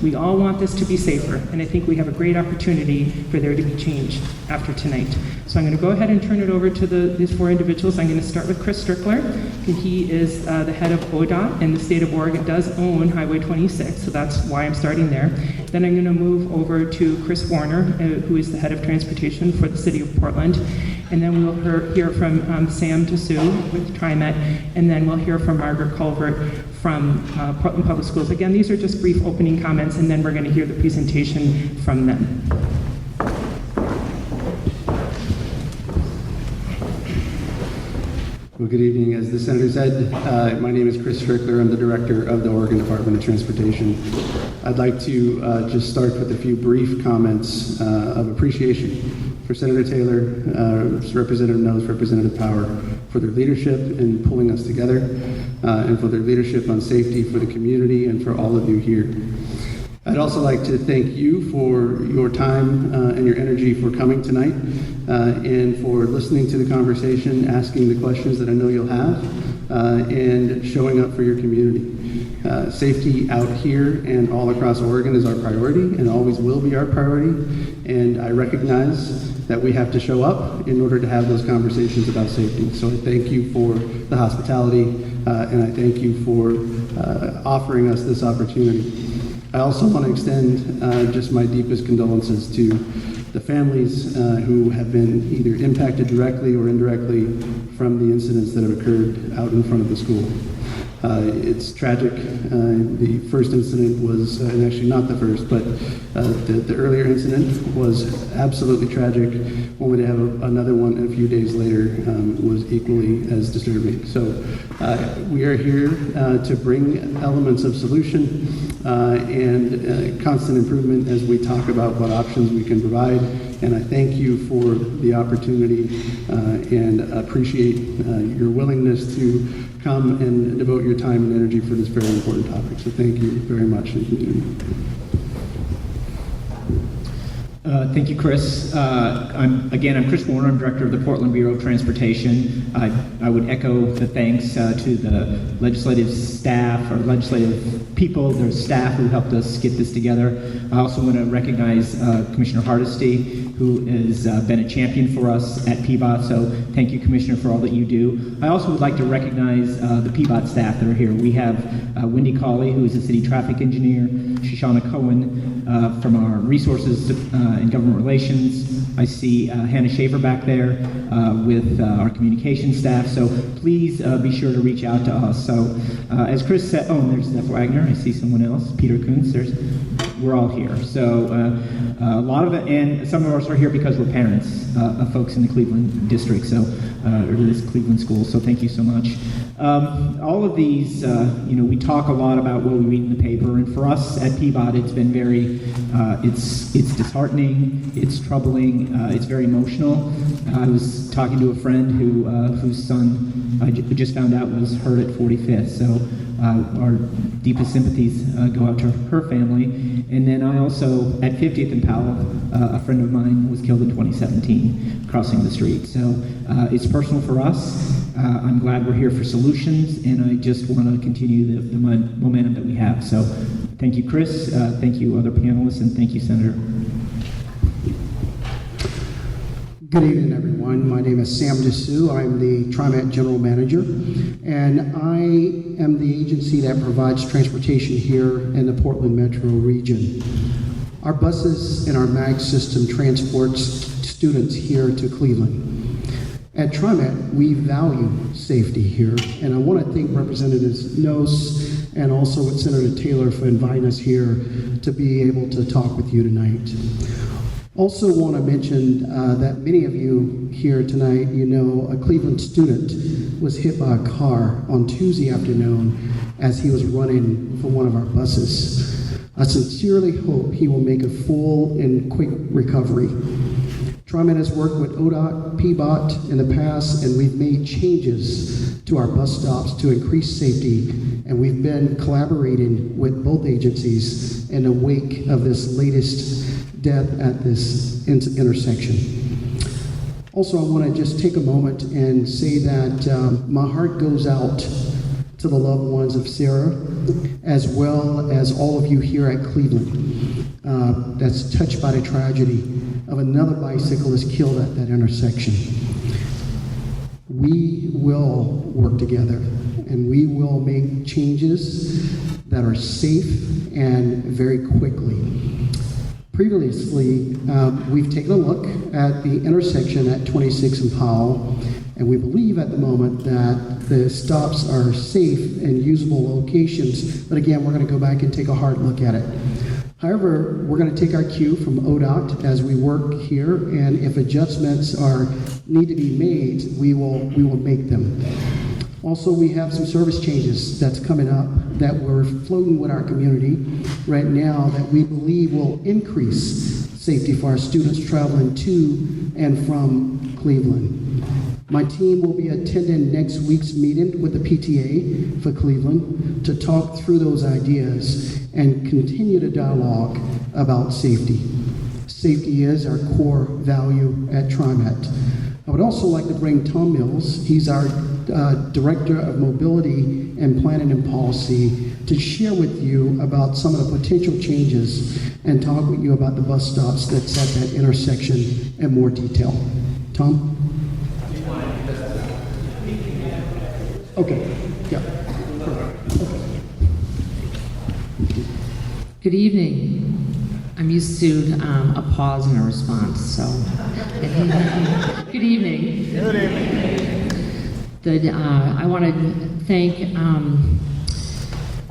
We all want this to be safer, and I think we have a great opportunity for there to be change after tonight. So I'm going to go ahead and turn it over to these four individuals. I'm going to start with Kris Strickler, and he is the head of ODOT, and the state of Oregon does own Highway 26, so that's why I'm starting there. Then I'm going to move over to Chris Warner, who is the head of transportation for the city of Portland. And then we'll hear from Sam Desue with TriMet, and then we'll hear from Margaret Calvert from Portland Public Schools. Again, these are just brief opening comments, and then we're going to hear the presentation from them. Well, good evening. As the Senator said, my name is Kris Strickler. I'm the Director of the Oregon Department of Transportation. I'd like to just start with a few brief comments of appreciation for Senator Taylor, Representative Knowles, Representative Powell, for their leadership in pulling us together, and for their leadership on safety for the community and for all of you here. I'd also like to thank you for your time and your energy for coming tonight and for listening to the conversation, asking the questions that I know you'll have, and showing up for your community. Safety out here and all across Oregon is our priority and always will be our priority, and I recognize that we have to show up in order to have those conversations about safety. So I thank you for the hospitality and I thank you for offering us this opportunity. I also want to extend just my deepest condolences to the families who have been either impacted directly or indirectly from the incidents that have occurred out in front of the school. It's tragic. The first incident was, and actually not the first, but the earlier incident was absolutely tragic. Only to have another one a few days later was equally as disturbing. So we are here to bring elements of solution and constant improvement as we talk about what options we can provide. And I thank you for the opportunity and appreciate your willingness to come and devote your time and energy for this very important topic. So thank you very much. Thank you, Chris. I'm Chris Warner. I'm Director of the Portland Bureau of Transportation. I would echo the thanks to the legislative staff or legislative people, their staff who helped us get this together. I also want to recognize Commissioner Hardesty, who has been a champion for us at PBOT. So thank you, Commissioner, for all that you do. I also would like to recognize the PBOT staff that are here. We have Wendy Cawley, who is a city traffic engineer, Shoshana Cohen from our resources and government relations. I see Hannah Schaefer back there with our communications staff. So please be sure to reach out to us. So as Chris said, there's Steph Wagner. I see someone else. Peter Kuntz. We're all here. So a lot of it, and some of us are here because we're parents of folks in the Cleveland district, so or this Cleveland school. So thank you so much. All of these, we talk a lot about what we read in the paper, and for us at PBOT, it's been very, it's disheartening, it's troubling, it's very emotional. I was talking to a friend whose son I just found out was hurt at 45th, so our deepest sympathies go out to her family. And then I also, at 50th and Powell, a friend of mine was killed in 2017 crossing the street. So it's personal for us. I'm glad we're here for solutions, and I just want to continue the momentum that we have. So thank you, Chris. Thank you, other panelists, and thank you, Senator. Good evening, everyone. My name is Sam Desue. I'm the TriMet General Manager, and I am the agency that provides transportation here in the Portland metro region. Our buses and our MAG system transports students here to Cleveland. At TriMet, we value safety here, and I want to thank Representatives Knowles and also Senator Taylor for inviting us here to be able to talk with you tonight. Also want to mention that many of you here tonight, a Cleveland student was hit by a car on Tuesday afternoon as he was running for one of our buses. I sincerely hope he will make a full and quick recovery. TriMet has worked with ODOT, PBOT in the past, and we've made changes to our bus stops to increase safety, and we've been collaborating with both agencies in the wake of this latest death at this intersection. Also, I want to just take a moment and say that my heart goes out to the loved ones of Sarah, as well as all of you here at Cleveland that's touched by the tragedy of another bicyclist killed at that intersection. We will work together, and we will make changes that are safe and very quickly. Previously, we've taken a look at the intersection at 26 and Powell, and we believe at the moment that the stops are safe and usable locations, but again, we're going to go back and take a hard look at it. However, we're going to take our cue from ODOT as we work here, and if adjustments need to be made, we will make them. Also, we have some service changes that's coming up that we're floating with our community right now that we believe will increase safety for our students traveling to and from Cleveland. My team will be attending next week's meeting with the PTA for Cleveland to talk through those ideas and continue the dialogue about safety. Safety is our core value at TriMet. I would also like to bring Tom Mills. He's our Director of Mobility and Planning and Policy to share with you about some of the potential changes and talk with you about the bus stops that's at that intersection in more detail. Tom? Okay. Yeah. Okay. Good evening. I'm used to a pause and a response, so. Good evening. Good evening. I want to thank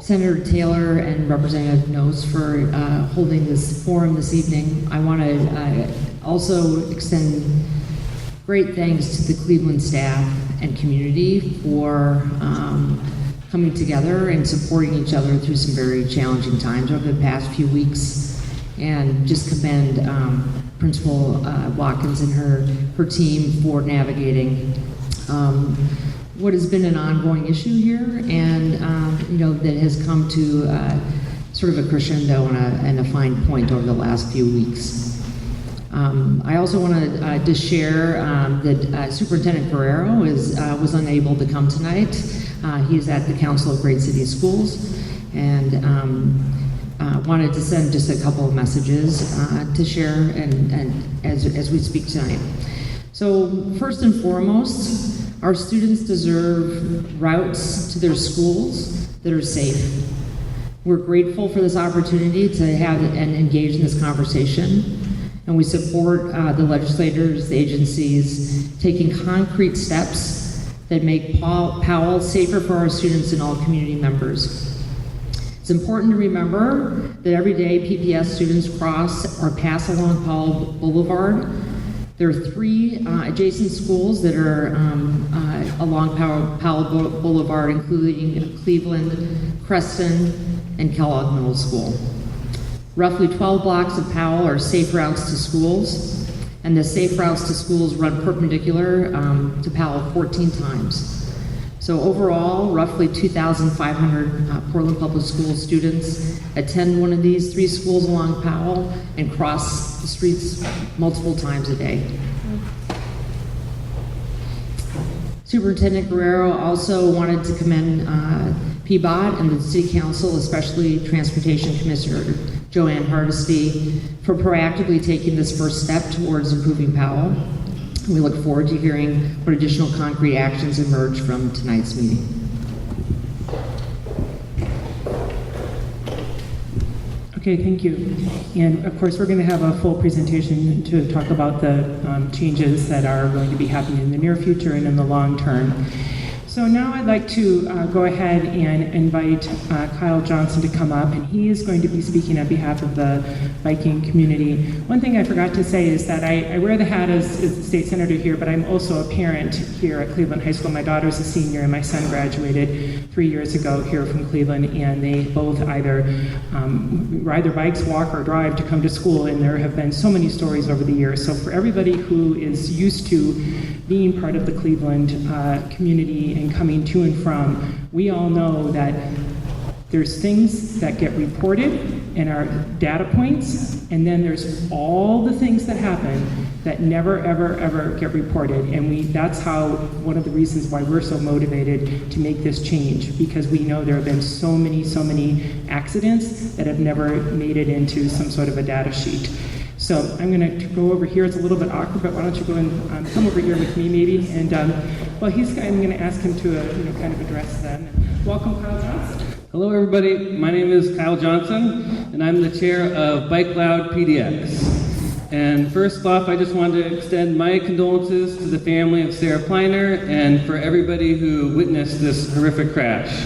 Senator Taylor and Representative Nose for holding this forum this evening. I want to also extend great thanks to the Cleveland staff and community for coming together and supporting each other through some very challenging times over the past few weeks. And just commend Principal Watkins and her team for navigating what has been an ongoing issue here, and that has come to sort of a crescendo and a fine point over the last few weeks. I also want to just share that Superintendent Guerrero was unable to come tonight. He's at the Council of Great City Schools, and wanted to send just a couple of messages to share and as we speak tonight. So first and foremost, our students deserve routes to their schools that are safe. We're grateful for this opportunity to have and engage in this conversation, and we support the legislators, the agencies, taking concrete steps that make Powell safer for our students and all community members. It's important to remember that every day PPS students cross or pass along Powell Boulevard. There are 3 adjacent schools that are along Powell Boulevard, including Cleveland, Creston, and Kellogg Middle School. Roughly 12 blocks of Powell are safe routes to schools, and the safe routes to schools run perpendicular to Powell 14 times. So overall, roughly 2,500 Portland Public School students attend one of these 3 schools along Powell and cross the streets multiple times a day. Superintendent Guerrero also wanted to commend PBOT and the City Council, especially Transportation Commissioner Joanne Hardesty, for proactively taking this first step towards improving Powell. We look forward to hearing what additional concrete actions emerge from tonight's meeting. Okay, thank you. And of course, we're going to have a full presentation to talk about the changes that are going to be happening in the near future and in the long term. So now I'd like to go ahead and invite Kiel Johnson to come up, and he is going to be speaking on behalf of the biking community. One thing I forgot to say is that I wear the hat as the state senator here, but I'm also a parent here at Cleveland High School. My daughter's a senior, and my son graduated 3 years ago here from Cleveland, and they both either ride their bikes, walk, or drive to come to school, and there have been so many stories over the years. So for everybody who is used to being part of the Cleveland community and coming to and from, we all know that there's things that get reported and our data points, and then there's all the things that happen that never, ever, ever get reported. And that's how, one of the reasons why we're so motivated to make this change, because we know there have been so many accidents that have never made it into some sort of a data sheet. So I'm going to go over here. It's a little bit awkward, but why don't you go and come over here with me, maybe? And I'm going to ask him to kind of address them. Welcome, Kiel Johnson. Hello, everybody. My name is Kiel Johnson, and I'm the chair of BikeLoudPDX. And first off, I just wanted to extend my condolences to the family of Sarah Pleiner and for everybody who witnessed this horrific crash.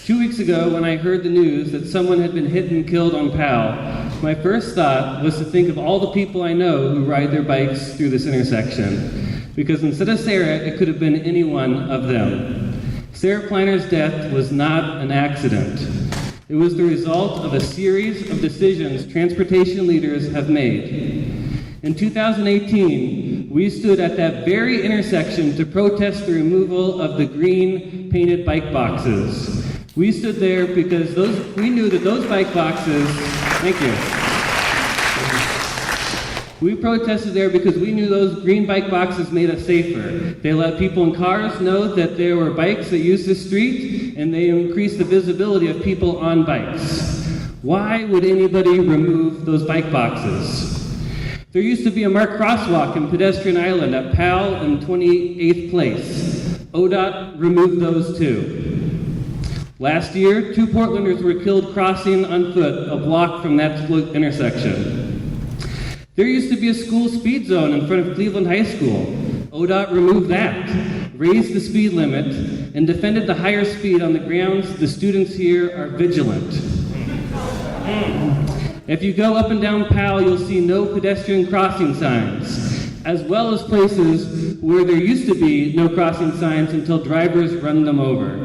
2 weeks ago, when I heard the news that someone had been hit and killed on Powell, my first thought was to think of all the people I know who ride their bikes through this intersection. Because instead of Sarah, it could have been any one of them. Sarah Pleiner's death was not an accident. It was the result of a series of decisions transportation leaders have made. In 2018, we stood at that very intersection to protest the removal of the green painted bike boxes. We stood there because we knew that those bike boxes, thank you. We protested there because we knew those green bike boxes made us safer. They let people in cars know that there were bikes that used the street, and they increased the visibility of people on bikes. Why would anybody remove those bike boxes? There used to be a marked crosswalk and pedestrian island at Powell and 28th Place. ODOT removed those too. Last year, 2 Portlanders were killed crossing on foot a block from that intersection. There used to be a school speed zone in front of Cleveland High School. ODOT removed that, raised the speed limit, and defended the higher speed on the grounds the students here are vigilant. If you go up and down Powell, you'll see no pedestrian crossing signs, as well as places where there used to be no crossing signs until drivers run them over.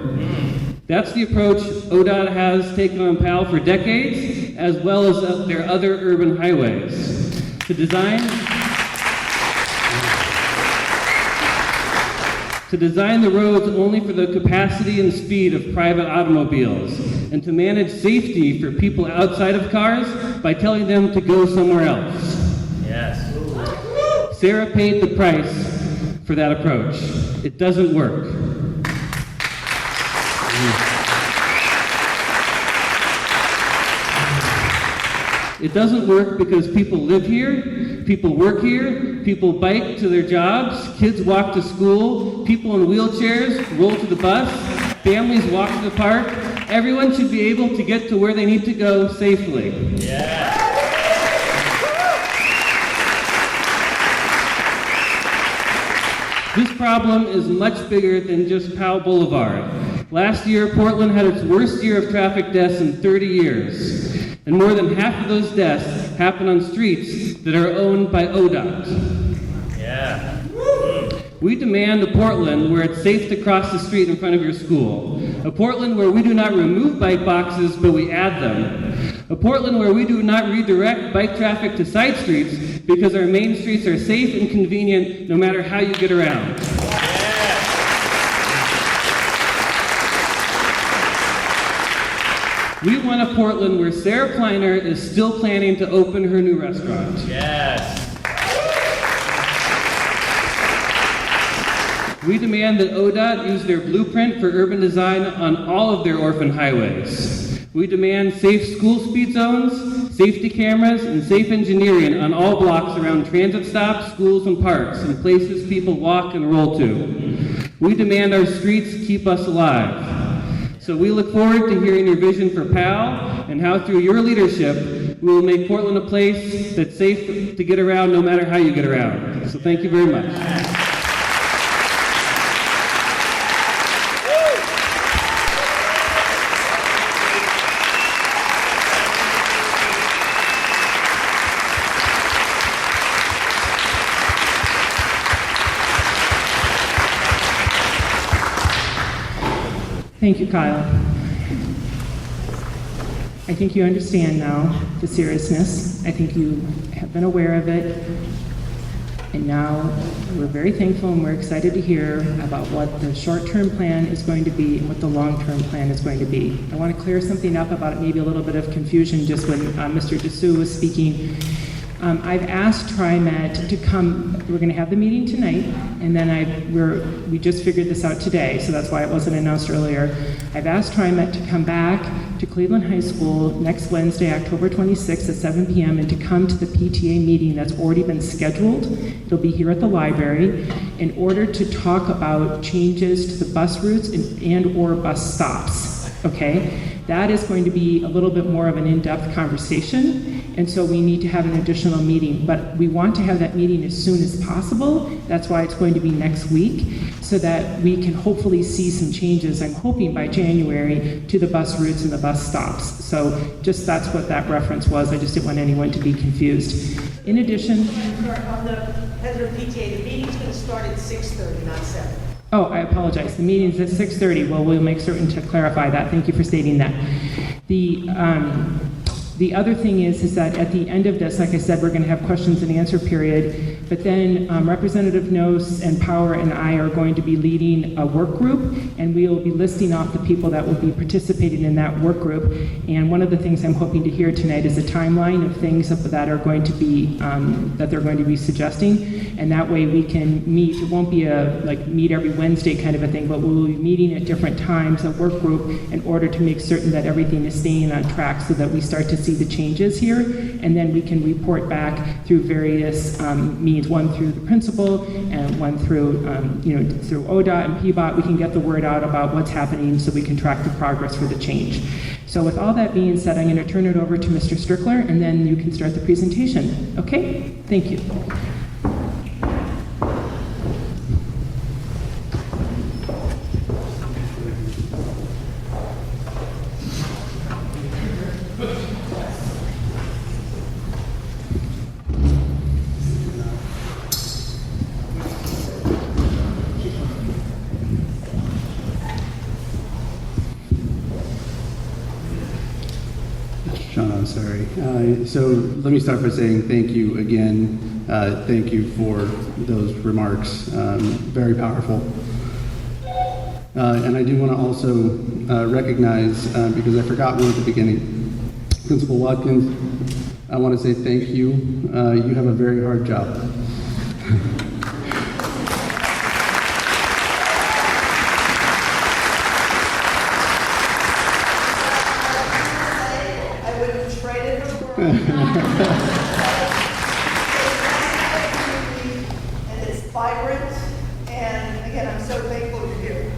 That's the approach ODOT has taken on Powell for decades, as well as their other urban highways. To design the roads only for the capacity and speed of private automobiles, and to manage safety for people outside of cars by telling them to go somewhere else. Yes. Sarah paid the price for that approach. It doesn't work. It doesn't work because people live here, people work here, people bike to their jobs, kids walk to school, people in wheelchairs roll to the bus, families walk to the park. Everyone should be able to get to where they need to go safely. Yeah. This problem is much bigger than just Powell Boulevard. Last year, Portland had its worst year of traffic deaths in 30 years. And more than half of those deaths happen on streets that are owned by ODOT. Yeah. We demand a Portland where it's safe to cross the street in front of your school. A Portland where we do not remove bike boxes, but we add them. A Portland where we do not redirect bike traffic to side streets because our main streets are safe and convenient no matter how you get around. We want a Portland where Sarah Pleiner is still planning to open her new restaurant. Yes. We demand that ODOT use their blueprint for urban design on all of their orphan highways. We demand safe school speed zones, safety cameras, and safe engineering on all blocks around transit stops, schools, and parks, and places people walk and roll to. We demand our streets keep us alive. So we look forward to hearing your vision for Powell and how through your leadership we will make Portland a place that's safe to get around no matter how you get around. So thank you very much. Thank you, Kiel. I think you understand now the seriousness. I think you have been aware of it. And now we're very thankful and we're excited to hear about what the short-term plan is going to be and what the long-term plan is going to be. I want to clear something up about maybe a little bit of confusion just when Mr. Desue was speaking. I've asked TriMet to come. We're going to have the meeting tonight, and then we just figured this out today, so that's why it wasn't announced earlier. I've asked TriMet to come back to Cleveland High School next Wednesday, October 26th at 7 p.m. and to come to the PTA meeting that's already been scheduled. It'll be here at the library in order to talk about changes to the bus routes and or bus stops, okay? That is going to be a little bit more of an in-depth conversation, and so we need to have an additional meeting. But we want to have that meeting as soon as possible. That's why it's going to be next week, so that we can hopefully see some changes, I'm hoping by January, to the bus routes and the bus stops. So just that's what that reference was. I just didn't want anyone to be confused. In addition... On the head of PTA, the meeting's going to start at 6:30, not 7. Oh, I apologize. The meeting's at 6:30. Well, we'll make certain to clarify that. Thank you for stating that. The other thing is that at the end of this, like I said, we're going to have questions and answer period, but then Representative Nose and Powell and I are going to be leading a work group, and we will be listing off the people that will be participating in that work group. And one of the things I'm hoping to hear tonight is a timeline of things that are going to be, that they're going to be suggesting, and that way we can meet. It won't be a meet every Wednesday kind of a thing, but we'll be meeting at different times, a work group, in order to make certain that everything is staying on track so that we start to see the changes here, and then we can report back through various means, one through the principal and one through through ODOT and PBOT. We can get the word out about what's happening so we can track the progress for the change. So with all that being said, I'm going to turn it over to Mr. Strickler, and then you can start the presentation. Okay? Thank you. Sorry. So let me start by saying thank you again. Thank you for those remarks. Very powerful. And I do want to also recognize, because I forgot one at the beginning, Principal Watkins, I want to say thank you. You have a very hard job. And it's vibrant, and again, I'm so thankful you're here.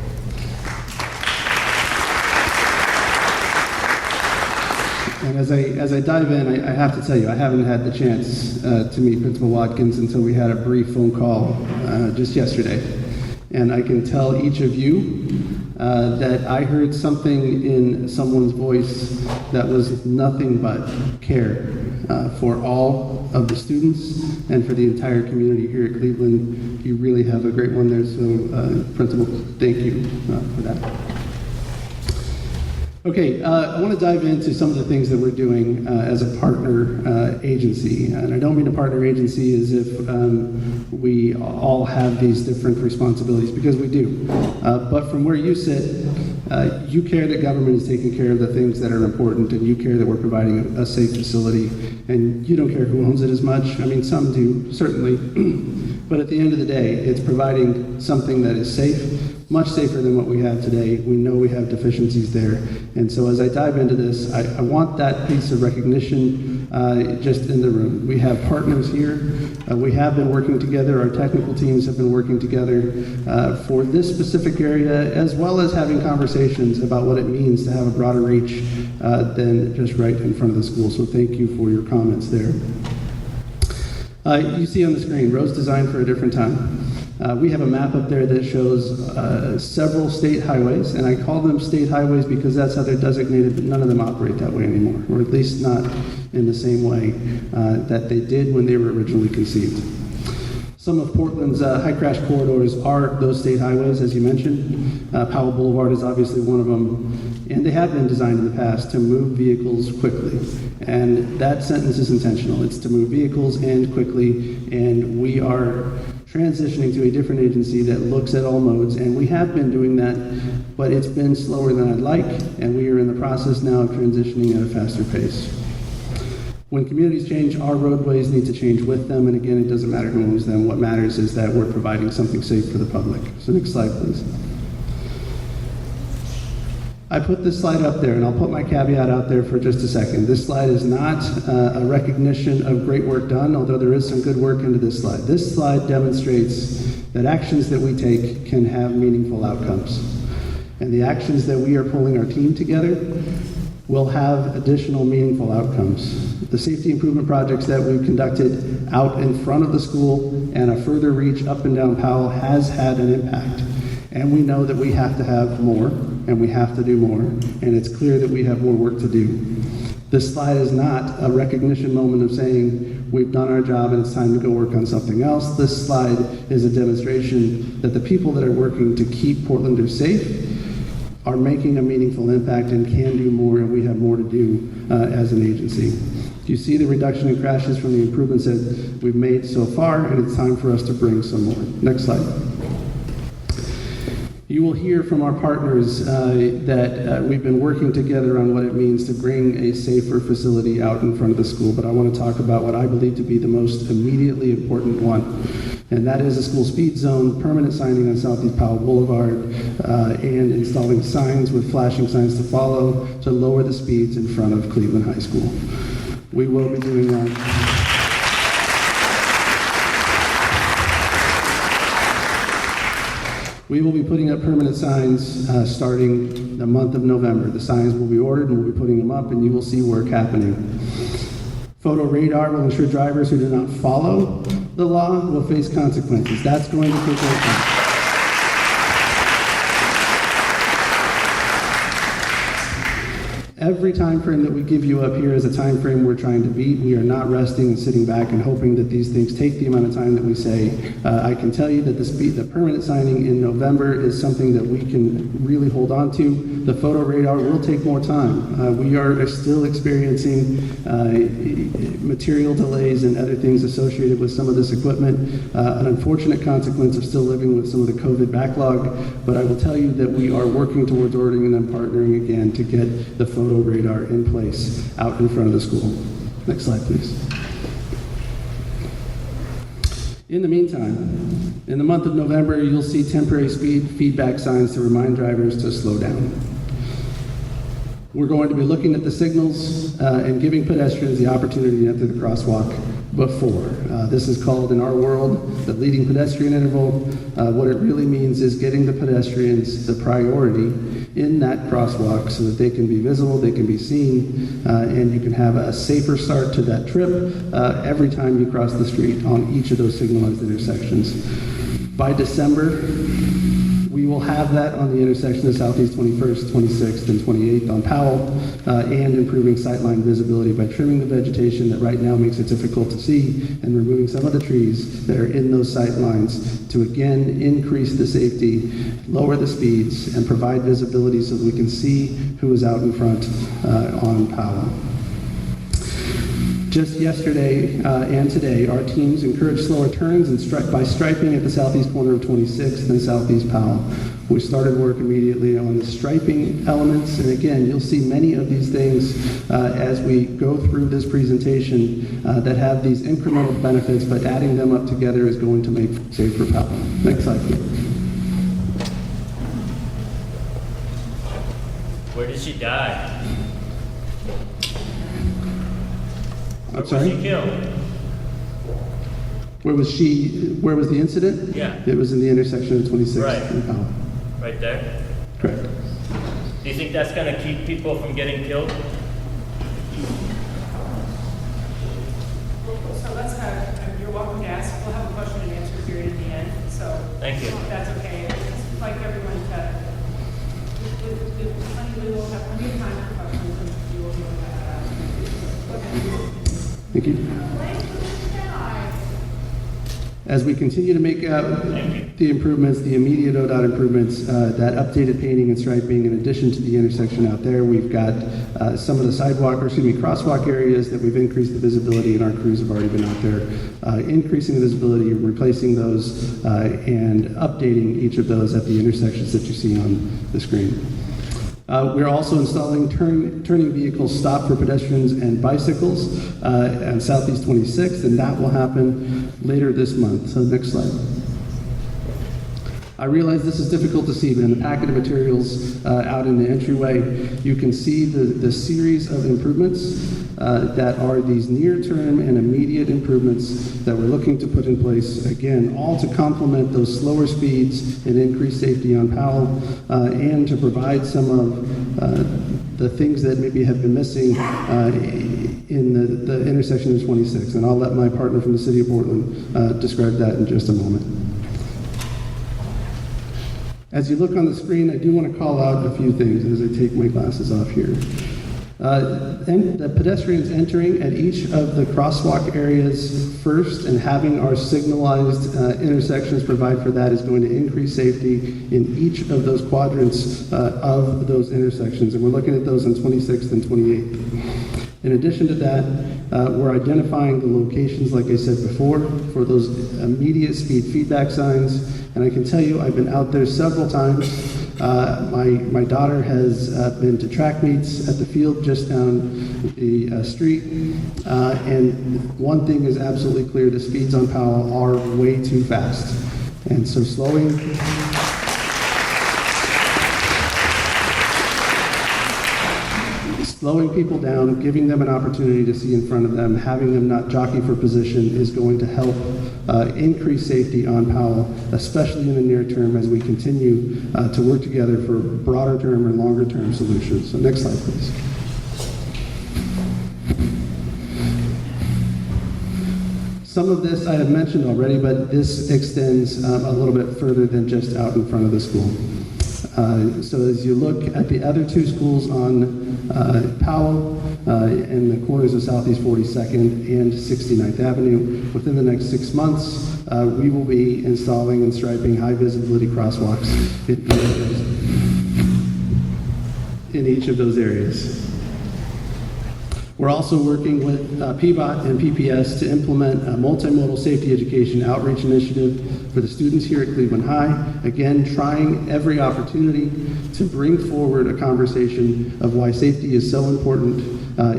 And as I dive in, I have to tell you, I haven't had the chance to meet Principal Watkins until we had a brief phone call just yesterday. And I can tell each of you that I heard something in someone's voice that was nothing but care for all of the students and for the entire community here at Cleveland. You really have a great one there, so Principal, thank you for that. Okay, I want to dive into some of the things that we're doing as a partner agency. And I don't mean a partner agency as if we all have these different responsibilities, because we do. But from where you sit, you care that government is taking care of the things that are important, and you care that we're providing a safe facility, and you don't care who owns it as much. I mean, some do, certainly. But at the end of the day, it's providing something that is safe, much safer than what we have today. We know we have deficiencies there. And so as I dive into this, I want that piece of recognition just in the room. We have partners here. We have been working together. Our technical teams have been working together for this specific area, as well as having conversations about what it means to have a broader reach than just right in front of the school. So thank you for your comments there. You see on the screen, roads designed for a different time. We have a map up there that shows several state highways, and I call them state highways because that's how they're designated, but none of them operate that way anymore, or at least not in the same way that they did when they were originally conceived. Some of Portland's high crash corridors are those state highways, as you mentioned. Powell Boulevard is obviously one of them, and they have been designed in the past to move vehicles quickly. And that sentence is intentional. It's to move vehicles and quickly, and we are transitioning to a different agency that looks at all modes, and we have been doing that, but it's been slower than I'd like, and we are in the process now of transitioning at a faster pace. When communities change, our roadways need to change with them, and again, it doesn't matter who owns them. What matters is that we're providing something safe for the public. So next slide, please. I put this slide up there, and I'll put my caveat out there for just a second. This slide is not a recognition of great work done, although there is some good work into this slide. This slide demonstrates that actions that we take can have meaningful outcomes. And the actions that we are pulling our team together will have additional meaningful outcomes. The safety improvement projects that we've conducted out in front of the school and a further reach up and down Powell has had an impact. And we know that we have to have more, and we have to do more, and it's clear that we have more work to do. This slide is not a recognition moment of saying we've done our job and it's time to go work on something else. This slide is a demonstration that the people that are working to keep Portlanders safe are making a meaningful impact and can do more, and we have more to do as an agency. You see the reduction in crashes from the improvements that we've made so far, and it's time for us to bring some more. Next slide. You will hear from our partners that we've been working together on what it means to bring a safer facility out in front of the school, but I want to talk about what I believe to be the most immediately important one, and that is a school speed zone, permanent signing on Southeast Powell Boulevard, and installing signs with flashing signs to follow to lower the speeds in front of Cleveland High School. We will be doing that. We will be putting up permanent signs starting the month of November. The signs will be ordered and we'll be putting them up, and you will see work happening. Photo radar will ensure drivers who do not follow the law will face consequences. That's going to take time. Every time frame that we give you up here is a time frame we're trying to beat. We are not resting and sitting back and hoping that these things take the amount of time that we say. I can tell you that the permanent signing in November is something that we can really hold on to. The photo radar will take more time. We are still experiencing material delays and other things associated with some of this equipment. An unfortunate consequence of still living with some of the COVID backlog, but I will tell you that we are working towards ordering and then partnering again to get the photo radar in place out in front of the school. Next slide, please. In the meantime, in the month of November, you'll see temporary speed feedback signs to remind drivers to slow down. We're going to be looking at the signals and giving pedestrians the opportunity to enter the crosswalk before. This is called, in our world, the leading pedestrian interval. What it really means is getting the pedestrians the priority in that crosswalk so that they can be visible, they can be seen, and you can have a safer start to that trip every time you cross the street on each of those signalized intersections. By December, we will have that on the intersection of Southeast 21st, 26th, and 28th on Powell, and improving sightline visibility by trimming the vegetation that right now makes it difficult to see and removing some of the trees that are in those sight lines to again increase the safety, lower the speeds, and provide visibility so that we can see who is out in front on Powell. Just yesterday and today, our teams encouraged slower turns and by striping at the southeast corner of 26th and Southeast Powell. We started work immediately on the striping elements, and again, you'll see many of these things as we go through this presentation that have these incremental benefits, but adding them up together is going to make safer Powell. Next slide, please. Where did she die? I'm sorry? Was she killed? Where was the incident? Yeah. It was in the intersection of 26th Right. and Powell. Right there? Correct. Do you think that's going to keep people from getting killed? So let's have, you're welcome to ask. We'll have a question and answer period at the end. So Thank you. if that's okay. I'd like everyone to, we will have plenty of time for questions and you will be able to Thank you. As we continue to make the improvements, the immediate ODOT improvements, that updated painting and striping, in addition to the intersection out there, we've got some of the crosswalk areas that we've increased the visibility, and our crews have already been out there increasing the visibility, replacing those, and updating each of those at the intersections that you see on the screen. We're also installing turning vehicle stop for pedestrians and bicycles on Southeast 26th, and that will happen later this month. So next slide. I realize this is difficult to see, but in the packet of materials out in the entryway, you can see the series of improvements that are these near-term and immediate improvements that we're looking to put in place, again, all to complement those slower speeds and increase safety on Powell, and to provide some of the things that maybe have been missing in the intersection of 26. And I'll let my partner from the City of Portland describe that in just a moment. As you look on the screen, I do want to call out a few things as I take my glasses off here. And the pedestrians entering at each of the crosswalk areas first and having our signalized intersections provide for that is going to increase safety in each of those quadrants of those intersections. And we're looking at those on 26th and 28th. In addition to that, we're identifying the locations, like I said before, for those immediate speed feedback signs. And I can tell you, I've been out there several times. My daughter has been to track meets at the field just down the street. And one thing is absolutely clear, the speeds on Powell are way too fast. And so slowing people down, giving them an opportunity to see in front of them, having them not jockey for position is going to help increase safety on Powell, especially in the near term as we continue to work together for broader term and longer term solutions. So next slide, please. Some of this I have mentioned already, but this extends a little bit further than just out in front of the school. So as you look at the other two schools on Powell, in the corners of Southeast 42nd and 69th Avenue, within the next 6 months, we will be installing and striping high visibility crosswalks in each of those areas. We're also working with PBOT and PPS to implement a multimodal safety education outreach initiative for the students here at Cleveland High. Again, trying every opportunity to bring forward a conversation of why safety is so important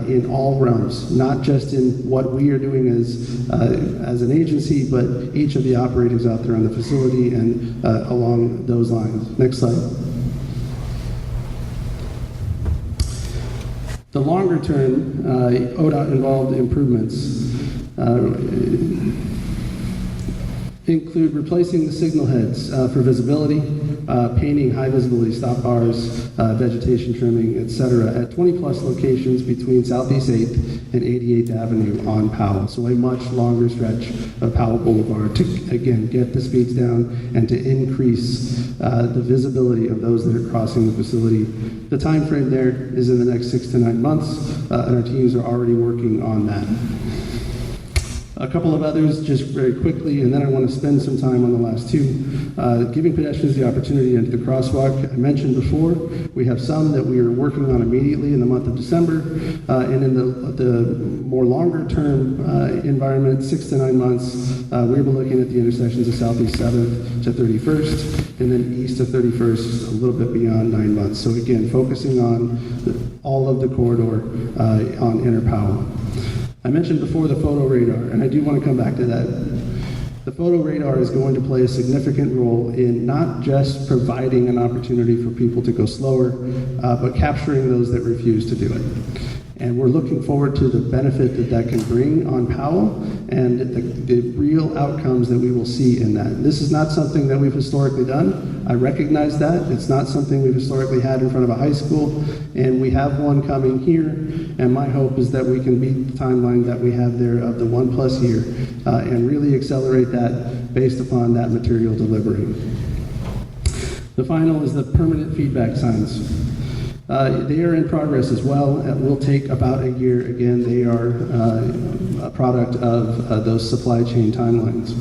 in all realms, not just in what we are doing as an agency, but each of the operators out there on the facility and along those lines. Next slide. The longer term ODOT involved improvements include replacing the signal heads for visibility, painting high visibility stop bars, vegetation trimming, etc. at 20 plus locations between Southeast 8th and 88th Avenue on Powell. So a much longer stretch of Powell Boulevard to, again, get the speeds down and to increase the visibility of those that are crossing the facility. The time frame there is in the next 6 to 9 months, and our teams are already working on that. A couple of others just very quickly, and then I want to spend some time on the last two. Giving pedestrians the opportunity into the crosswalk. I mentioned before, we have some that we are working on immediately in the month of December, and in the more longer term environment, 6 to 9 months, we'll be looking at the intersections of Southeast 7th to 31st, and then east of 31st, a little bit beyond 9 months. So again, focusing on all of the corridor on Inner Powell. I mentioned before the photo radar, and I do want to come back to that. The photo radar is going to play a significant role in not just providing an opportunity for people to go slower, but capturing those that refuse to do it. And we're looking forward to the benefit that that can bring on Powell and the real outcomes that we will see in that. This is not something that we've historically done. I recognize that. It's not something we've historically had in front of a high school, and we have one coming here, and my hope is that we can meet the timeline that we have there of the 1+ year and really accelerate that based upon that material delivery. The final is the permanent feedback signs. They are in progress as well. It will take about a year. Again, they are a product of those supply chain timelines.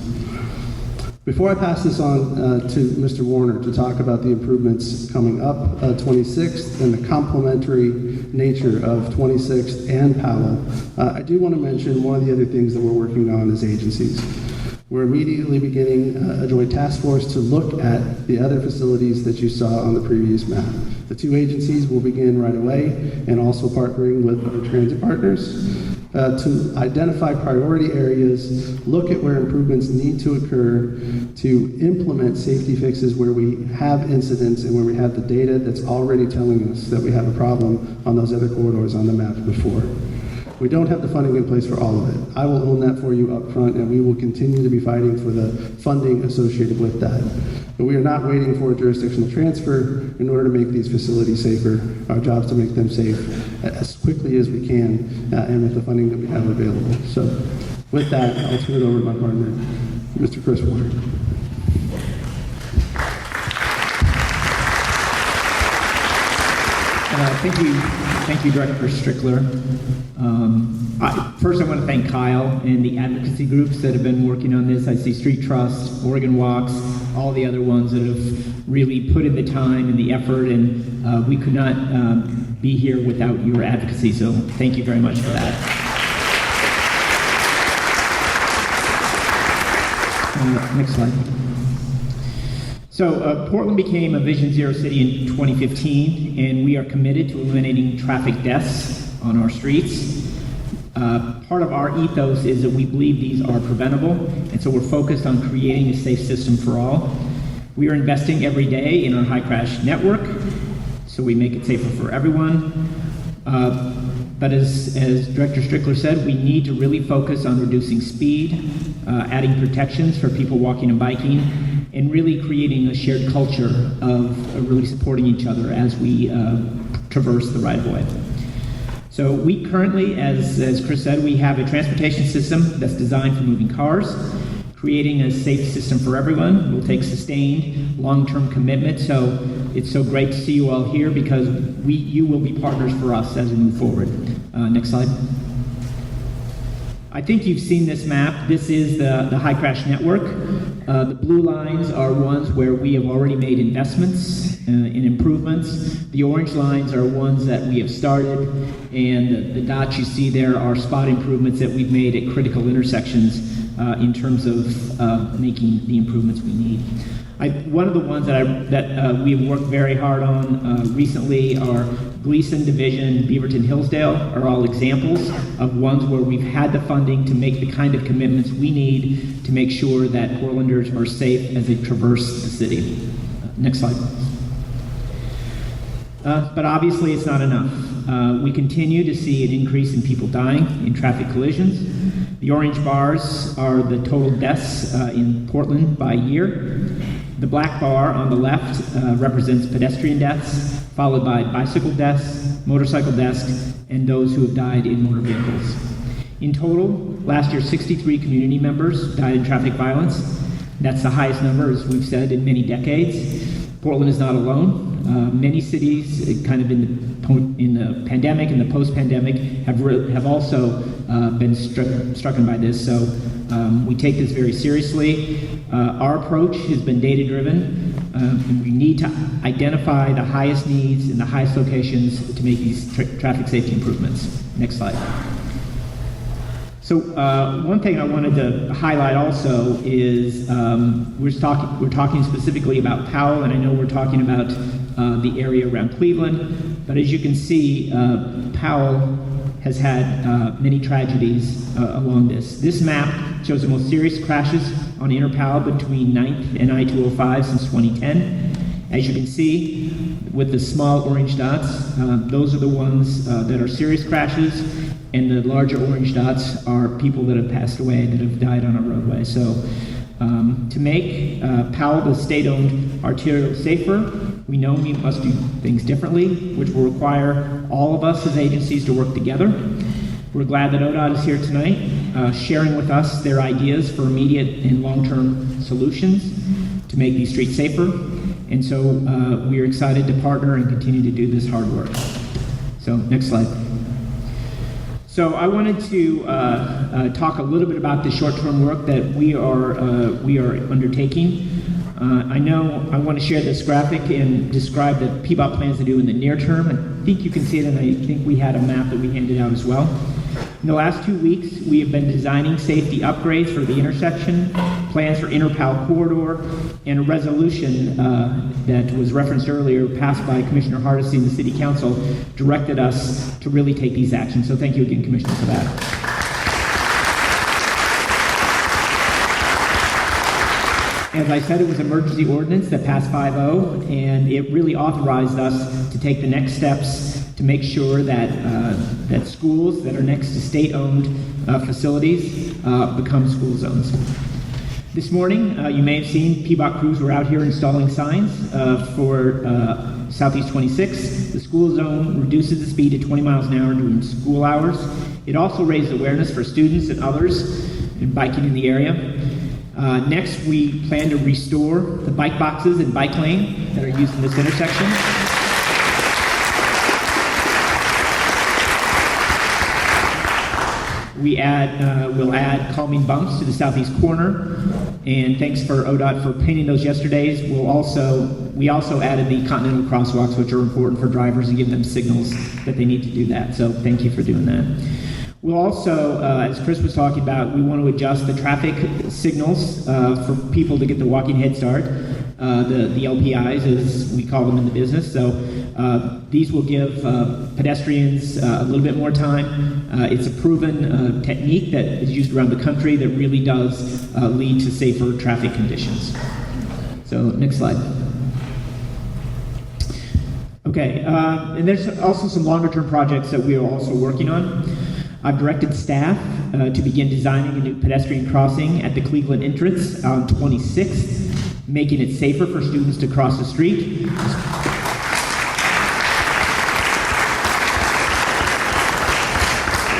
Before I pass this on to Mr. Warner to talk about the improvements coming up 26th and the complementary nature of 26th and Powell, I do want to mention one of the other things that we're working on as agencies. We're immediately beginning a joint task force to look at the other facilities that you saw on the previous map. The two agencies will begin right away and also partnering with other transit partners to identify priority areas, look at where improvements need to occur, to implement safety fixes where we have incidents and where we have the data that's already telling us that we have a problem on those other corridors on the map before. We don't have the funding in place for all of it. I will own that for you up front, and we will continue to be fighting for the funding associated with that. But we are not waiting for a jurisdictional transfer in order to make these facilities safer. Our job is to make them safe as quickly as we can and with the funding that we have available. So with that, I'll turn it over to my partner, Mr. Chris Warner. Thank you, Director Strickler. First, I want to thank Kyle and the advocacy groups that have been working on this. I see Street Trust, Oregon Walks, all the other ones that have really put in the time and the effort, and we could not be here without your advocacy, so thank you very much for that. Next slide. So Portland became a Vision Zero city in 2015, and we are committed to eliminating traffic deaths on our streets. Part of our ethos is that we believe these are preventable, and so we're focused on creating a safe system for all. We are investing every day in our high crash network, so we make it safer for everyone. But as Director Strickler said, we need to really focus on reducing speed, adding protections for people walking and biking, and really creating a shared culture of really supporting each other as we traverse the right-of-way. So we currently, as Chris said, we have a transportation system that's designed for moving cars. Creating a safe system for everyone will take sustained, long-term commitment. So it's so great to see you all here because you will be partners for us as we move forward. Next slide. I think you've seen this map. This is the high crash network. The blue lines are ones where we have already made investments in improvements. The orange lines are ones that we have started, and the dots you see there are spot improvements that we've made at critical intersections in terms of making the improvements we need. One of the ones that we have worked very hard on recently are Gleason Division, Beaverton, Hillsdale are all examples of ones where we've had the funding to make the kind of commitments we need to make sure that Portlanders are safe as they traverse the city. Next slide. But obviously it's not enough. We continue to see an increase in people dying in traffic collisions. The orange bars are the total deaths in Portland by year. The black bar on the left represents pedestrian deaths, followed by bicycle deaths, motorcycle deaths, and those who have died in motor vehicles. In total, last year 63 community members died in traffic violence. That's the highest number, as we've said, in many decades. Portland is not alone. Many cities, kind of in the pandemic and the post-pandemic, have also been struck by this. So we take this very seriously. Our approach has been data-driven, and we need to identify the highest needs in the highest locations to make these traffic safety improvements. Next slide. So one thing I wanted to highlight also is we're talking specifically about Powell, and I know we're talking about the area around Cleveland, but as you can see, Powell has had many tragedies along this. This map shows the most serious crashes on Inner Powell between 9th and I-205 since 2010. As you can see, with the small orange dots, those are the ones that are serious crashes, and the larger orange dots are people that have passed away, that have died on our roadway. So to make Powell, the state-owned arterial, safer, we know we must do things differently, which will require all of us as agencies to work together. We're glad that ODOT is here tonight, sharing with us their ideas for immediate and long-term solutions to make these streets safer. And so we are excited to partner and continue to do this hard work. So next slide. So I wanted to talk a little bit about the short-term work that we are undertaking. I want to share this graphic and describe the PBOT plans to do in the near term. I think you can see it, and I think we had a map that we handed out as well. In the last 2 weeks, we have been designing safety upgrades for the intersection, plans for Inter-Powell corridor, and a resolution that was referenced earlier, passed by Commissioner Hardesty and the City Council, directed us to really take these actions. So thank you again, Commissioner, for that. As I said, it was an emergency ordinance that passed 5-0, and it really authorized us to take the next steps to make sure that that schools that are next to state-owned facilities become school zones. This morning, you may have seen PBOT crews were out here installing signs for Southeast 26. The school zone reduces the speed to 20 miles an hour during school hours. It also raised awareness for students and others in biking in the area. Next, we plan to restore the bike boxes and bike lane that are used in this intersection. We'll add calming bumps to the southeast corner, and thanks for ODOT for painting those yesterday. We also added the continental crosswalks, which are important for drivers and give them signals that they need to do that. So thank you for doing that. We'll also, as Kris was talking about, we want to adjust the traffic signals for people to get the walking head start, the LPIs, as we call them in the business. So these will give pedestrians a little bit more time. It's a proven technique that is used around the country that really does lead to safer traffic conditions. So next slide. Okay, and there's also some longer-term projects that we are also working on. I've directed staff to begin designing a new pedestrian crossing at the Cleveland entrance on 26th, making it safer for students to cross the street.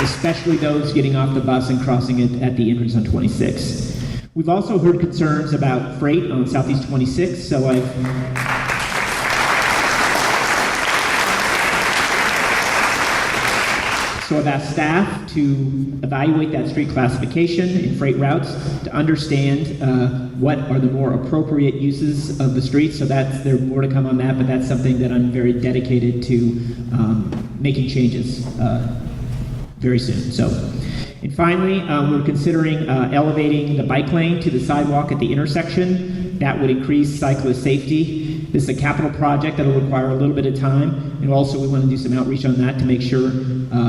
Especially those getting off the bus and crossing it at the entrance on 26th. We've also heard concerns about freight on Southeast 26, so I've asked staff to evaluate that street classification and freight routes to understand what are the more appropriate uses of the streets. So there's more to come on that, but that's something that I'm very dedicated to making changes very soon. So, and finally, we're considering elevating the bike lane to the sidewalk at the intersection. That would increase cyclist safety. This is a capital project that will require a little bit of time, and also we want to do some outreach on that to make sure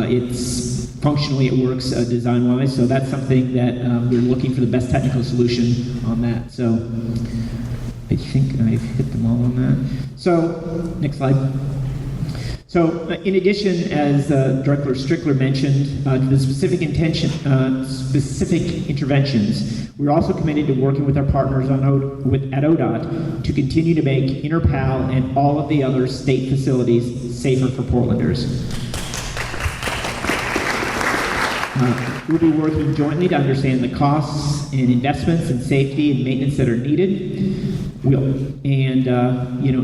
it's functionally, it works design-wise. So that's something that we're looking for the best technical solution on that. So I think I've hit them all on that. So next slide. So, in addition, as Director Strickler mentioned, to the specific interventions, we're also committed to working with our partners at ODOT to continue to make Inter-Powell and all of the other state facilities safer for Portlanders. We'll be working jointly to understand the costs and investments in safety and maintenance that are needed.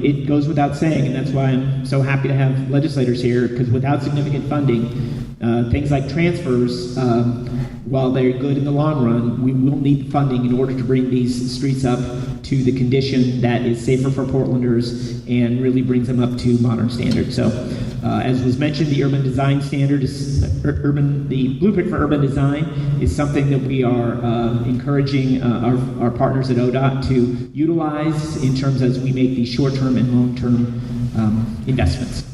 It goes without saying, and that's why I'm so happy to have legislators here, because without significant funding, things like transfers, while they're good in the long run, we will need funding in order to bring these streets up to the condition that is safer for Portlanders and really brings them up to modern standards. So, as was mentioned, the urban design standard is the blueprint for urban design is something that we are encouraging our partners at ODOT to utilize in terms as we make these short-term and long-term investments.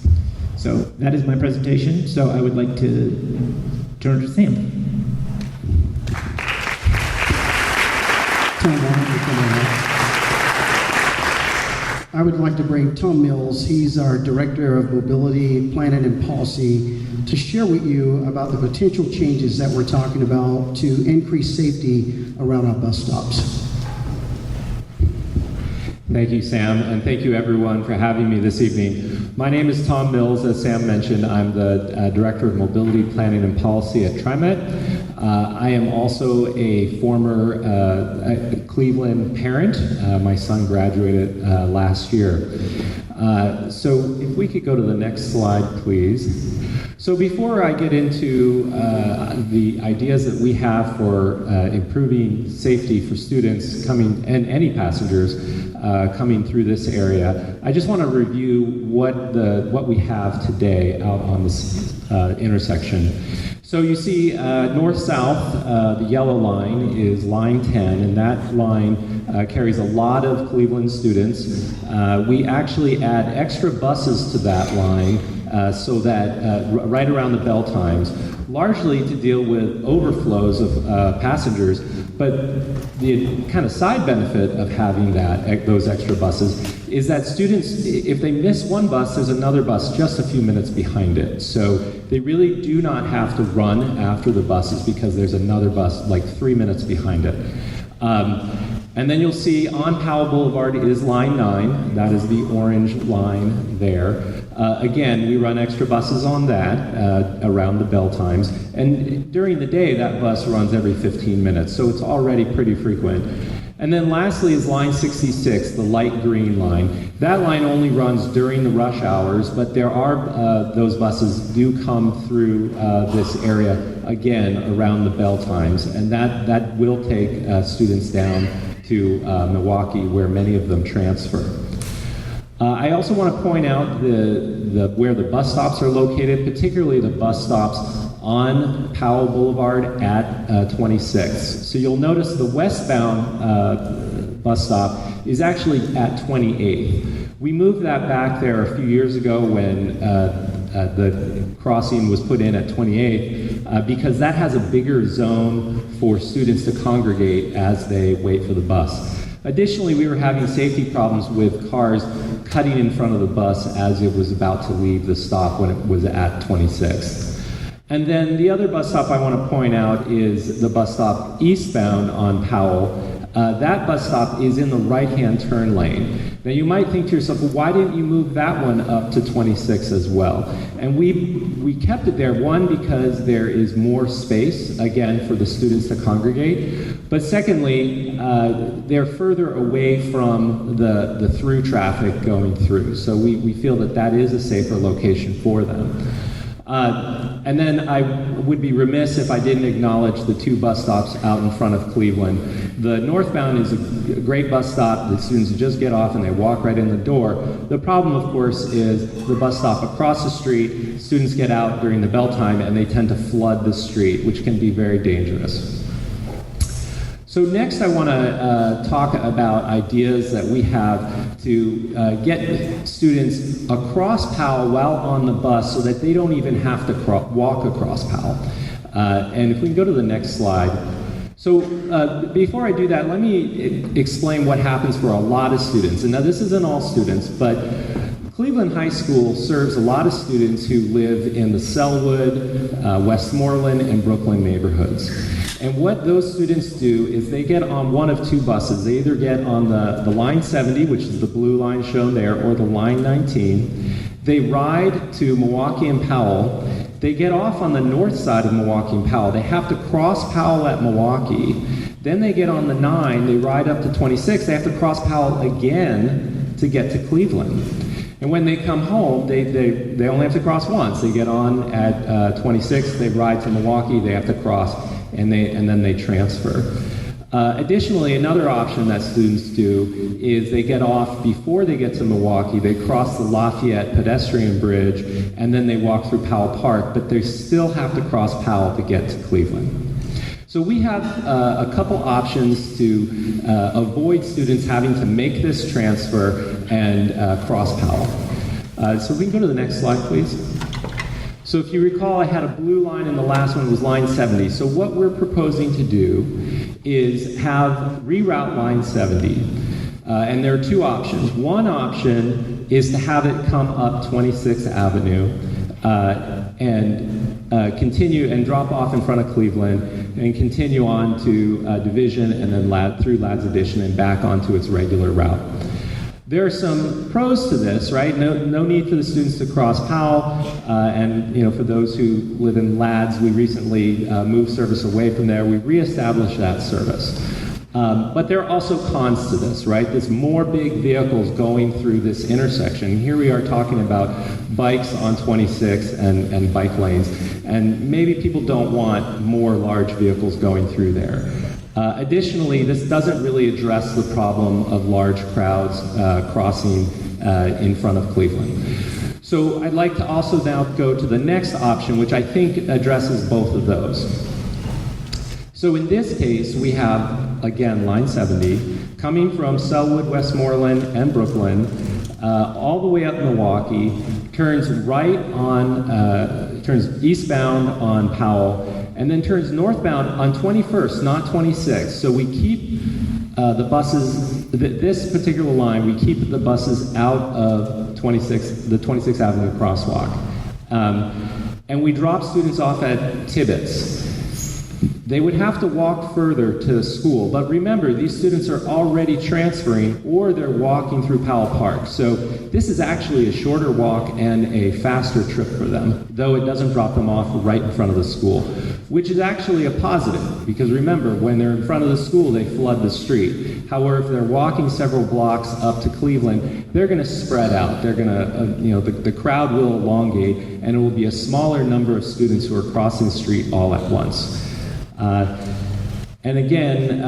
So that is my presentation. So I would like to turn to Sam. I would like to bring Tom Mills. He's our Director of Mobility, Planning, and Policy to share with you about the potential changes that we're talking about to increase safety around our bus stops. Thank you, Sam, and thank you everyone for having me this evening. My name is Tom Mills. As Sam mentioned, I'm the Director of Mobility, Planning, and Policy at TriMet. I am also a former Cleveland parent. My son graduated last year. So if we could go to the next slide, please. So before I get into the ideas that we have for improving safety for students coming, and any passengers coming through this area, I just want to review what we have today out on this intersection. So you see north-south, the yellow line is line 10, and that line carries a lot of Cleveland students. We actually add extra buses to that line so that right around the bell times, largely to deal with overflows of passengers, but the kind of side benefit of having those extra buses is that students, if they miss one bus, there's another bus just a few minutes behind it. So they really do not have to run after the buses because there's another bus like 3 minutes behind it. And then you'll see on Powell Boulevard is line 9. That is the orange line there. Again, we run extra buses on that around the bell times. And during the day, that bus runs every 15 minutes, so it's already pretty frequent. And then lastly is line 66, the light green line. That line only runs during the rush hours, but there are, those buses do come through this area again around the bell times, and that will take students down to Milwaukee, where many of them transfer. I also want to point out where the bus stops are located, particularly the bus stops on Powell Boulevard at 26. So you'll notice the westbound bus stop is actually at 28th. We moved that back there a few years ago when the crossing was put in at 28th because that has a bigger zone for students to congregate as they wait for the bus. Additionally, we were having safety problems with cars cutting in front of the bus as it was about to leave the stop when it was at 26th. And then the other bus stop I want to point out is the bus stop eastbound on Powell. That bus stop is in the right-hand turn lane. Now you might think to yourself, well, why didn't you move that one up to 26 as well? And we kept it there, one, because there is more space, again, for the students to congregate. But secondly, they're further away from the through traffic going through. So we feel that that is a safer location for them. And then I would be remiss if I didn't acknowledge the two bus stops out in front of Cleveland. The northbound is a great bus stop. The students just get off and they walk right in the door. The problem, of course, is the bus stop across the street. Students get out during the bell time and they tend to flood the street, which can be very dangerous. So next I want to talk about ideas that we have to get students across Powell while on the bus so that they don't even have to walk across Powell. And if we can go to the next slide. So before I do that, let me explain what happens for a lot of students. And now this isn't all students, but Cleveland High School serves a lot of students who live in the Sellwood, Westmoreland, and Brooklyn neighborhoods. And what those students do is they get on one of two buses. They either get on the line 70, which is the blue line shown there, or the line 19. They ride to Milwaukee and Powell. They get off on the north side of Milwaukee and Powell. They have to cross Powell at Milwaukee. Then they get on the 9. They ride up to 26. They have to cross Powell again to get to Cleveland. And when they come home, they only have to cross once. They get on at 26. They ride to Milwaukee. They have to cross. And then they transfer. Additionally, another option that students do is they get off before they get to Milwaukee. They cross the Lafayette pedestrian bridge, and then they walk through Powell Park, but they still have to cross Powell to get to Cleveland. So we have a couple options to avoid students having to make this transfer and cross Powell. So we can go to the next slide, please. So if you recall, I had a blue line and the last one was line 70. So what we're proposing to do is reroute line 70. And there are two options. One option is to have it come up 26th Avenue and continue and drop off in front of Cleveland and continue on to Division and then through Ladd's Addition and back onto its regular route. There are some pros to this, right? No need for the students to cross Powell, and for those who live in Ladd's, we recently moved service away from there. We reestablished that service. But there are also cons to this, right? There's more big vehicles going through this intersection. Here we are talking about bikes on 26 and bike lanes, and maybe people don't want more large vehicles going through there. Additionally, this doesn't really address the problem of large crowds crossing in front of Cleveland. So I'd like to also now go to the next option, which I think addresses both of those. So in this case, we have, again, line 70, coming from Selwood, Westmoreland, and Brooklyn, all the way up Milwaukee, turns right on, turns eastbound on Powell, and then turns northbound on 21st, not 26. So we keep the buses, this particular line, we keep the buses out of the 26th Avenue crosswalk. And we drop students off at Tibbetts. They would have to walk further to school, but remember, these students are already transferring or they're walking through Powell Park. So this is actually a shorter walk and a faster trip for them, though it doesn't drop them off right in front of the school, which is actually a positive, because remember, when they're in front of the school, they flood the street. However, if they're walking several blocks up to Cleveland, they're going to spread out. They're going to, the crowd will elongate, and it will be a smaller number of students who are crossing the street all at once. And again,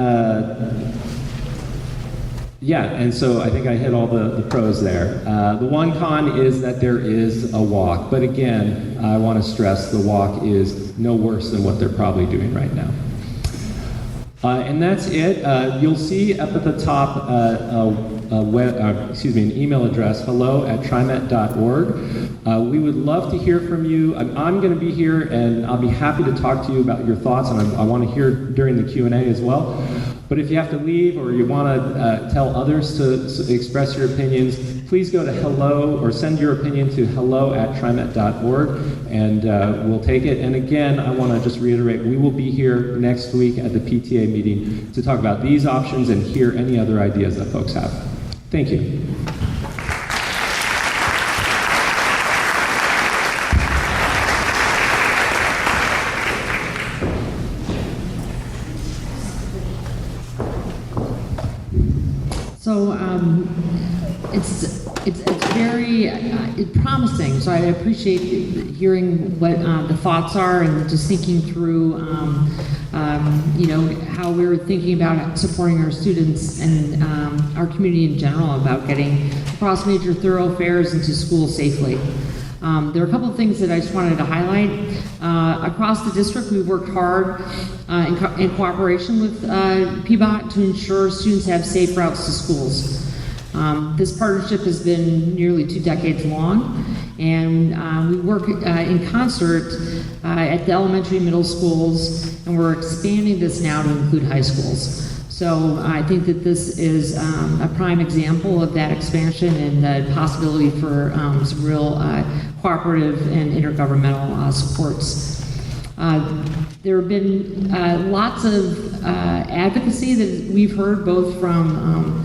and so I think I hit all the pros there. The one con is that there is a walk, but again, I want to stress the walk is no worse than what they're probably doing right now. And that's it. You'll see up at the top an email address, hello@trimet.org. We would love to hear from you. I'm going to be here, and I'll be happy to talk to you about your thoughts, and I want to hear during the Q&A as well. But if you have to leave or you want to tell others to express your opinions, please go to hello or send your opinion to hello@trimet.org, and we'll take it. And again, I want to just reiterate, we will be here next week at the PTA meeting to talk about these options and hear any other ideas that folks have. Thank you. So it's very promising. So I appreciate hearing what the thoughts are and just thinking through, how we're thinking about supporting our students and our community in general about getting across major thoroughfares into school safely. There are a couple of things that I just wanted to highlight. Across the district, we've worked hard in cooperation with PBOT to ensure students have safe routes to schools. This partnership has been nearly 2 decades long, and we work in concert at the elementary, middle schools, and we're expanding this now to include high schools. So I think that this is a prime example of that expansion and the possibility for some real cooperative and intergovernmental supports. There have been lots of advocacy that we've heard both from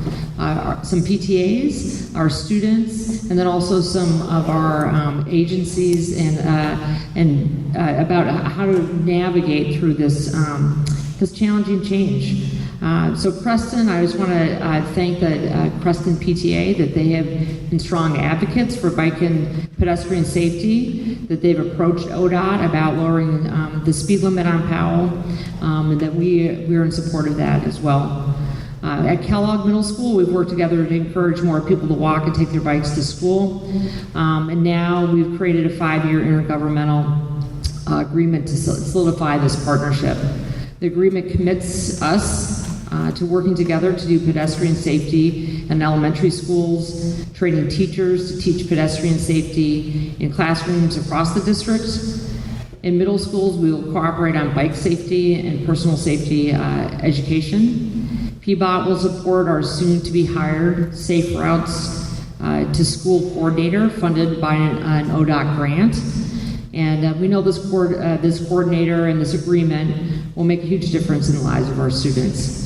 some PTAs, our students, and then also some of our agencies and about how to navigate through this this challenging change. So Creston, I just want to thank the Creston PTA that they have been strong advocates for bike and pedestrian safety, that they've approached ODOT about lowering the speed limit on Powell, and that we're in support of that as well. At Kellogg Middle School, we've worked together to encourage more people to walk and take their bikes to school, and now we've created a 5-year intergovernmental agreement to solidify this partnership. The agreement commits us to working together to do pedestrian safety in elementary schools, training teachers to teach pedestrian safety in classrooms across the district. In middle schools, we will cooperate on bike safety and personal safety education. PBOT will support our soon-to-be hired Safe Routes to School coordinator funded by an ODOT grant. And we know this coordinator and this agreement will make a huge difference in the lives of our students.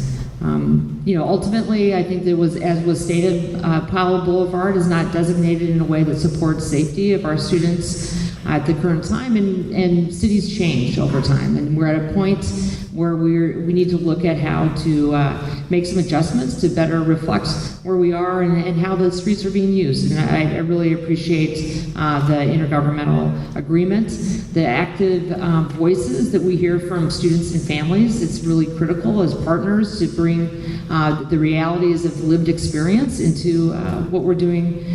Ultimately, I think there was, as was stated, Powell Boulevard is not designated in a way that supports safety of our students at the current time, and cities change over time, and we're at a point where we need to look at how to make some adjustments to better reflect where we are and how the streets are being used. And I really appreciate the intergovernmental agreement, the active voices that we hear from students and families. It's really critical as partners to bring the realities of lived experience into what we're doing,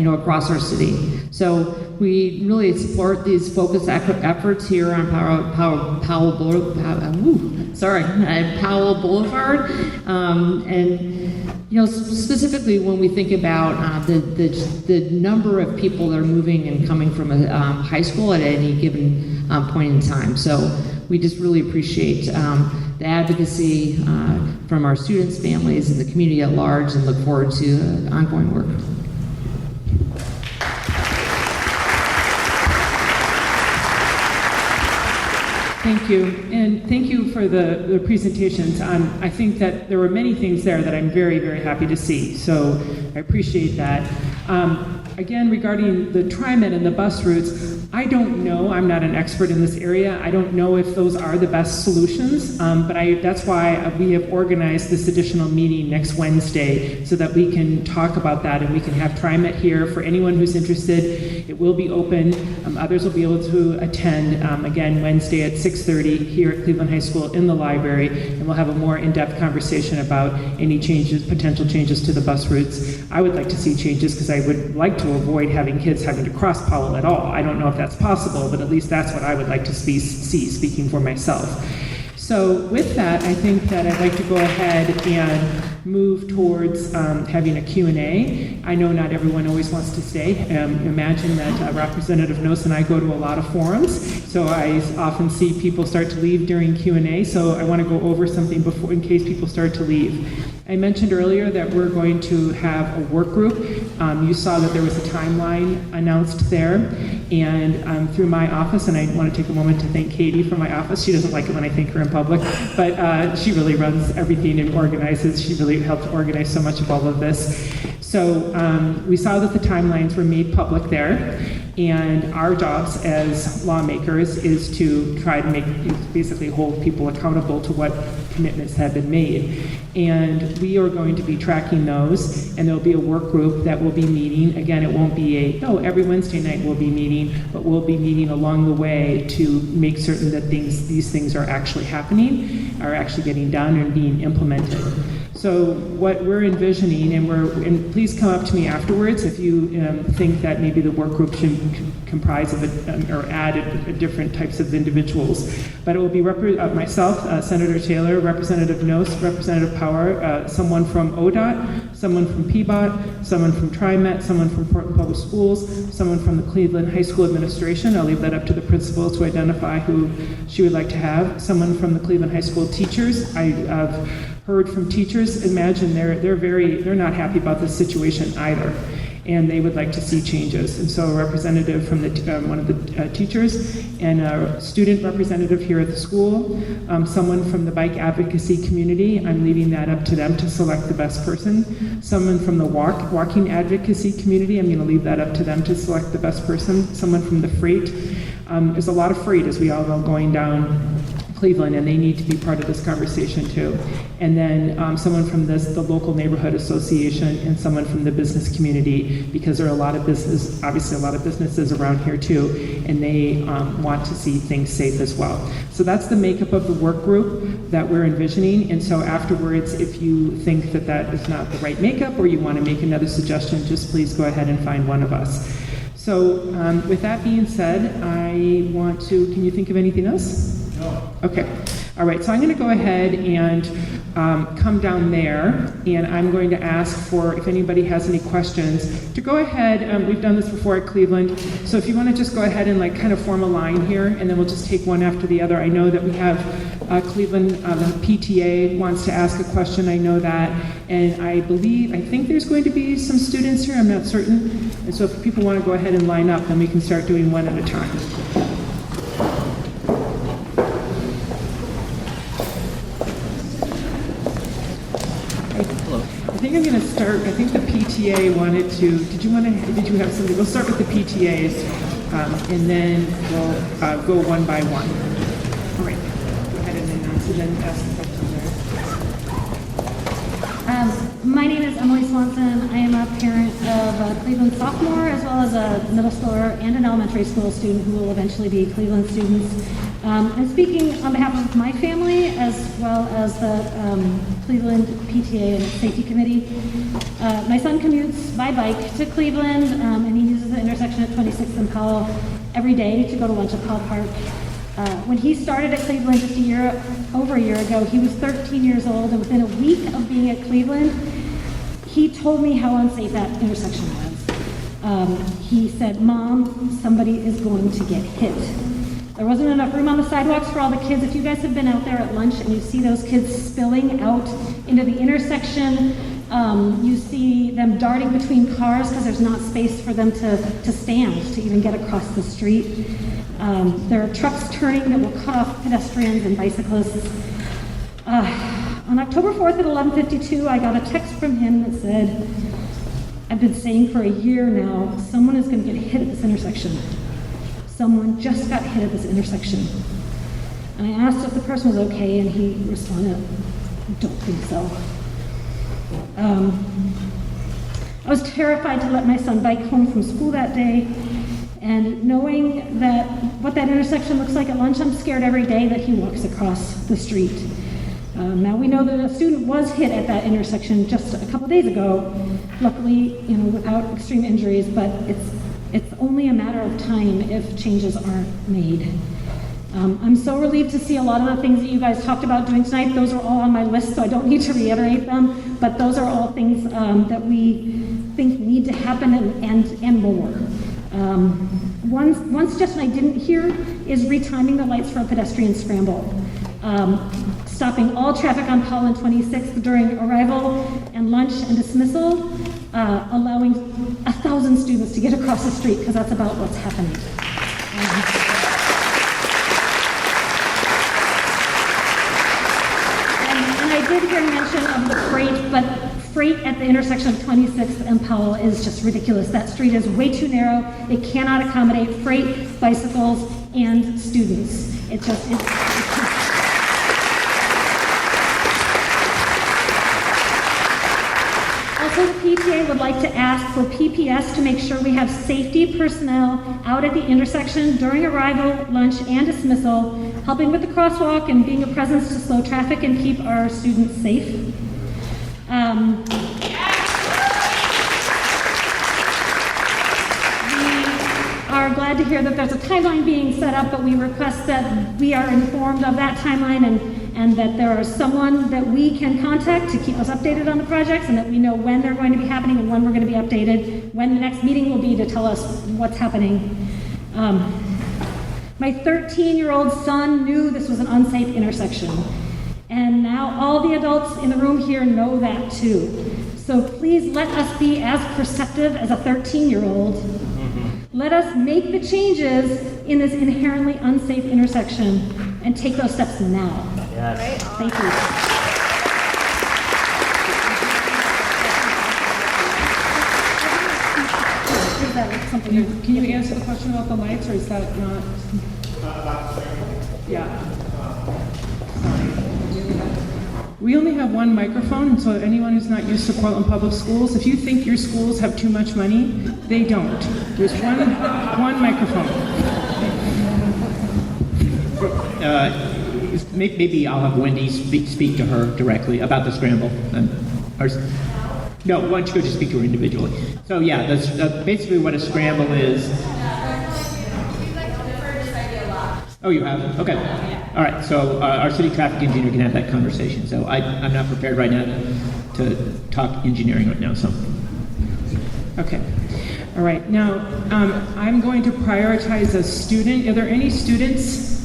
across our city. So we really support these focused efforts here on Powell Boulevard, and specifically when we think about the number of people that are moving and coming from a high school at any given point in time. So we just really appreciate the advocacy from our students, families, and the community at large, and look forward to ongoing work. Thank you, and thank you for the presentations. I think that there were many things there that I'm very, very happy to see, so I appreciate that. Again, regarding the TriMet and the bus routes, I don't know. I'm not an expert in this area. I don't know if those are the best solutions, but that's why we have organized this additional meeting next Wednesday so that we can talk about that and we can have TriMet here for anyone who's interested. It will be open. Others will be able to attend, again, Wednesday at 6:30 here at Cleveland High School in the library, and we'll have a more in-depth conversation about any changes, potential changes to the bus routes. I would like to see changes because I would like to avoid having kids having to cross Powell at all. I don't know if that's possible, but at least that's what I would like to see, speaking for myself. So with that, I think that I'd like to go ahead and move towards having a Q&A. I know not everyone always wants to stay. Imagine that Representative Nose and I go to a lot of forums, so I often see people start to leave during Q&A, so I want to go over something before, in case people start to leave. I mentioned earlier that we're going to have a work group. You saw that there was a timeline announced there, and through my office, and I want to take a moment to thank Katie from my office. She doesn't like it when I thank her in public, but she really runs everything and organizes. She really helped organize so much of all of this. So we saw that the timelines were made public there, and our jobs as lawmakers is to try to basically hold people accountable to what commitments have been made. And we are going to be tracking those, and there'll be a work group that will be meeting. Again, it won't be every Wednesday night we'll be meeting, but we'll be meeting along the way to make certain that these things are actually happening, are actually getting done and being implemented. So what we're envisioning, and please come up to me afterwards if you think that maybe the work group should comprise of or add different types of individuals. But it will be myself, Senator Taylor, Representative Nose, Representative Power, someone from ODOT, someone from PBOT, someone from TriMet, someone from Portland Public Schools, someone from the Cleveland High School Administration. I'll leave that up to the principal to identify who she would like to have. Someone from the Cleveland High School teachers. I've heard from teachers. Imagine they're not happy about this situation either, and they would like to see changes. And so a representative from one of the teachers, and a student representative here at the school, someone from the bike advocacy community. I'm leaving that up to them to select the best person. Someone from the walking advocacy community. I'm going to leave that up to them to select the best person. Someone from the freight. There's a lot of freight, as we all know, going down Cleveland, and they need to be part of this conversation too. And then someone from the local neighborhood association, and someone from the business community, because there are obviously a lot of businesses around here too, and they want to see things safe as well. So that's the makeup of the work group that we're envisioning. And so afterwards, if you think that that is not the right makeup, or you want to make another suggestion, just please go ahead and find one of us. So with that being said, can you think of anything else? No. Okay. All right. So I'm going to go ahead and come down there, and I'm going to ask for, if anybody has any questions, to go ahead. We've done this before at Cleveland. So if you want to just go ahead and kind of form a line here, and then we'll just take one after the other. I know that we have Cleveland, the PTA wants to ask a question. I know that. And I think there's going to be some students here. I'm not certain. And so if people want to go ahead and line up, then we can start doing one at a time. I think I'm going to start. I think the PTA wanted to. Did you have something? We'll start with the PTAs, and then we'll go one by one. All right. Go ahead and announce, and then ask the question there. Swanson. I am a parent of a Cleveland sophomore as well as a middle schooler and an elementary school student who will eventually be Cleveland students. I'm speaking on behalf of my family as well as the Cleveland PTA and Safety Committee. My son commutes by bike to Cleveland and he uses the intersection at 26th and Powell every day to go to lunch at Powell Park. When he started at Cleveland just over a year ago, he was 13 years old, and within a week of being at Cleveland, he told me how unsafe that intersection was. He said, "Mom, somebody is going to get hit." There wasn't enough room on the sidewalks for all the kids. If you guys have been out there at lunch and you see those kids spilling out into the intersection, you see them darting between cars because there's not space for them to stand to even get across the street. There are trucks turning that will cut off pedestrians and bicyclists. On October 4th at 11:52, I got a text from him that said, "I've been saying for a year now, someone is going to get hit at this intersection. Someone just got hit at this intersection." And I asked if the person was okay, and he responded, "I don't think so." I was terrified to let my son bike home from school that day. And knowing that what that intersection looks like at lunch, I'm scared every day that he walks across the street. Now we know that a student was hit at that intersection just a couple days ago, luckily, without extreme injuries, but it's only a matter of time if changes aren't made. I'm so relieved to see a lot of the things that you guys talked about doing tonight. Those are all on my list, so I don't need to reiterate them, but those are all things that we think need to happen and more. One suggestion I didn't hear is retiming the lights for a pedestrian scramble. Stopping all traffic on Powell and 26th during arrival and lunch and dismissal, allowing 1,000 students to get across the street, because that's about what's happening. And I did hear mention of the freight, but freight at the intersection of 26th and Powell is just ridiculous. That street is way too narrow. It cannot accommodate freight, bicycles, and students. It's Also, the PTA would like to ask for PPS to make sure we have safety personnel out at the intersection during arrival, lunch, and dismissal, helping with the crosswalk and being a presence to slow traffic and keep our students safe. We are glad to hear that there's a timeline being set up, but we request that we are informed of that timeline and that there is someone that we can contact to keep us updated on the projects, and that we know when they're going to be happening and when we're going to be updated, when the next meeting will be to tell us what's happening. My 13-year-old son knew this was an unsafe intersection. And now all the adults in the room here know that too. So please let us be as perceptive as a 13-year-old. Let us make the changes in this inherently unsafe intersection and take those steps now. Yes. Thank you. Is that something? Can you answer the question about the lights, or is that not? Yeah. We only have one microphone, and so anyone who's not used to Portland Public Schools, if you think your schools have too much money, they don't. There's one microphone. Maybe I'll have Wendy speak to her directly about the scramble. No, why don't you go just speak to her individually? So yeah, that's basically what a scramble is. Oh, you have? Okay. All right, so our city traffic engineer can have that conversation. So I'm not prepared right now to talk engineering right now, so. Okay. All right. Now, I'm going to prioritize a student. Are there any students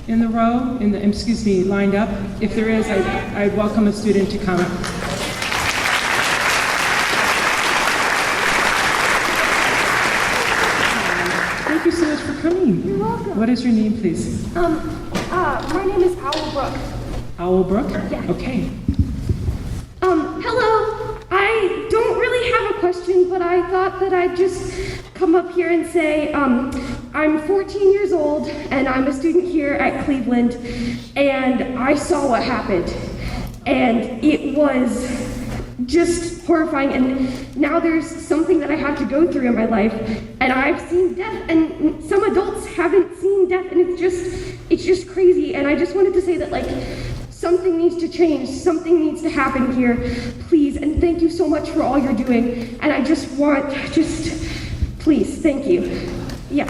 in the row, lined up? If there is, I'd welcome a student to come. Thank you so much for coming. You're welcome. What is your name, please? My name is Powell Brook. Owl Brook? Yeah. Okay. Hello. I don't really have a question, but I thought that I'd just come up here and say, I'm 14 years old, and I'm a student here at Cleveland, and I saw what happened. And it was just horrifying. And now there's something that I have to go through in my life, and I've seen death, and some adults haven't seen death, and it's just crazy. And I just wanted to say that, like, something needs to change, something needs to happen here, please. And thank you so much for all you're doing. And I just want, please, thank you. Yeah.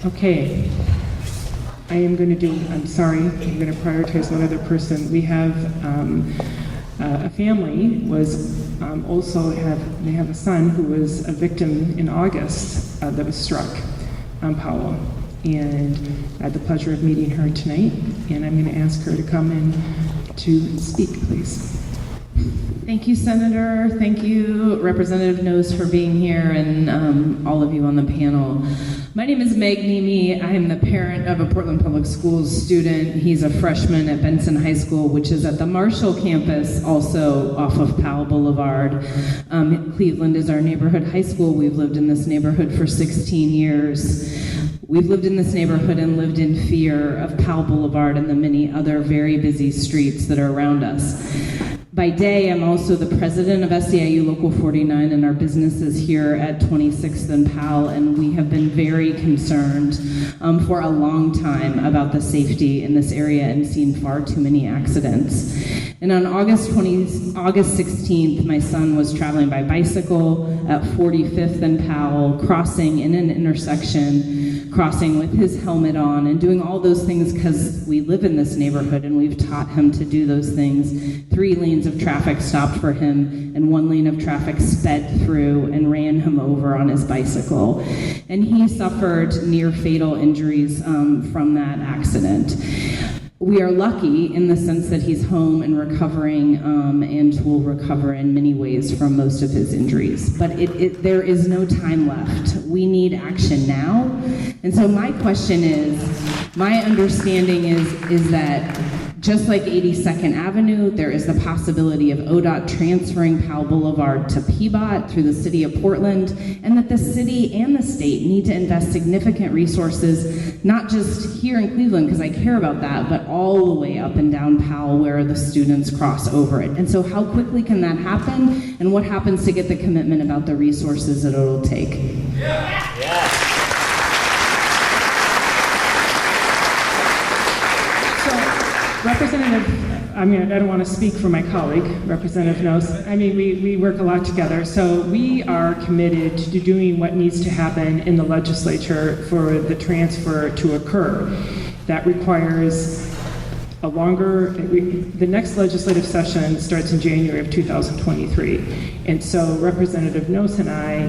Okay, I'm going to prioritize one other person. We have a family they have a son who was a victim in August that was struck on Powell. And I had the pleasure of meeting her tonight, and I'm going to ask her to come in to speak, please. Thank you, Senator. Thank you, Representative Nose, for being here, and all of you on the panel. My name is Meg Nemi. I am the parent of a Portland Public Schools student. He's a freshman at Benson High School, which is at the Marshall campus, also off of Powell Boulevard. Cleveland is our neighborhood high school. We've lived in this neighborhood for 16 years. We've lived in this neighborhood and lived in fear of Powell Boulevard and the many other very busy streets that are around us. By day, I'm also the president of SEIU Local 49, and our business is here at 26th and Powell, and we have been very concerned for a long time about the safety in this area and seen far too many accidents. And on August 16th, my son was traveling by bicycle at 45th and Powell, crossing in an intersection, crossing with his helmet on, and doing all those things because we live in this neighborhood and we've taught him to do those things. 3 lanes of traffic stopped for him, and 1 lane of traffic sped through and ran him over on his bicycle. And he suffered near fatal injuries from that accident. We are lucky in the sense that he's home and recovering, and will recover in many ways from most of his injuries. But there is no time left. We need action now. And so my question is, my understanding is that just like 82nd Avenue, there is the possibility of ODOT transferring Powell Boulevard to PBOT through the city of Portland, and that the city and the state need to invest significant resources, not just here in Cleveland, because I care about that, but all the way up and down Powell where the students cross over it. And so how quickly can that happen, and what happens to get the commitment about the resources that it'll take? Yeah. Representative, I don't want to speak for my colleague, Representative Nose. We work a lot together, so we are committed to doing what needs to happen in the legislature for the transfer to occur. That requires the next legislative session starts in January of 2023. And so Representative Nose and I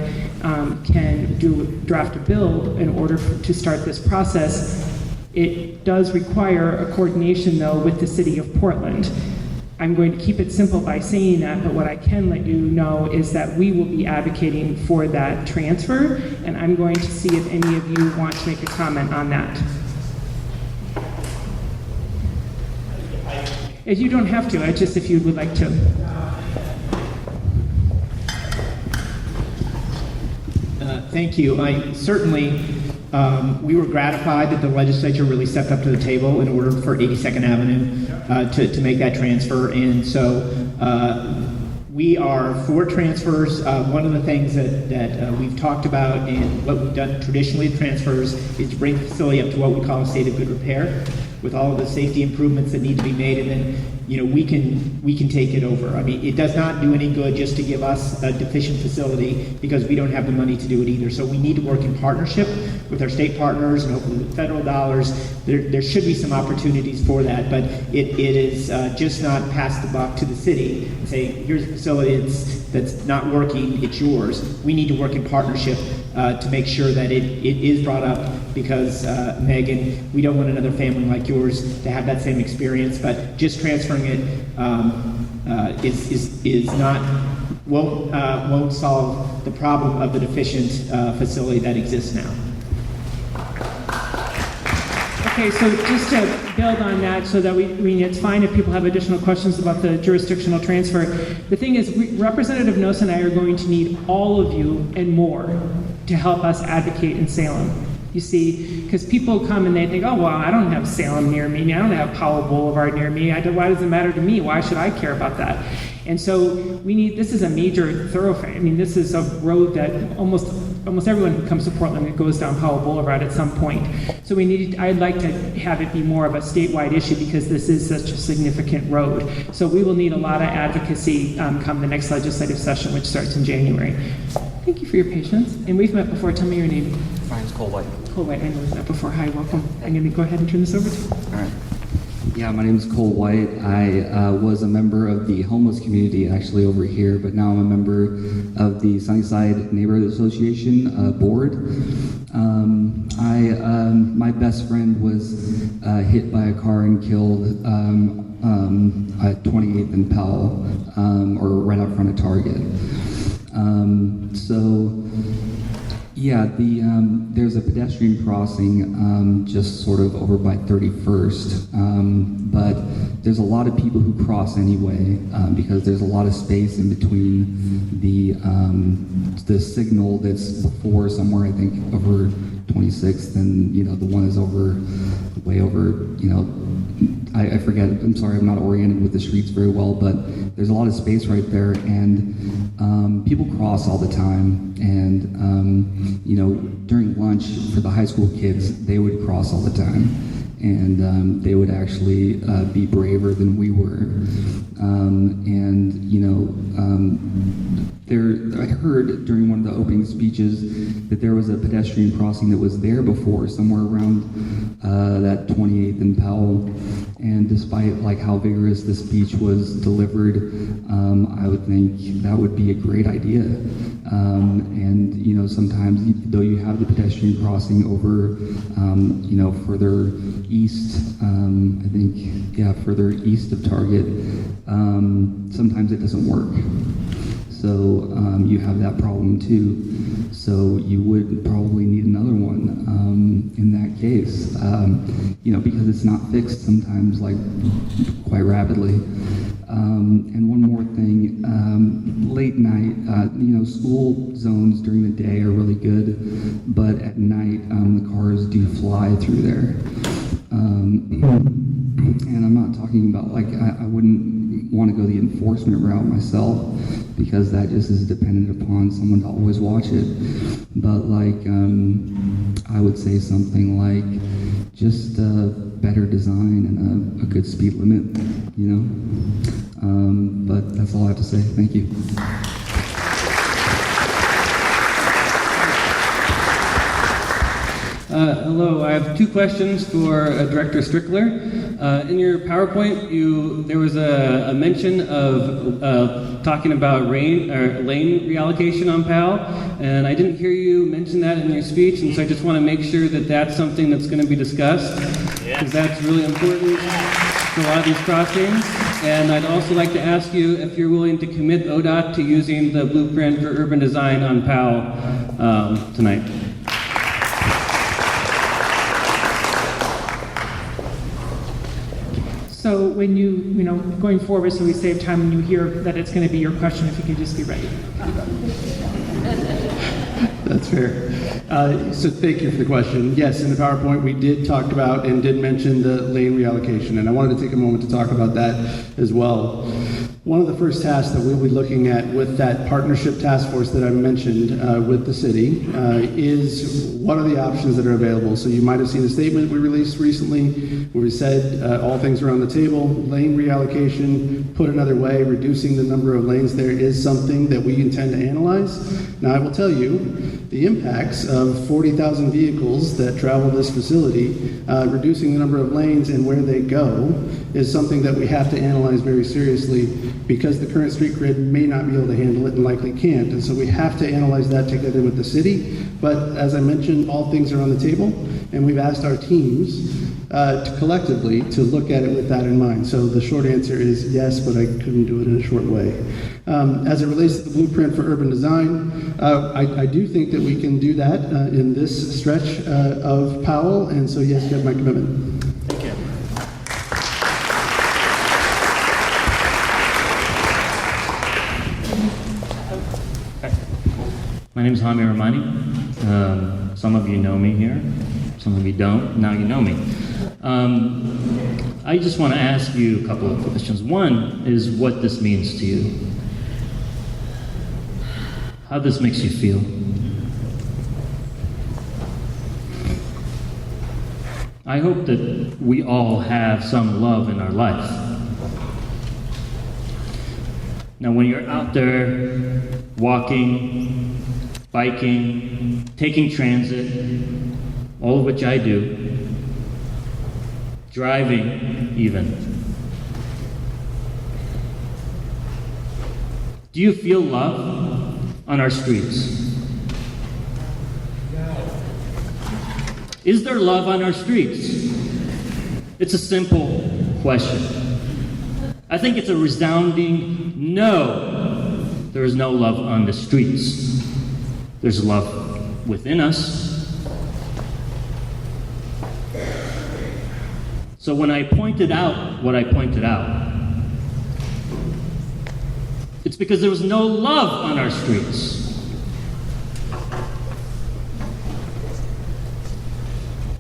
can draft a bill in order to start this process. It does require a coordination, though, with the city of Portland. I'm going to keep it simple by saying that, but what I can let you know is that we will be advocating for that transfer, and I'm going to see if any of you want to make a comment on that. You don't have to, just if you would like to. Thank you. We were gratified that the legislature really stepped up to the table in order for 82nd Avenue to make that transfer. And so we are for transfers. One of the things that we've talked about and what we've done traditionally with transfers is to bring the facility up to what we call a state of good repair, with all of the safety improvements that need to be made, and then we can take it over. It does not do any good just to give us a deficient facility because we don't have the money to do it either. So we need to work in partnership with our state partners and hopefully with federal dollars. There should be some opportunities for that, but it is just not pass the buck to the city and say, here's a facility that's not working, it's yours. We need to work in partnership to make sure that it is brought up, because Megan, we don't want another family like yours to have that same experience. But just transferring it won't solve the problem of the deficient facility that exists now. Okay, so just to build on that so that it's fine if people have additional questions about the jurisdictional transfer. The thing is, Representative Noce and I are going to need all of you and more to help us advocate in Salem. You see, because people come and they think, oh, well, I don't have Salem near me. I don't have Powell Boulevard near me. Why does it matter to me? Why should I care about that? And so this is a major thoroughfare. I mean, this is a road that almost everyone who comes to Portland goes down Powell Boulevard at some point. So I'd like to have it be more of a statewide issue because this is such a significant road. So we will need a lot of advocacy come the next legislative session, which starts in January. Thank you for your patience. And we've met before. Tell me your name. My name's Cole White. Cole White, I know we've met before. Hi, welcome. I'm going to go ahead and turn this over to you. All right. Yeah, my name is Cole White. I was a member of the homeless community actually over here, but now I'm a member of the Sunnyside Neighborhood Association board. My best friend was hit by a car and killed at 28th and Powell, or right out front of Target. There's a pedestrian crossing just sort of over by 31st, but there's a lot of people who cross anyway because there's a lot of space in between the signal that's before somewhere, I think, over 26th, and the one is way over, I forget. I'm sorry, I'm not oriented with the streets very well, but there's a lot of space right there, and people cross all the time. And during lunch for the high school kids, they would cross all the time, and they would actually be braver than we were. I heard during one of the opening speeches that there was a pedestrian crossing that was there before, somewhere around that 28th and Powell. And despite how vigorous the speech was delivered, I would think that would be a great idea. Sometimes though you have the pedestrian crossing over, further east, further east of Target, sometimes it doesn't work. So you have that problem too. So you would probably need another one in that case, because it's not fixed sometimes quite rapidly. And one more thing, late night, school zones during the day are really good, but at night the cars do fly through there. And I'm not talking about I wouldn't want to go the enforcement route myself, because that just is dependent upon someone to always watch it. But I would say something like just better design and a good speed limit, But that's all I have to say. Thank you. Hello, I have two questions for Director Strickler. In your PowerPoint, there was a mention of talking about lane reallocation on Powell, and I didn't hear you mention that in your speech, and so I just want to make sure that that's something that's going to be discussed, because that's really important for a lot of these crossings. And I'd also like to ask you if you're willing to commit ODOT to using the blueprint for urban design on Powell tonight. So when going forward, so we save time when you hear that it's going to be your question, if you can just be ready. That's fair. So thank you for the question. Yes, in the PowerPoint we did talk about and did mention the lane reallocation, and I wanted to take a moment to talk about that as well. One of the first tasks that we'll be looking at with that partnership task force that I mentioned with the city is what are the options that are available. So you might have seen a statement we released recently where we said all things are on the table. Lane reallocation, put another way, reducing the number of lanes there is something that we intend to analyze. Now I will tell you, the impacts of 40,000 vehicles that travel this facility, reducing the number of lanes and where they go is something that we have to analyze very seriously, because the current street grid may not be able to handle it and likely can't. And so we have to analyze that together with the city. But as I mentioned, all things are on the table, and we've asked our teams collectively to look at it with that in mind. So the short answer is yes, but I couldn't do it in a short way. As it relates to the blueprint for urban design, I do think that we can do that in this stretch of Powell, and so yes, you have my commitment. Thank you. My name is Hami Rahmani. Some of you know me here. Some of you don't. Now you know me. I just want to ask you a couple of questions. One is what this means to you. How this makes you feel. I hope that we all have some love in our life. Now, when you're out there walking, biking, taking transit, all of which I do, driving even, do you feel love on our streets? Is there love on our streets? It's a simple question. I think it's a resounding no. There is no love on the streets. There's love within us. So when I pointed out what I pointed out, it's because there was no love on our streets.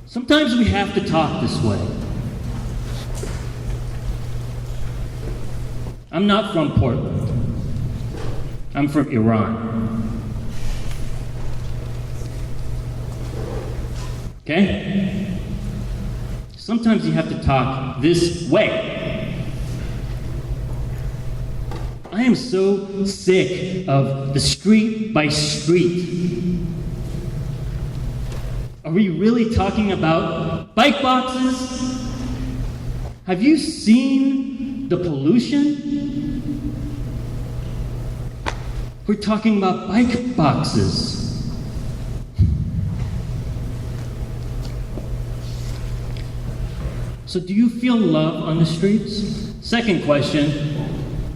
Sometimes we have to talk this way. I'm not from Portland. I'm from Iran. Okay? Sometimes you have to talk this way. I am so sick of the street by street. Are we really talking about bike boxes? Have you seen the pollution? We're talking about bike boxes. So do you feel love on the streets? Second question,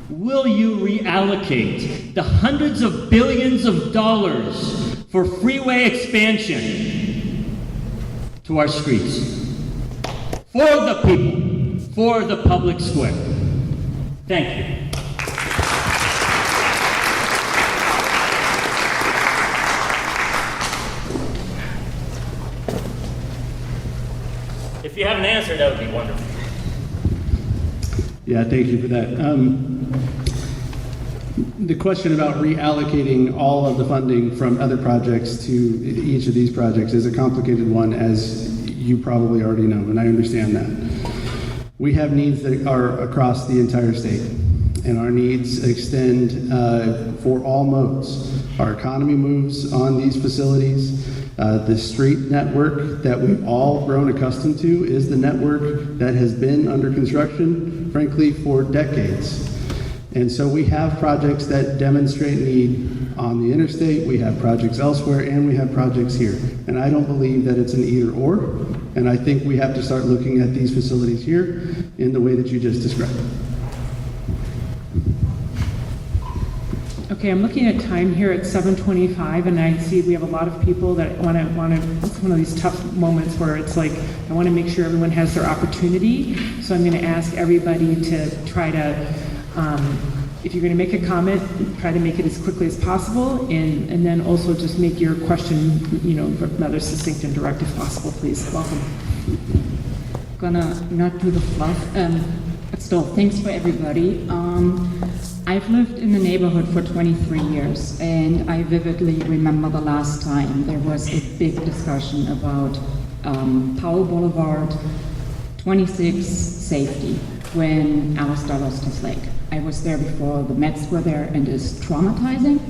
will you reallocate the hundreds of billions of dollars for freeway expansion to our streets? For the people, for the public square. Thank you. If you have an answer, that would be wonderful. Yeah, thank you for that. The question about reallocating all of the funding from other projects to each of these projects is a complicated one, as you probably already know, and I understand that. We have needs that are across the entire state, and our needs extend for all modes. Our economy moves on these facilities. The street network that we've all grown accustomed to is the network that has been under construction, frankly, for decades. And so we have projects that demonstrate need on the interstate, we have projects elsewhere, and we have projects here. And I don't believe that it's an either or, and I think we have to start looking at these facilities here in the way that you just described. Okay, I'm looking at time here at 7:25, and I see we have a lot of people that want to. It's one of these tough moments where it's like I want to make sure everyone has their opportunity. So I'm going to ask everybody to try to, if you're going to make a comment, try to make it as quickly as possible, and then also just make your question, rather succinct and direct if possible, please. Welcome. Gonna not do the fluff, but still, thanks for everybody. I've lived in the neighborhood for 23 years, and I vividly remember the last time there was a big discussion about Powell Boulevard, 26 safety, when Alistair lost his leg. I was there before the Mets were there, and it's traumatizing.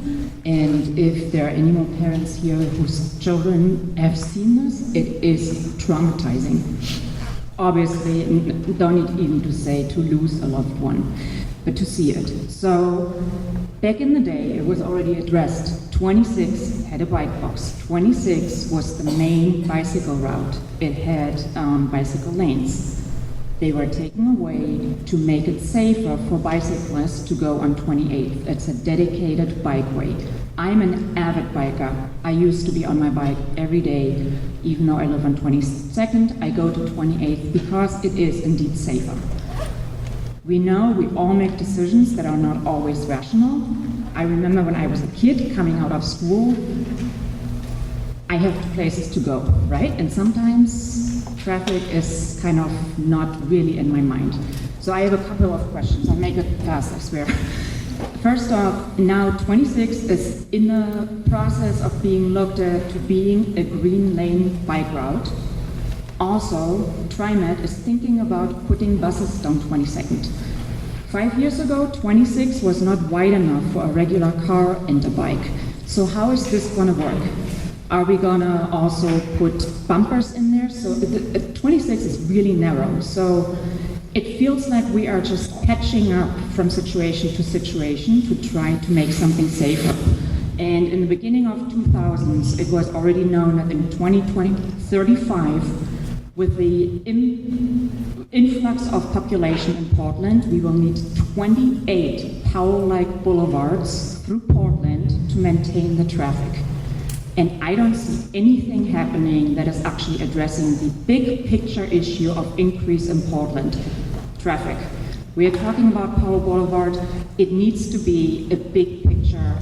And if there are any more parents here whose children have seen this, it is traumatizing. Obviously, don't need even to say to lose a loved one. but to see it. So back in the day, it was already addressed. 26 had a bike box. 26 was the main bicycle route. It had bicycle lanes. They were taken away to make it safer for bicyclists to go on 28th. It's a dedicated bikeway. I'm an avid biker. I used to be on my bike every day. Even though I live on 22nd, I go to 28th because it is indeed safer. We know we all make decisions that are not always rational. I remember when I was a kid coming out of school, I have places to go, right? And sometimes traffic is kind of not really in my mind. So I have a couple of questions. I'll make it fast, I swear. First off, now 26 is in the process of being looked at to being a green lane bike route. Also, TriMet is thinking about putting buses down 22nd. 5 years ago, 26 was not wide enough for a regular car and a bike. So how is this gonna work? Are we gonna also put bumpers in there? So 26 is really narrow. So it feels like we are just catching up from situation to situation to try to make something safer. And in the beginning of 2000s, it was already known that in 2035, with the influx of population in Portland, we will need 28 Powell-like boulevards through Portland to maintain the traffic. And I don't see anything happening that is actually addressing the big picture issue of increase in Portland traffic. We are talking about Powell Boulevard. It needs to be a big picture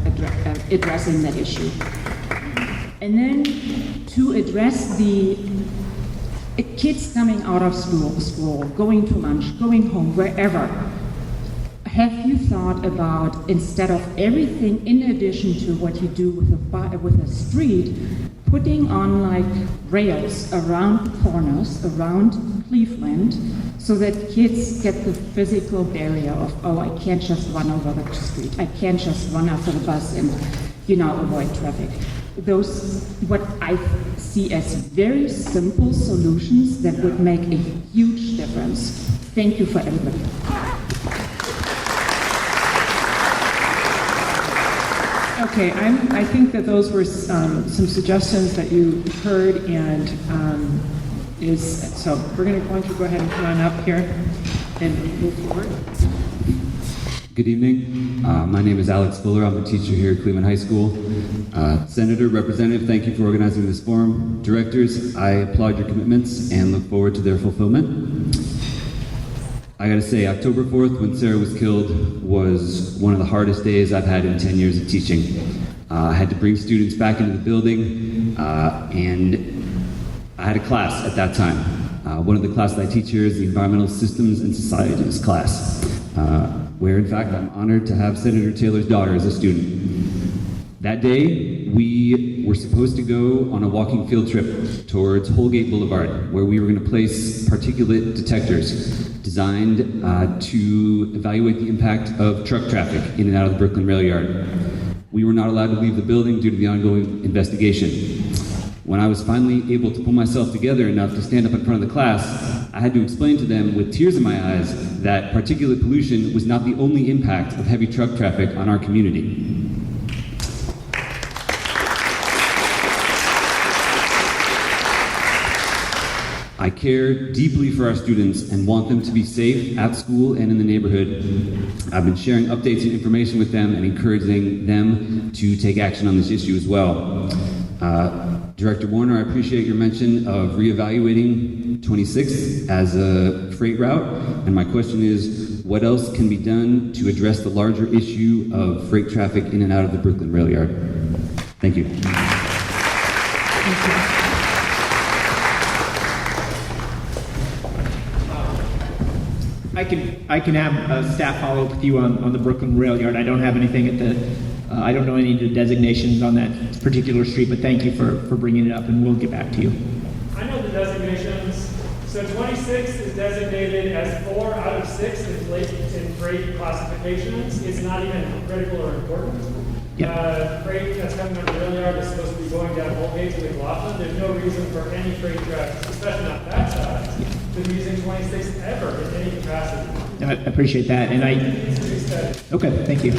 addressing that issue. And then to address the kids coming out of school, going to lunch, going home, wherever, have you thought about, instead of everything in addition to what you do with a street, putting on like rails around the corners, around Cleveland, so that kids get the physical barrier of, oh, I can't just run over the street, I can't just run after the bus and, avoid traffic. Those, what I see as very simple solutions that would make a huge difference. Thank you for everybody. Okay, I think that those were some suggestions that you heard, and so we're going to go ahead and come on up here and move forward. Good evening. My name is Alex Fuller. I'm a teacher here at Cleveland High School. Senator, Representative, thank you for organizing this forum. Directors, I applaud your commitments and look forward to their fulfillment. I gotta say, October 4th, when Sarah was killed, was one of the hardest days I've had in 10 years of teaching. I had to bring students back into the building, and I had a class at that time. One of the classes I teach here is the Environmental Systems and Societies class, where in fact I'm honored to have Senator Taylor's daughter as a student. That day, we were supposed to go on a walking field trip towards Holgate Boulevard, where we were going to place particulate detectors designed to evaluate the impact of truck traffic in and out of the Brooklyn Rail Yard. We were not allowed to leave the building due to the ongoing investigation. When I was finally able to pull myself together enough to stand up in front of the class, I had to explain to them with tears in my eyes that particulate pollution was not the only impact of heavy truck traffic on our community. I care deeply for our students and want them to be safe at school and in the neighborhood. I've been sharing updates and information with them and encouraging them to take action on this issue as well. Director Warner, I appreciate your mention of reevaluating 26 as a freight route, and my question is, what else can be done to address the larger issue of freight traffic in and out of the Brooklyn Rail Yard? Thank you. Thank you. I can have a staff follow up with you on the Brooklyn Rail Yard. I don't have anything at the, I don't know any of the designations on that particular street, but thank you for bringing it up, and we'll get back to you. I know the designations. So 26 is designated as 4 out of 6 in freight classifications. It's not even critical or important. Freight that's coming out of the rail yard is supposed to be going down Holgate to McLaughlin. There's no reason for any freight traffic, especially not that side, to be using 26 ever in any capacity. I appreciate that, and okay, thank you.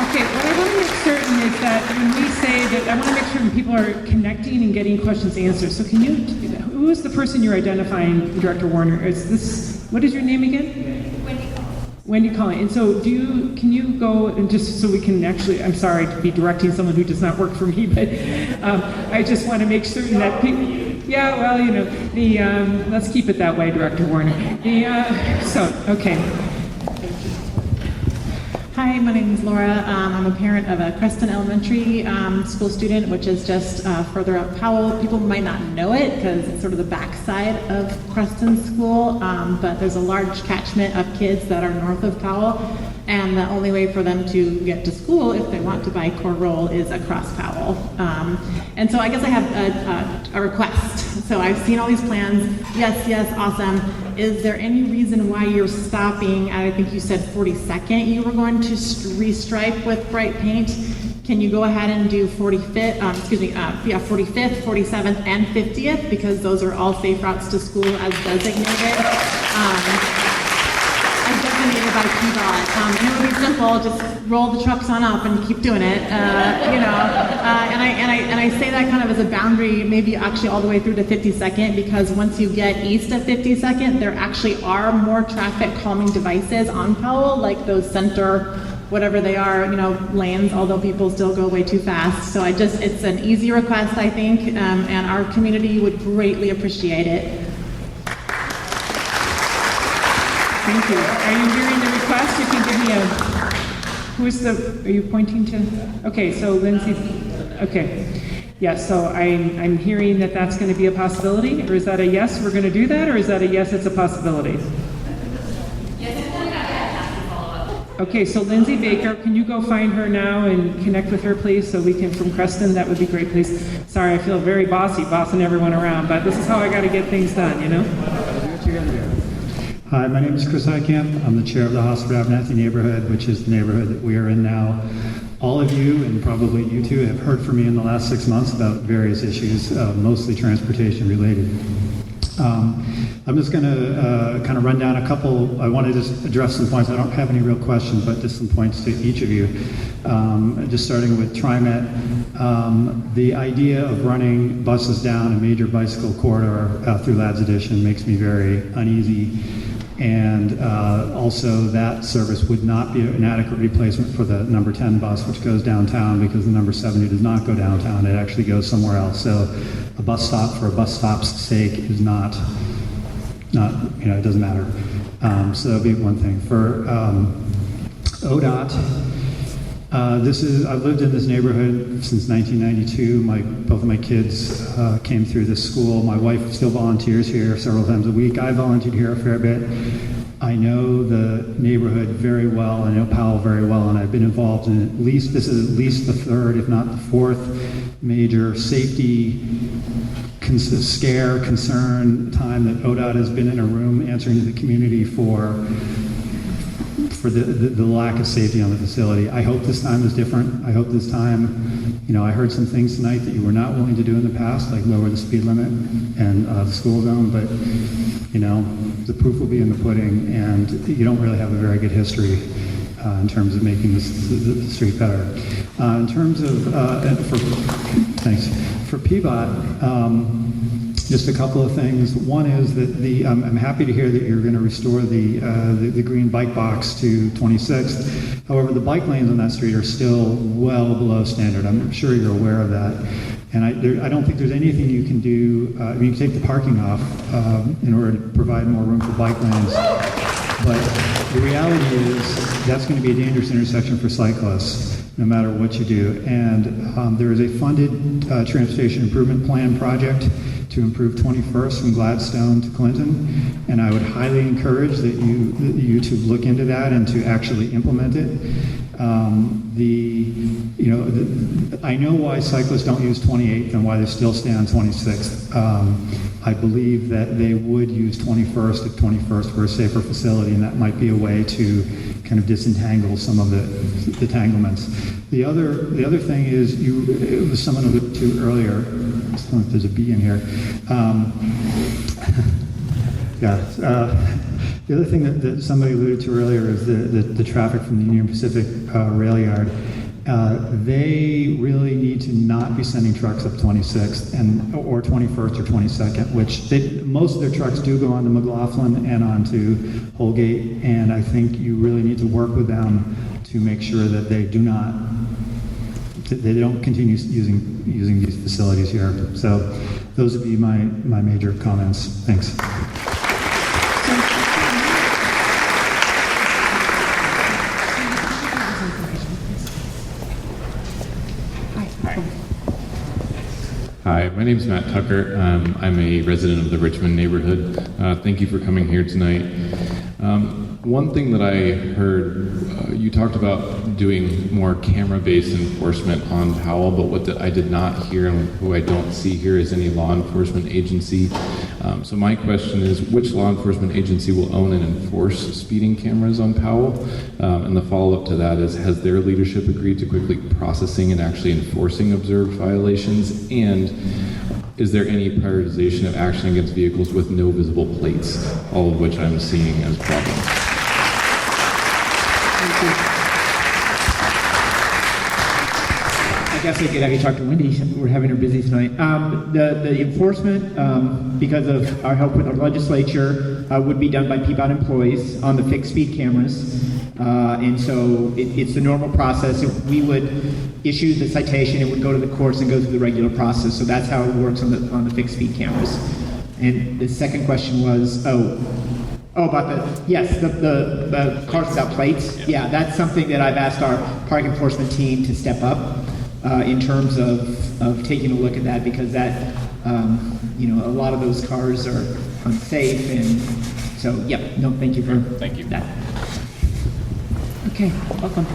Okay, what I want to make certain is that when we say that, I want to make sure when people are connecting and getting questions answered. So can you, who is the person you're identifying, Director Warner? Is this, what is your name again? Wendy Collins. And so can you go and just so we can actually, I'm sorry to be directing someone who does not work for me, but I just want to make certain that people, yeah, well, let's keep it that way, Director Warner. Okay. Hi, my name is Laura. I'm a parent of a Creston Elementary school student, which is just further up Powell. People might not know it because it's sort of the backside of Creston School, but there's a large catchment of kids that are north of Powell, and the only way for them to get to school if they want to bike or roll is across Powell. And so I guess I have a request. So I've seen all these plans. Yes, awesome. Is there any reason why you're stopping at, I think you said 42nd you were going to restripe with bright paint? Can you go ahead and do 45th, 45th, 47th, and 50th, because those are all safe routes to school as designated. As designated by PBOT. And it would be simple, just roll the trucks on up and keep doing it, And I say that kind of as a boundary, maybe actually all the way through to 52nd, because once you get east of 52nd, there actually are more traffic calming devices on Powell, like those center, whatever they are, lanes, although people still go way too fast. So it's an easy request, I think, and our community would greatly appreciate it. Thank you. Are you hearing the request? You can give me are you pointing to? Okay, so Lindsay, okay. Yeah, so I'm hearing that that's going to be a possibility, or is that a yes, we're going to do that, or is that a yes, it's a possibility? Okay, so Lindsay Baker, can you go find her now and connect with her, please, so we can, from Creston, that would be great, please. Sorry, I feel very bossing everyone around, but this is how I got to get things done, Hi, my name is Kris Strickler. I'm the chair of the Hospital Abernathy neighborhood, which is the neighborhood that we are in now. All of you, and probably you too, have heard from me in the last 6 months about various issues, mostly transportation related. I'm just going to kind of run down a couple. I want to just address some points. I don't have any real questions, but just some points to each of you. Just starting with TriMet. The idea of running buses down a major bicycle corridor through Ladd's Addition makes me very uneasy. And also that service would not be an adequate replacement for the number 10 bus, which goes downtown, because the number 70 does not go downtown. It actually goes somewhere else. So a bus stop for a bus stop's sake is not it doesn't matter. So that'll be one thing. For ODOT, I've lived in this neighborhood since 1992. Both of my kids came through this school. My wife still volunteers here several times a week. I volunteered here a fair bit. I know the neighborhood very well. I know Powell very well, and I've been involved in this is at least the third, if not the fourth, major safety concern time that ODOT has been in a room answering to the community for the lack of safety on the facility. I hope this time is different. I hope this time, I heard some things tonight that you were not willing to do in the past, like lower the speed limit and the school zone, but, the proof will be in the pudding, and you don't really have a very good history in terms of making the street better. In terms of, for PBOT, just a couple of things. One is that I'm happy to hear that you're going to restore the green bike box to 26th. However, the bike lanes on that street are still well below standard. I'm sure you're aware of that. And I don't think there's anything you can do. You can take the parking off in order to provide more room for bike lanes. But the reality is that's going to be a dangerous intersection for cyclists, no matter what you do. And there is a funded transportation improvement plan project to improve 21st from Gladstone to Clinton, and I would highly encourage that you to look into that and to actually implement it. I know why cyclists don't use 28th and why they still stay on 26th. I believe that they would use 21st if 21st were a safer facility, and that might be a way to kind of disentangle some of the entanglements. The other thing is, it was someone alluded to earlier. I don't know if there's a B in here. The other thing that somebody alluded to earlier is the traffic from the Union Pacific rail yard. They really need to not be sending trucks up 26th or 21st or 22nd, which most of their trucks do go onto McLaughlin and onto Holgate, and I think you really need to work with them to make sure that they don't continue using these facilities here. So those would be my major comments. Thanks. Hi, my name is Matt Tucker. I'm a resident of the Richmond neighborhood. Thank you for coming here tonight. One thing that I heard, you talked about doing more camera-based enforcement on Powell, but what I did not hear and who I don't see here is any law enforcement agency. So my question is, which law enforcement agency will own and enforce speeding cameras on Powell? And the follow-up to that is, has their leadership agreed to quickly processing and actually enforcing observed violations? And is there any prioritization of action against vehicles with no visible plates, all of which I'm seeing as problems? I guess I could talk to Wendy. We're having her busy tonight. The enforcement, because of our help with our legislature, would be done by PBOT employees on the fixed speed cameras. And so it's the normal process. We would issue the citation, it would go to the courts and go through the regular process. So that's how it works on the fixed speed cameras. And the second question was, about the cars without plates. Yeah, that's something that I've asked our park enforcement team to step up in terms of taking a look at that, because that, a lot of those cars are unsafe. And so, thank you for that. Okay, welcome.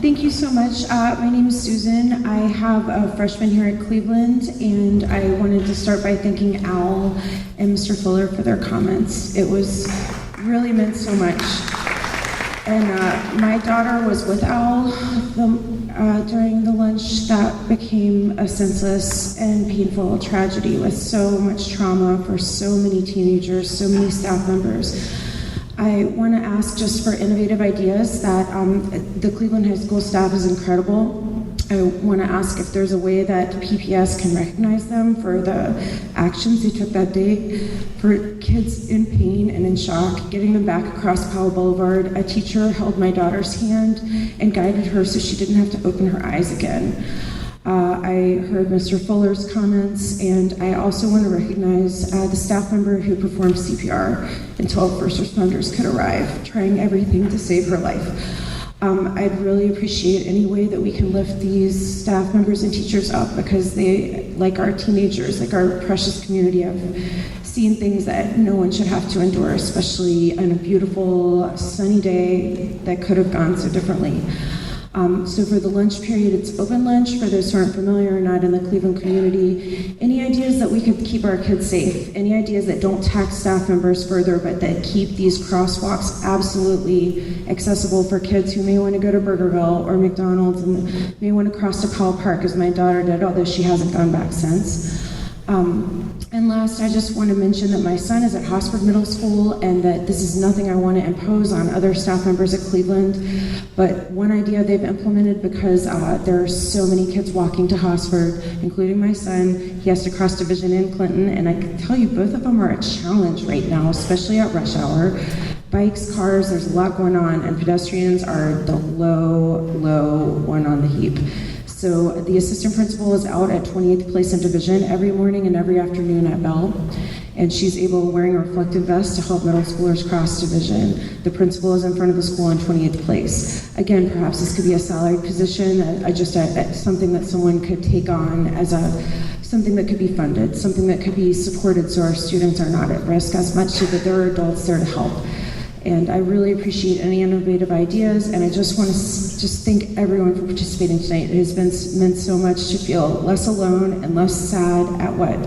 Thank you so much. My name is Susan. I have a freshman here at Cleveland, and I wanted to start by thanking Al and Mr. Fuller for their comments. It really meant so much. And my daughter was with Al during the lunch that became a senseless and painful tragedy with so much trauma for so many teenagers, so many staff members. I want to ask just for innovative ideas that the Cleveland High School staff is incredible. I want to ask if there's a way that PPS can recognize them for the actions they took that day. For kids in pain and in shock, getting them back across Powell Boulevard, a teacher held my daughter's hand and guided her so she didn't have to open her eyes again. I heard Mr. Fuller's comments, and I also want to recognize the staff member who performed CPR until first responders could arrive, trying everything to save her life. I'd really appreciate any way that we can lift these staff members and teachers up, because they, like our teenagers, like our precious community, have seen things that no one should have to endure, especially on a beautiful sunny day that could have gone so differently. So for the lunch period, it's open lunch for those who aren't familiar or not in the Cleveland community. Any ideas that we could keep our kids safe? Any ideas that don't tax staff members further, but that keep these crosswalks absolutely accessible for kids who may want to go to Burgerville or McDonald's and may want to cross to Powell Park, as my daughter did, although she hasn't gone back since. And last, I just want to mention that my son is at Hosford Middle School, and that this is nothing I want to impose on other staff members at Cleveland, but one idea they've implemented, because there are so many kids walking to Hosford, including my son. He has to cross Division in Clinton, and I can tell you both of them are a challenge right now, especially at rush hour. Bikes, cars, there's a lot going on, and pedestrians are the low one on the heap. So the assistant principal is out at 28th Place and Division every morning and every afternoon at Bell, and she's able, wearing a reflective vest, to help middle schoolers cross Division. The principal is in front of the school on 28th Place. Again, perhaps this could be a salaried position, something that someone could take on as something that could be funded, something that could be supported so our students are not at risk as much, so that there are adults there to help. And I really appreciate any innovative ideas, and I just want to thank everyone for participating tonight. It has meant so much to feel less alone and less sad at what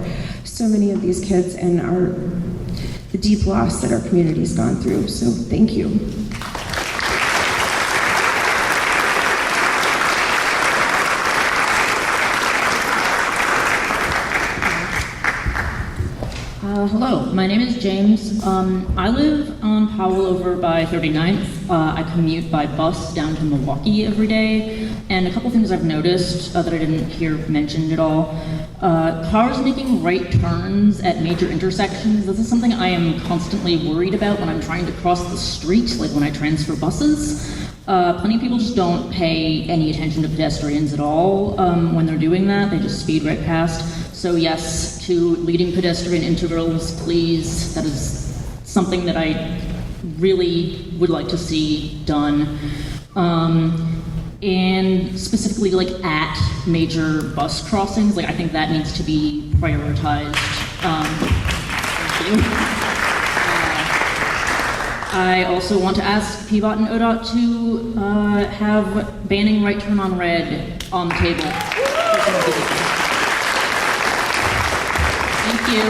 so many of these kids and the deep loss that our community has gone through. So thank you. Hello, my name is James. I live on Powell over by 39th. I commute by bus down to Milwaukee every day, and a couple things I've noticed that I didn't hear mentioned at all. Cars making right turns at major intersections. This is something I am constantly worried about when I'm trying to cross the street, like when I transfer buses. Plenty of people just don't pay any attention to pedestrians at all when they're doing that. They just speed right past. So yes, to leading pedestrian intervals, please. That is something that I really would like to see done. And specifically, like at major bus crossings, like I think that needs to be prioritized. Thank you. I also want to ask PBOT and ODOT to have banning right turn on red on the table. Thank you.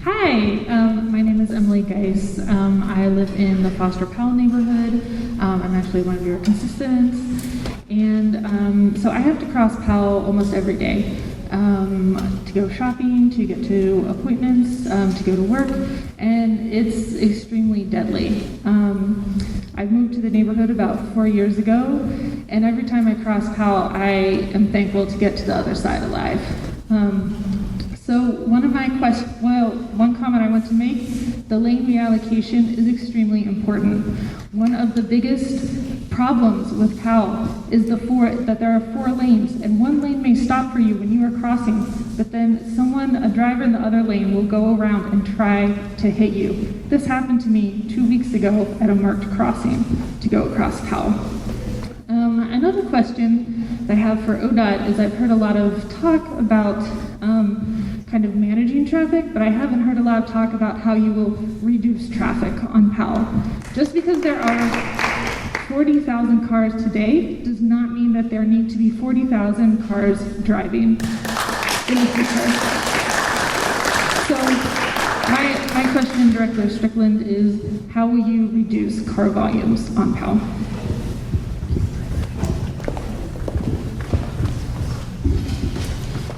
Hi, my name is Emily Geis. I live in the Foster Powell neighborhood. I'm actually one of your constituents. And so I have to cross Powell almost every day to go shopping, to get to appointments, to go to work, and it's extremely deadly. I moved to the neighborhood about 4 years ago, and every time I cross Powell, I am thankful to get to the other side alive. So one comment I want to make, the lane reallocation is extremely important. One of the biggest problems with Powell is that there are 4 lanes, and one lane may stop for you when you are crossing, but then a driver in the other lane will go around and try to hit you. This happened to me 2 weeks ago at a marked crossing to go across Powell. Another question that I have for ODOT is I've heard a lot of talk about kind of managing traffic, but I haven't heard a lot of talk about how you will reduce traffic on Powell. Just because there are 40,000 cars today does not mean that there need to be 40,000 cars driving in the future. So my question, Director Strickland, is how will you reduce car volumes on Powell?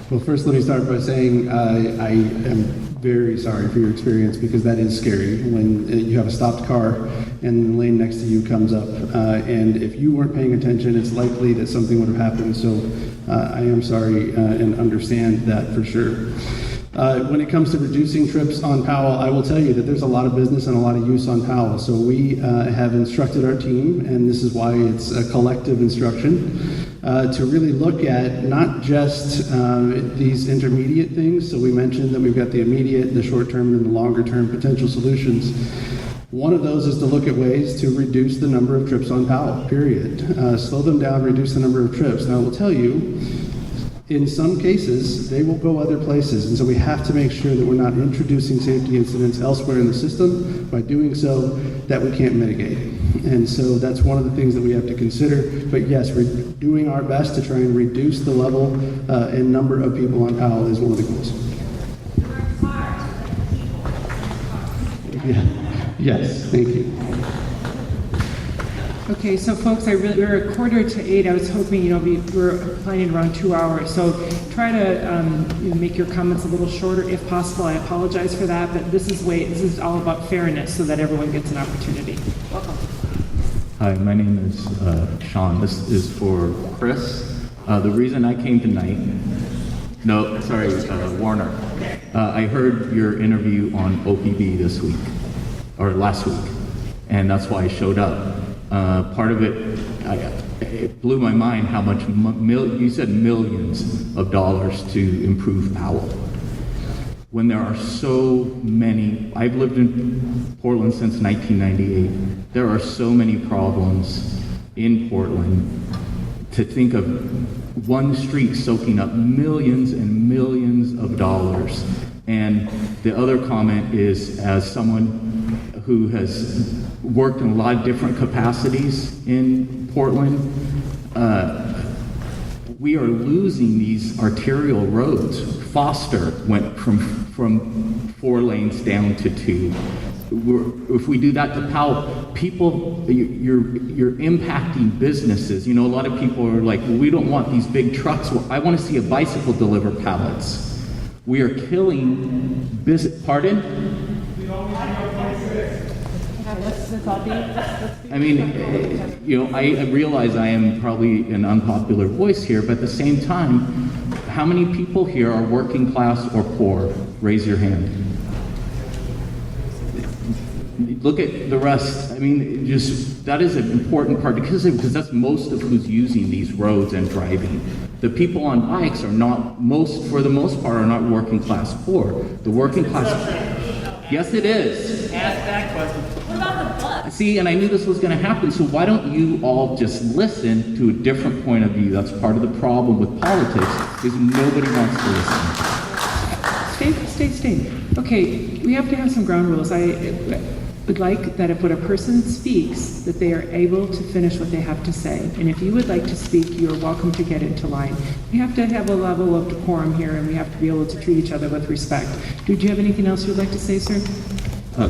Well, first let me start by saying I am very sorry for your experience, because that is scary when you have a stopped car and the lane next to you comes up. And if you weren't paying attention, it's likely that something would have happened. So I am sorry and understand that for sure. When it comes to reducing trips on Powell, I will tell you that there's a lot of business and a lot of use on Powell. So we have instructed our team, and this is why it's a collective instruction, to really look at not just these intermediate things. So we mentioned that we've got the immediate, the short-term, and the longer-term potential solutions. One of those is to look at ways to reduce the number of trips on Powell, period. Slow them down, reduce the number of trips. Now, I will tell you, in some cases, they will go other places, and so we have to make sure that we're not introducing safety incidents elsewhere in the system by doing so that we can't mitigate. And so that's one of the things that we have to consider. But yes, we're doing our best to try and reduce the level and number of people on Powell is one of the goals. Yeah. Yes, thank you. Okay, so folks, we're 7:45. I was hoping, we were planning around 2 hours. So try to make your comments a little shorter if possible. I apologize for that, but this is all about fairness so that everyone gets an opportunity. Welcome. Hi, my name is Sean. This is for Kris. The reason I came tonight, Warner. I heard your interview on OPB this week, or last week, and that's why I showed up. Part of it blew my mind how much, you said millions of dollars to improve Powell. When there are so many, I've lived in Portland since 1998, there are so many problems in Portland. To think of one street soaking up millions and millions of dollars. And the other comment is, as someone who has worked in a lot of different capacities in Portland, we are losing these arterial roads. Foster went from 4 lanes down to 2. if we do that to Powell, people, you're impacting businesses. You know, a lot of people are like, well, we don't want these big trucks. Well, I want to see a bicycle deliver pallets. We are killing business. Pardon? I mean, you know, I realize I am probably an unpopular voice here, but at the same time, how many people here are working class or poor? Raise your hand. Look at the rest. I mean, just that is an important part because that's most of who's using these roads and driving. The people on bikes are not for the most part, are not working class poor. The working class. Yes, it is. Ask that question. What about the bus? See, and I knew this was going to happen, so why don't you all just listen to a different point of view? That's part of the problem with politics, is nobody wants to listen. Stay. Okay, we have to have some ground rules. I would like that if when a person speaks, that they are able to finish what they have to say. And if you would like to speak, you are welcome to get into line. We have to have a level of decorum here, and we have to be able to treat each other with respect. Did you have anything else you would like to say, sir?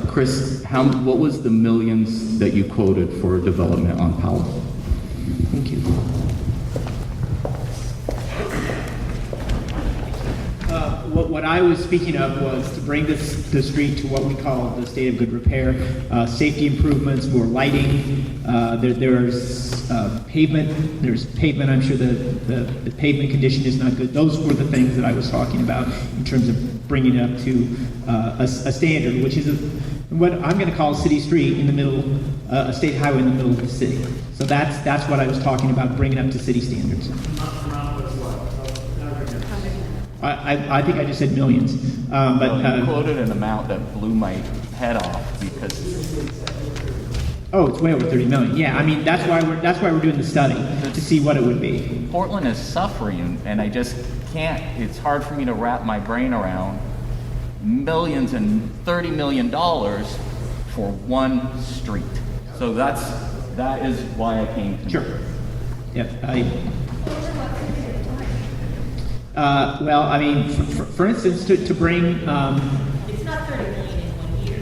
Kris, what was the millions that you quoted for development on Powell? Thank you. What I was speaking of was to bring the street to what we call the state of good repair, safety improvements, more lighting. There's pavement. There's pavement. I'm sure the pavement condition is not good. Those were the things that I was talking about in terms of bringing it up to a standard, which is what I'm going to call a city street in the middle, a state highway in the middle of the city. So that's what I was talking about, bringing up to city standards. I think I just said millions, but you quoted an amount that blew my head off because. Oh, it's way over 30 million. Yeah, I mean that's why we're doing the study to see what it would be. Portland is suffering, and I just can't. It's hard for me to wrap my brain around millions and $30 million for one street. So that is why I came to. Sure. Yeah. Well, I mean, for instance, to bring. It's not 30 million in 1 year.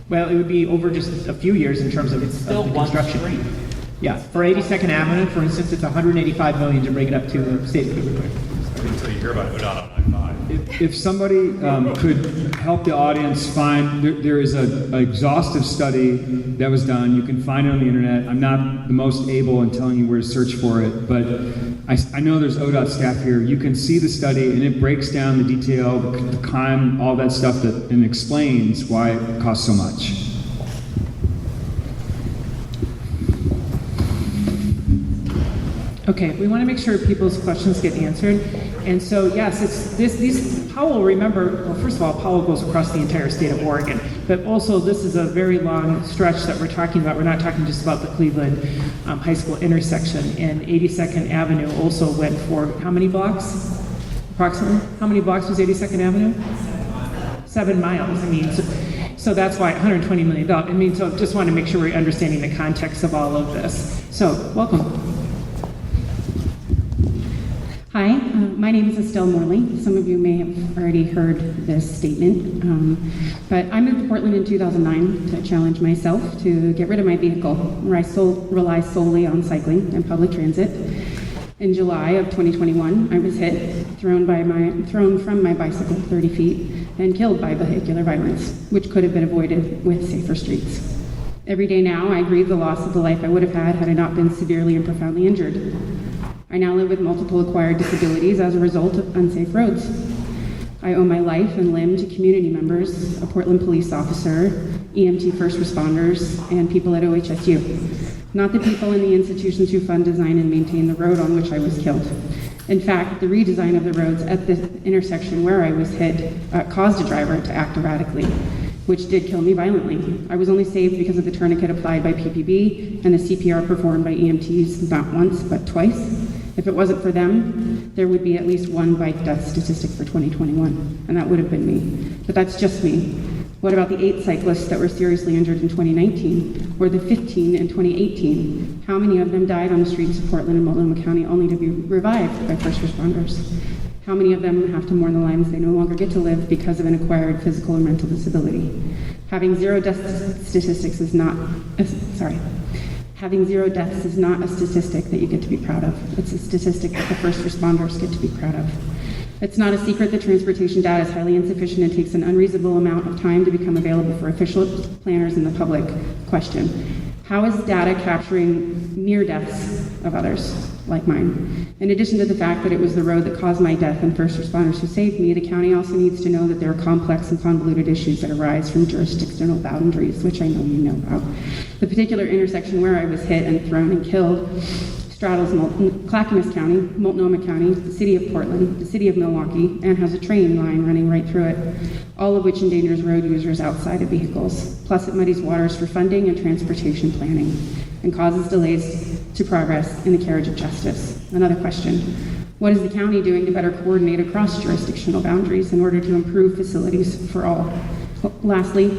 Well, it would be over just a few years in terms of it's still the one construction. street. Yeah, for 82nd Avenue, for instance, it's 185 million to bring it up to the state of good repair. Until you hear about ODOT on I-5. If somebody could help the audience find, there is an exhaustive study that was done. You can find it on the internet. I'm not the most able in telling you where to search for it, but I know there's ODOT staff here. You can see the study, and it breaks down the detail, the crime, all that stuff, and explains why it costs so much. Okay, we want to make sure people's questions get answered. And so, yes, it's these Powell, remember, well, first of all, Powell goes across the entire state of Oregon, but also this is a very long stretch that we're talking about. We're not talking just about the Cleveland High School intersection. And 82nd Avenue also went for how many blocks? Approximately? How many blocks was 82nd Avenue? 7 miles. I mean, so that's why $120 million. I mean, so just want to make sure we're understanding the context of all of this. So, welcome. Hi, my name is Estelle Morley. Some of you may have already heard this statement, but I moved to Portland in 2009 to challenge myself to get rid of my vehicle, where I rely solely on cycling and public transit. In July of 2021, I was hit, thrown from my bicycle 30 feet, and killed by vehicular violence, which could have been avoided with safer streets. Every day now, I grieve the loss of the life I would have had I not been severely and profoundly injured. I now live with multiple acquired disabilities as a result of unsafe roads. I owe my life and limb to community members, a Portland police officer, EMT first responders, and people at OHSU, not the people in the institutions who fund, design, and maintain the road on which I was killed. In fact, the redesign of the roads at the intersection where I was hit caused a driver to act erratically, which did kill me violently. I was only saved because of the tourniquet applied by PPB and the CPR performed by EMTs, not once, but twice. If it wasn't for them, there would be at least one bike death statistic for 2021, and that would have been me. But that's just me. What about the 8 cyclists that were seriously injured in 2019, or the 15 in 2018? How many of them died on the streets of Portland and Multnomah County only to be revived by first responders? How many of them have to mourn the lives they no longer get to live because of an acquired physical or mental disability? Having zero deaths is not a statistic that you get to be proud of. It's a statistic that the first responders get to be proud of. It's not a secret that transportation data is highly insufficient and takes an unreasonable amount of time to become available for official planners and the public. Question: how is data capturing near deaths of others like mine? In addition to the fact that it was the road that caused my death and first responders who saved me, the county also needs to know that there are complex and convoluted issues that arise from jurisdictional boundaries, which I know you know about. The particular intersection where I was hit and thrown and killed straddles Clackamas County, Multnomah County, the city of Portland, the city of Milwaukee, and has a train line running right through it, all of which endangers road users outside of vehicles. Plus, it muddies waters for funding and transportation planning and causes delays to progress in the carriage of justice. Another question: what is the county doing to better coordinate across jurisdictional boundaries in order to improve facilities for all? Lastly,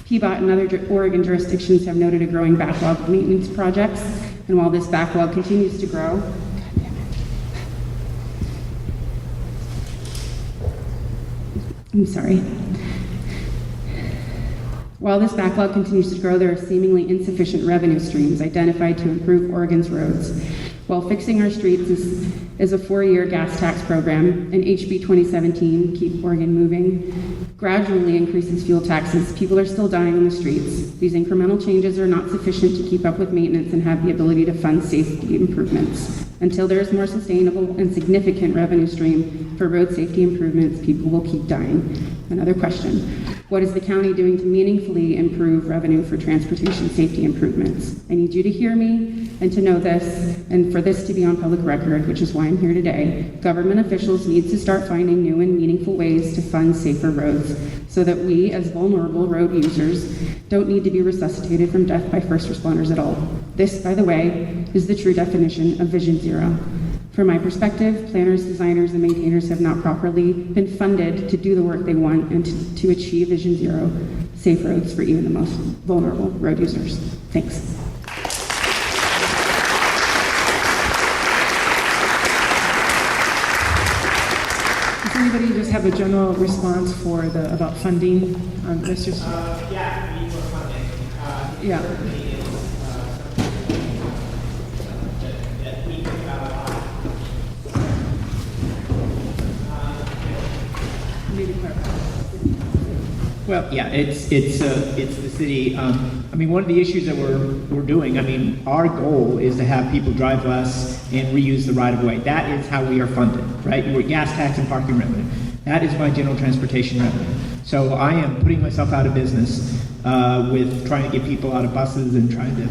PBOT and other Oregon jurisdictions have noted a growing backlog of maintenance projects, and while this backlog continues to grow, there are seemingly insufficient revenue streams identified to improve Oregon's roads. While fixing our streets is a 4-year gas tax program, and HB 2017, Keep Oregon Moving, gradually increases fuel taxes, people are still dying on the streets. These incremental changes are not sufficient to keep up with maintenance and have the ability to fund safety improvements. Until there is more sustainable and significant revenue stream for road safety improvements, people will keep dying. Another question: what is the county doing to meaningfully improve revenue for transportation safety improvements? I need you to hear me and to know this, and for this to be on public record, which is why I'm here today. Government officials need to start finding new and meaningful ways to fund safer roads so that we, as vulnerable road users, don't need to be resuscitated from death by first responders at all. This, by the way, is the true definition of Vision Zero. From my perspective, planners, designers, and maintainers have not properly been funded to do the work they want and to achieve Vision Zero, safe roads for even the most vulnerable road users. Thanks. Does anybody just have a general response for about funding? Let's just. Yeah, we need more funding. Yeah. Well, yeah, it's the city. I mean, one of the issues that we're doing. I mean, our goal is to have people drive less and reuse the right of way. That is how we are funded, right? We're gas tax and parking revenue. That is my general transportation revenue. So I am putting myself out of business with trying to get people out of buses and trying to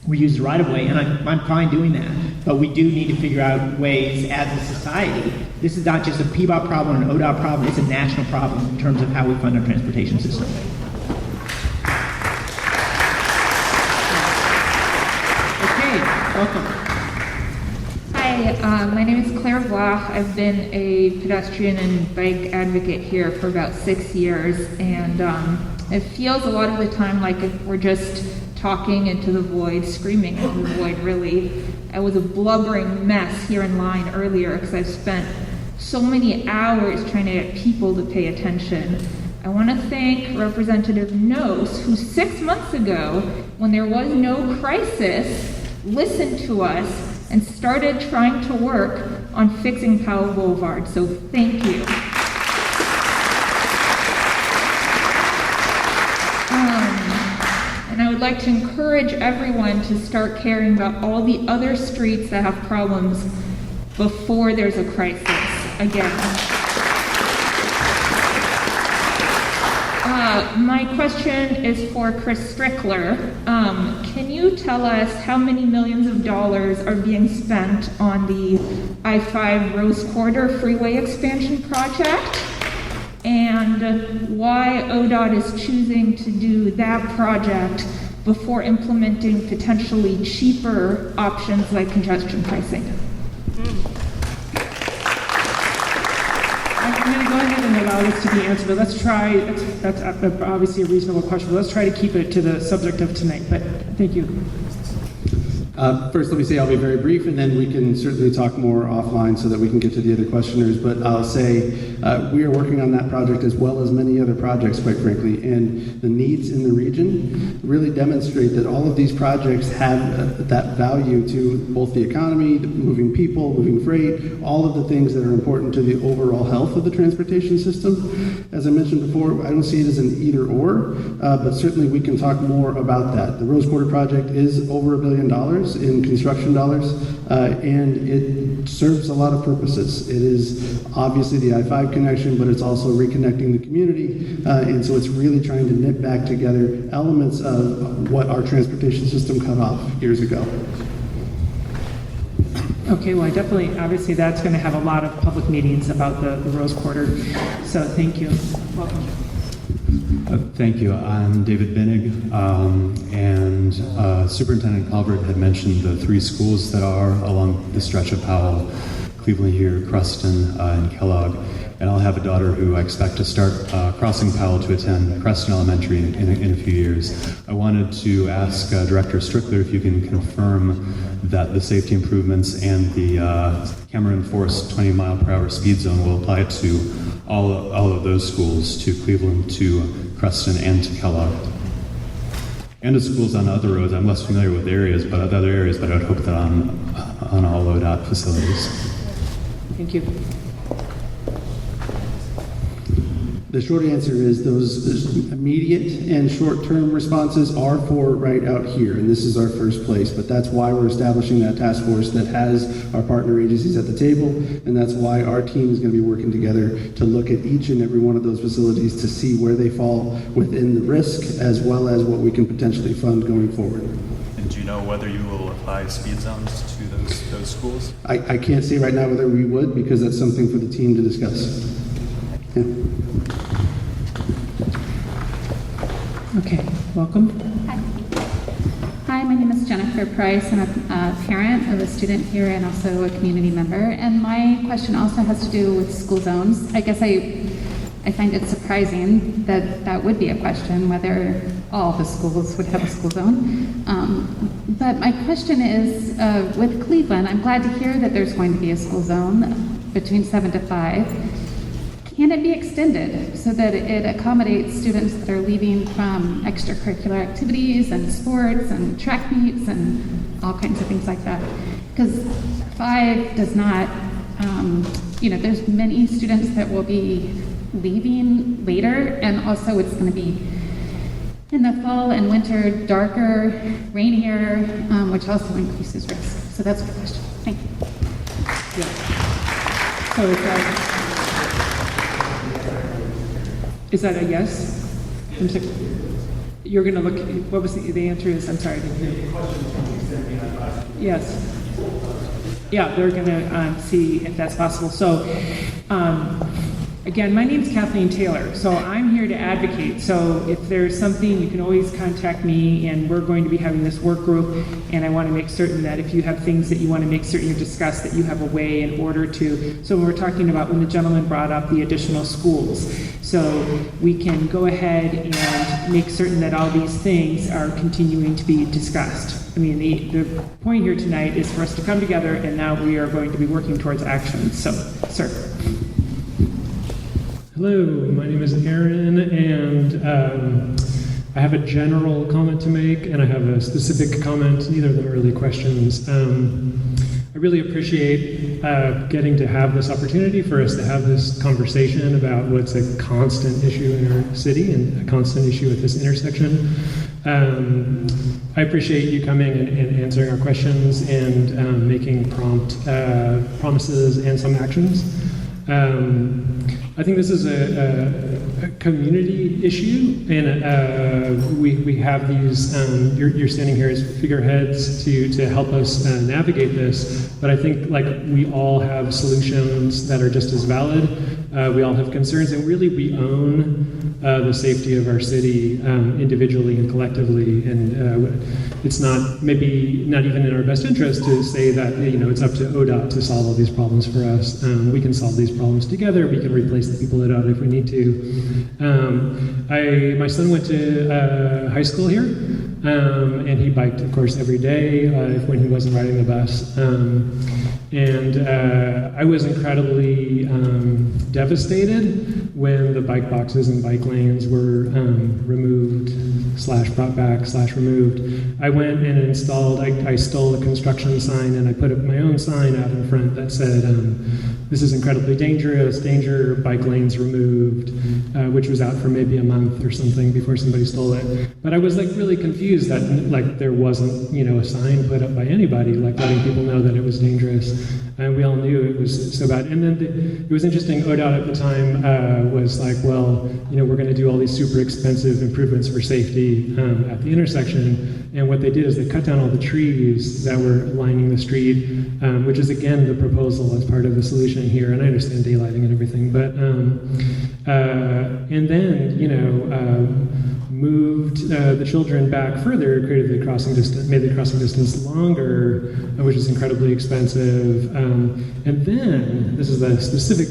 reuse the right of way, and I'm fine doing that. But we do need to figure out ways as a society. This is not just a PBOT problem or an ODOT problem, it's a national problem in terms of how we fund our transportation system. Okay, welcome. Hi, my name is Claire Bloch. I've been a pedestrian and bike advocate here for about 6 years, and it feels a lot of the time like we're just talking into the void, screaming into the void, really. I was a blubbering mess here in line earlier because I've spent so many hours trying to get people to pay attention. I want to thank Representative Nose, who 6 months ago, when there was no crisis, listened to us and started trying to work on fixing Powell Boulevard. So thank you. And I would like to encourage everyone to start caring about all the other streets that have problems before there's a crisis again. My question is for Kris Strickler. Can you tell us how many millions of dollars are being spent on the I-5 Rose Quarter Freeway expansion project? And why ODOT is choosing to do that project before implementing potentially cheaper options like congestion pricing? I'm going to go ahead and allow this to be answered, but let's try, that's obviously a reasonable question, but let's try to keep it to the subject of tonight, but thank you. First, let me say I'll be very brief, and then we can certainly talk more offline so that we can get to the other questioners. But I'll say we are working on that project as well as many other projects, quite frankly, and the needs in the region really demonstrate that all of these projects have that value to both the economy, moving people, moving freight, all of the things that are important to the overall health of the transportation system. As I mentioned before, I don't see it as an either or, but certainly we can talk more about that. The Rose Quarter project is over $1 billion in construction dollars, and it serves a lot of purposes. It is obviously the I-5 connection, but it's also reconnecting the community, and so it's really trying to knit back together elements of what our transportation system cut off years ago. Okay, well, obviously that's going to have a lot of public meetings about the Rose Quarter, so thank you. Welcome. Thank you. I'm David Binnig, and Superintendent Calvert had mentioned the 3 schools that are along the stretch of Powell, Cleveland here, Cruston, and Kellogg. And I'll have a daughter who I expect to start crossing Powell to attend Creston Elementary in a few years. I wanted to ask Director Strickler if you can confirm that the safety improvements and the camera-enforced 20-mile-per-hour speed zone will apply to all of those schools, to Cleveland, to Creston, and to Kellogg. And to schools on other roads. I'm less familiar with other areas, but I would hope that on all ODOT facilities. Thank you. The short answer is those immediate and short-term responses are for right out here, and this is our first place. But that's why we're establishing that task force that has our partner agencies at the table, and that's why our team is going to be working together to look at each and every one of those facilities to see where they fall within the risk, as well as what we can potentially fund going forward. And do you know whether you will apply speed zones to those schools? I can't say right now whether we would, because that's something for the team to discuss. Yeah. Okay, welcome. Hi, my name is Jennifer Price. I'm a parent of a student here and also a community member. And my question also has to do with school zones. I guess I find it surprising that that would be a question, whether all the schools would have a school zone. But my question is, with Cleveland, I'm glad to hear that there's going to be a school zone between 7 to 5. Can it be extended so that it accommodates students that are leaving from extracurricular activities and sports and track meets and all kinds of things like that? Because 5 does not, there's many students that will be leaving later, and also it's going to be in the fall and winter darker, rainier, which also increases risk. So that's my question. Thank you. Yeah. So is that a yes? I'm sorry. You're going to look, what was the answer is? I'm sorry, I didn't hear. Yes. Yeah, they're going to see if that's possible. So, again, my name is Kathleen Taylor, so I'm here to advocate. So if there's something, you can always contact me, and we're going to be having this work group, and I want to make certain that if you have things that you want to make certain you discuss, that you have a way in order to. So when we're talking about when the gentleman brought up the additional schools, so we can go ahead and make certain that all these things are continuing to be discussed. I mean, the point here tonight is for us to come together, and now we are going to be working towards action. So, sir. Hello, my name is Aaron, and I have a general comment to make, and I have a specific comment. Neither of them are really questions. I really appreciate getting to have this opportunity for us to have this conversation about what's a constant issue in our city and a constant issue at this intersection. I appreciate you coming and answering our questions and making prompt promises and some actions. I think this is a community issue, and we have these, you're standing here as figureheads to help us navigate this, but I think we all have solutions that are just as valid. We all have concerns, and really we own the safety of our city individually and collectively, and it's maybe not even in our best interest to say that it's up to ODOT to solve all these problems for us. We can solve these problems together. We can replace the people at ODOT if we need to. My son went to high school here. And he biked, of course, every day when he wasn't riding the bus. I was incredibly devastated when the bike boxes and bike lanes were removed / brought back / removed. I went and installed, I stole a construction sign and I put up my own sign out in front that said, this is incredibly dangerous, danger, bike lanes removed, which was out for maybe a month or something before somebody stole it. But I was like really confused that like there wasn't, a sign put up by anybody, like letting people know that it was dangerous. And we all knew it was so bad. And then it was interesting, ODOT at the time was like, well, we're going to do all these super expensive improvements for safety at the intersection. And what they did is they cut down all the trees that were lining the street, which is again the proposal as part of the solution here. And I understand daylighting and everything, but and then moved the children back further, created the crossing distance, made the crossing distance longer, which is incredibly expensive. And then this is the specific.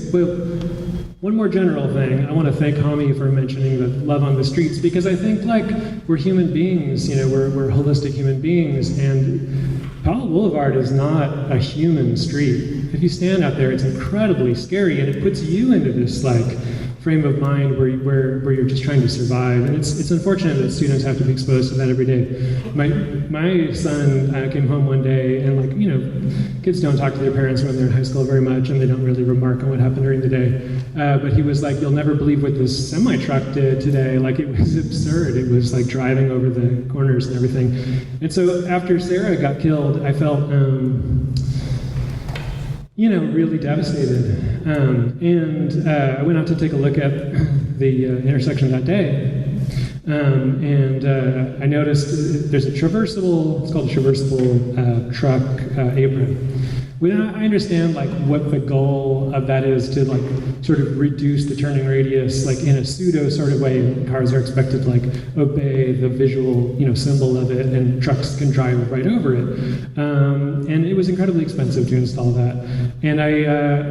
One more general thing. I want to thank Hami for mentioning the love on the streets, because I think like we're human beings, we're holistic human beings, and Powell Boulevard is not a human street. If you stand out there, it's incredibly scary, and it puts you into this like frame of mind where you're just trying to survive, and it's unfortunate that students have to be exposed to that every day. My son came home one day, and kids don't talk to their parents when they're in high school very much, and they don't really remark on what happened during the day. But he was like, "You'll never believe what this semi truck did today. Like it was absurd. It was like driving over the corners and everything." And so after Sarah got killed, I felt really devastated. I went out to take a look at the intersection that day. I noticed there's a traversable, it's called a traversable truck apron. I understand what the goal of that is, to sort of reduce the turning radius in a pseudo sort of way. Cars are expected to obey the visual symbol of it, and trucks can drive right over it. And it was incredibly expensive to install that.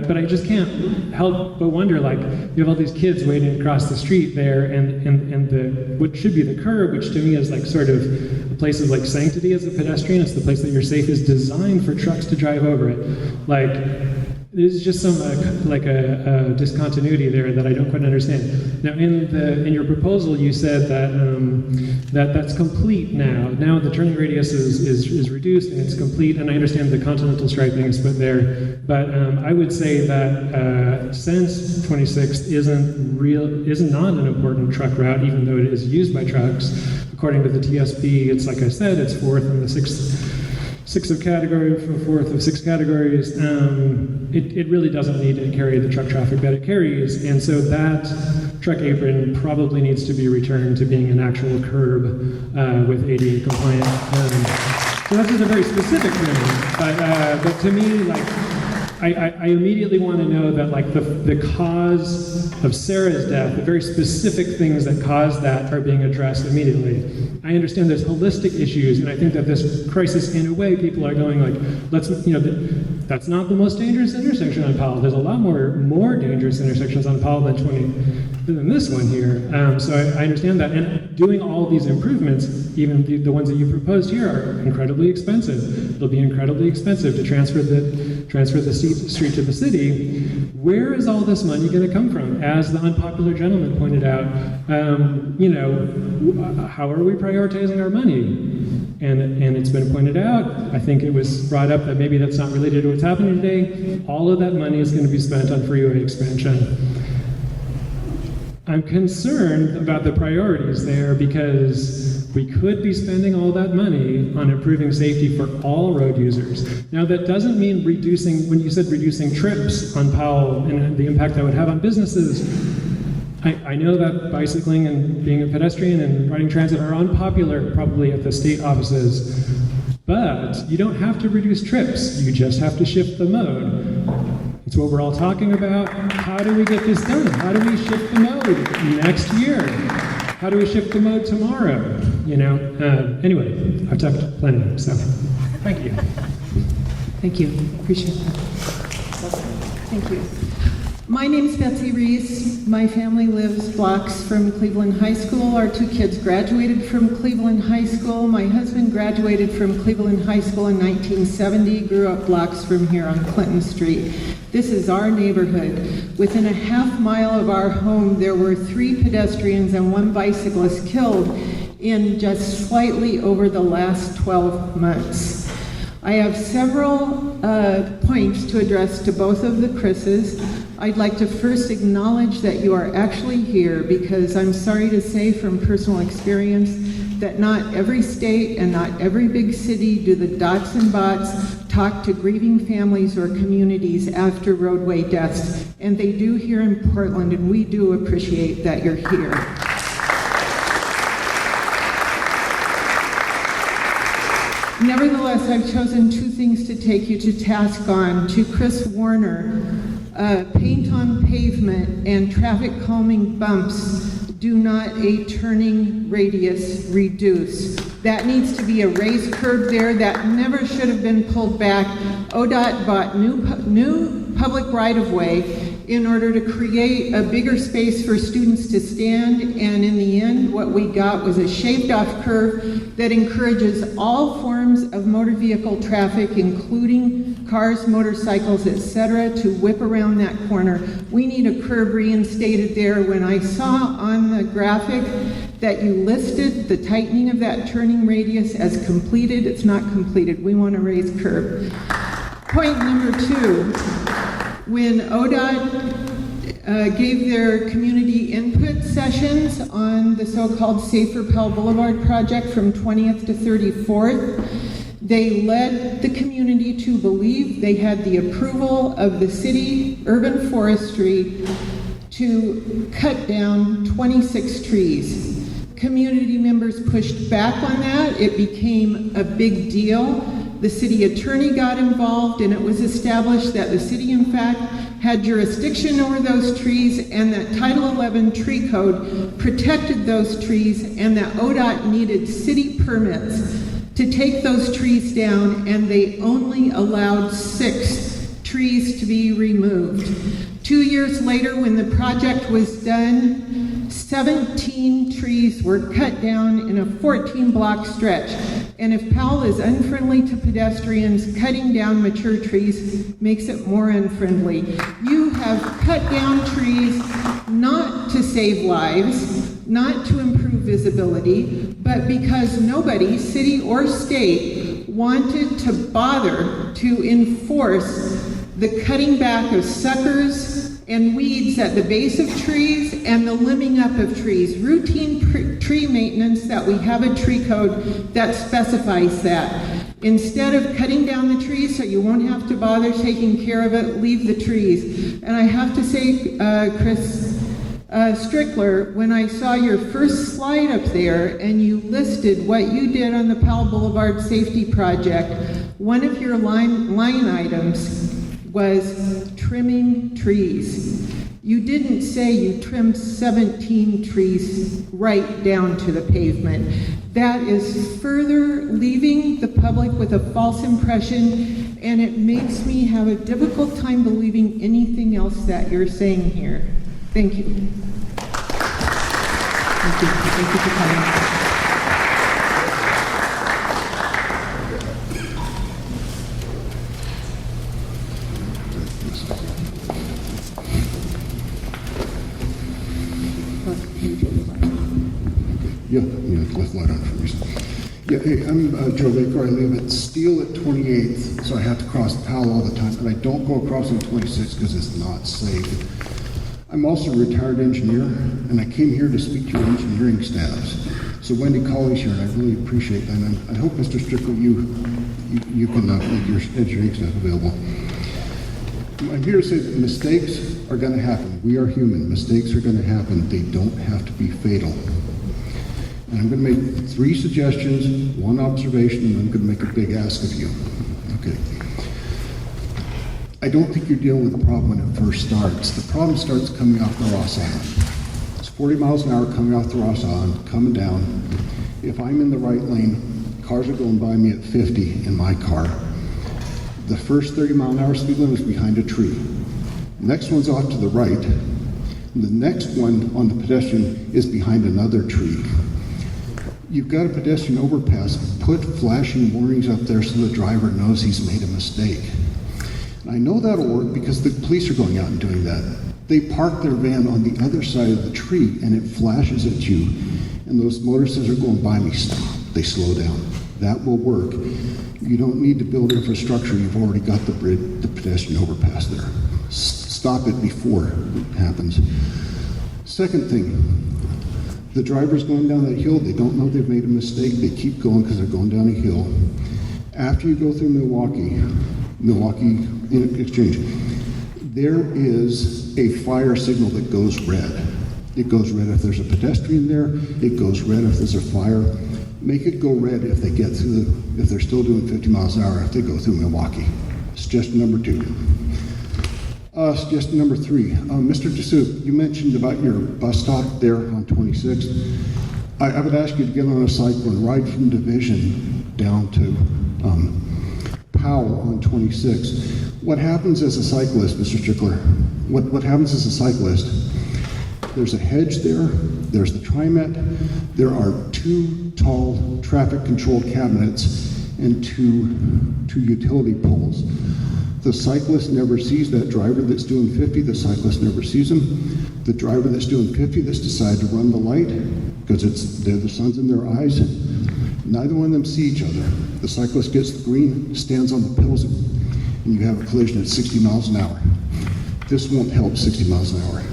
But I just can't help but wonder, you have all these kids waiting across the street there, and what should be the curb, which to me is sort of a place of sanctity as a pedestrian. It's the place that you're safe, is designed for trucks to drive over it. There's just some a discontinuity there that I don't quite understand. Now, in your proposal, you said that that's complete now. Now the turning radius is reduced and it's complete, and I understand the continental striping is put there. But I would say that since 26th is not an important truck route, even though it is used by trucks, according to the TSB, it's like I said, it's fourth in the sixth of fourth of six categories. It really doesn't need to carry the truck traffic that it carries, and so that truck apron probably needs to be returned to being an actual curb with ADA compliant. So that's just a very specific thing, but to me, I immediately want to know that the cause of Sarah's death, the very specific things that caused that, are being addressed immediately. I understand there's holistic issues, and I think that this crisis, in a way, people are going that's not the most dangerous intersection on Powell. There's a lot more dangerous intersections on Powell than this one here. So I understand that, and doing all these improvements, even the ones that you proposed here, are incredibly expensive. It'll be incredibly expensive to transfer the street to the city. Where is all this money going to come from? As the unpopular gentleman pointed out, how are we prioritizing our money? And it's been pointed out, I think it was brought up that maybe that's not related to what's happening today. All of that money is going to be spent on freeway expansion. I'm concerned about the priorities there, because we could be spending all that money on improving safety for all road users. Now, that doesn't mean reducing, when you said reducing trips on Powell and the impact that would have on businesses, I know that bicycling and being a pedestrian and riding transit are unpopular probably at the state offices, but you don't have to reduce trips, you just have to shift the mode. It's what we're all talking about. How do we get this done? How do we shift the mode next year? How do we shift the mode tomorrow? Anyway, I've talked plenty, so thank you. Thank you. Appreciate that. Thank you. My name's Betsy Reese. My family lives blocks from Cleveland High School. Our 2 kids graduated from Cleveland High School. My husband graduated from Cleveland High School in 1970, grew up blocks from here on Clinton Street. This is our neighborhood. Within a half mile of our home, there were 3 pedestrians and 1 bicyclist killed in just slightly over the last 12 months. I have several points to address to both of the Chris's. I'd like to first acknowledge that you are actually here because I'm sorry to say from personal experience that not every state and not every big city do the dots and bots talk to grieving families or communities after roadway deaths. And they do here in Portland, and we do appreciate that you're here. Nevertheless, I've chosen 2 things to take you to task on. To Chris Warner, paint on pavement and traffic calming bumps do not a turning radius reduce. That needs to be a raised curb there. That never should have been pulled back. ODOT bought new public right-of-way in order to create a bigger space for students to stand, and in the end, what we got was a shaved-off curve that encourages all forms of motor vehicle traffic, including cars, motorcycles, etc., to whip around that corner. We need a curb reinstated there. When I saw on the graphic that you listed the tightening of that turning radius as completed, it's not completed. We want to raise curb. Point number 2. When ODOT gave their community input sessions on the so-called Safer Powell Boulevard project from 20th to 34th, they led the community to believe they had the approval of the city urban forestry to cut down 26 trees. Community members pushed back on that. It became a big deal. The city attorney got involved, and it was established that the city, in fact, had jurisdiction over those trees, and that Title 11 tree code protected those trees, and that ODOT needed city permits to take those trees down, and they only allowed 6 trees to be removed. 2 years later, when the project was done, 17 trees were cut down in a 14-block stretch. And if Powell is unfriendly to pedestrians, cutting down mature trees makes it more unfriendly. You have cut down trees not to save lives, not to improve visibility, but because nobody, city or state, wanted to bother to enforce the cutting back of suckers and weeds at the base of trees and the limbing up of trees. Routine tree maintenance that we have a tree code that specifies that. Instead of cutting down the trees so you won't have to bother taking care of it, leave the trees. And I have to say, Kris Strickler, when I saw your first slide up there and you listed what you did on the Powell Boulevard Safety Project, one of your line items was trimming trees. You didn't say you trimmed 17 trees right down to the pavement. That is further leaving the public with a false impression, and it makes me have a difficult time believing anything else that you're saying here. Thank you. Thank you. Thank you for coming. Left light on for me. Yeah, hey, I'm Joe Baker. I live at Steele at 28th, so I have to cross Powell all the time, and I don't go across on 26 because it's not safe. I'm also a retired engineer, and I came here to speak to your engineering staffs. So Wendy Colley's here, and I really appreciate that. And I hope, Mr. Strickler, you can make your engineering staff available. I'm here to say that mistakes are going to happen. We are human. Mistakes are going to happen. They don't have to be fatal. And I'm going to make 3 suggestions, 1 observation, and I'm going to make a big ask of you. Okay. I don't think you're dealing with the problem when it first starts. The problem starts coming off the Ross Island. It's 40 miles an hour coming off the Ross Island, coming down. If I'm in the right lane, cars are going by me at 50 in my car. The first 30-mile-an-hour speed limit is behind a tree. Next one's off to the right. The next one on the pedestrian is behind another tree. You've got a pedestrian overpass, put flashing warnings up there so the driver knows he's made a mistake. And I know that'll work because the police are going out and doing that. They park their van on the other side of the tree and it flashes at you. And those motorists are going by me, stop. They slow down. That will work. You don't need to build infrastructure. You've already got the pedestrian overpass there. Stop it before it happens. Second thing, the driver's going down that hill. They don't know they've made a mistake. They keep going because they're going down a hill. After you go through Milwaukee Exchange, there is a fire signal that goes red. It goes red if there's a pedestrian there. It goes red if there's a fire. Make it go red if they get through if they're still doing 50 miles an hour if they go through Milwaukee. Suggestion number 2. Suggestion number 3. Mr. Desue, you mentioned about your bus stop there on 26th. I would ask you to get on a cycle and ride from Division down to Powell on 26. What happens as a cyclist, Mr. Strickler? What happens as a cyclist? There's a hedge there. There's the TriMet. There are 2 tall traffic-controlled cabinets and two utility poles. The cyclist never sees that driver that's doing 50. The cyclist never sees him. The driver that's doing 50 that's decided to run the light because the sun's in their eyes. Neither one of them see each other. The cyclist gets the green, stands on the pedals, and you have a collision at 60 miles an hour. This won't help 60 miles an hour.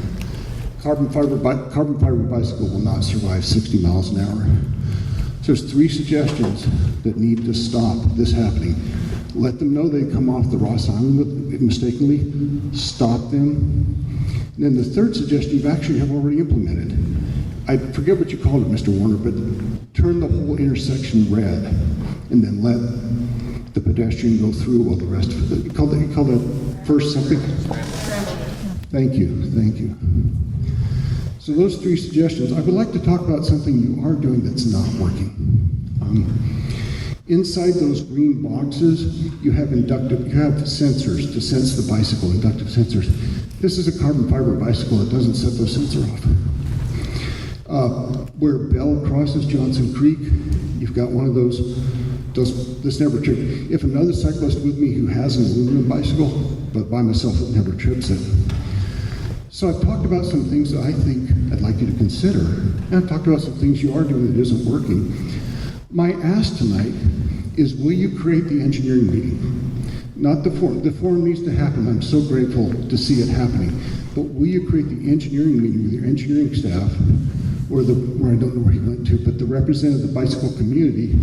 Carbon fiber bicycle will not survive 60 miles an hour. So there's 3 suggestions that need to stop this happening. Let them know they come off the Ross Island mistakenly. Stop them. And then the third suggestion you actually have already implemented. I forget what you called it, Mr. Warner, but turn the whole intersection red and then let the pedestrian go through while the rest of it. You call that first something? Thank you. So those 3 suggestions. I would like to talk about something you are doing that's not working. Inside those green boxes, you have sensors to sense the bicycle, inductive sensors. This is a carbon fiber bicycle that doesn't set those sensors off. Where Bell crosses Johnson Creek, you've got one of those this never tripped. If another cyclist with me who has an aluminum bicycle, but by myself it never trips it. So I've talked about some things that I think I'd like you to consider, and I've talked about some things you are doing that isn't working. My ask tonight is, will you create the engineering meeting? Not the forum. The forum needs to happen. I'm so grateful to see it happening. But will you create the engineering meeting with your engineering staff, or I don't know where he went to, but the representative of the bicycle community?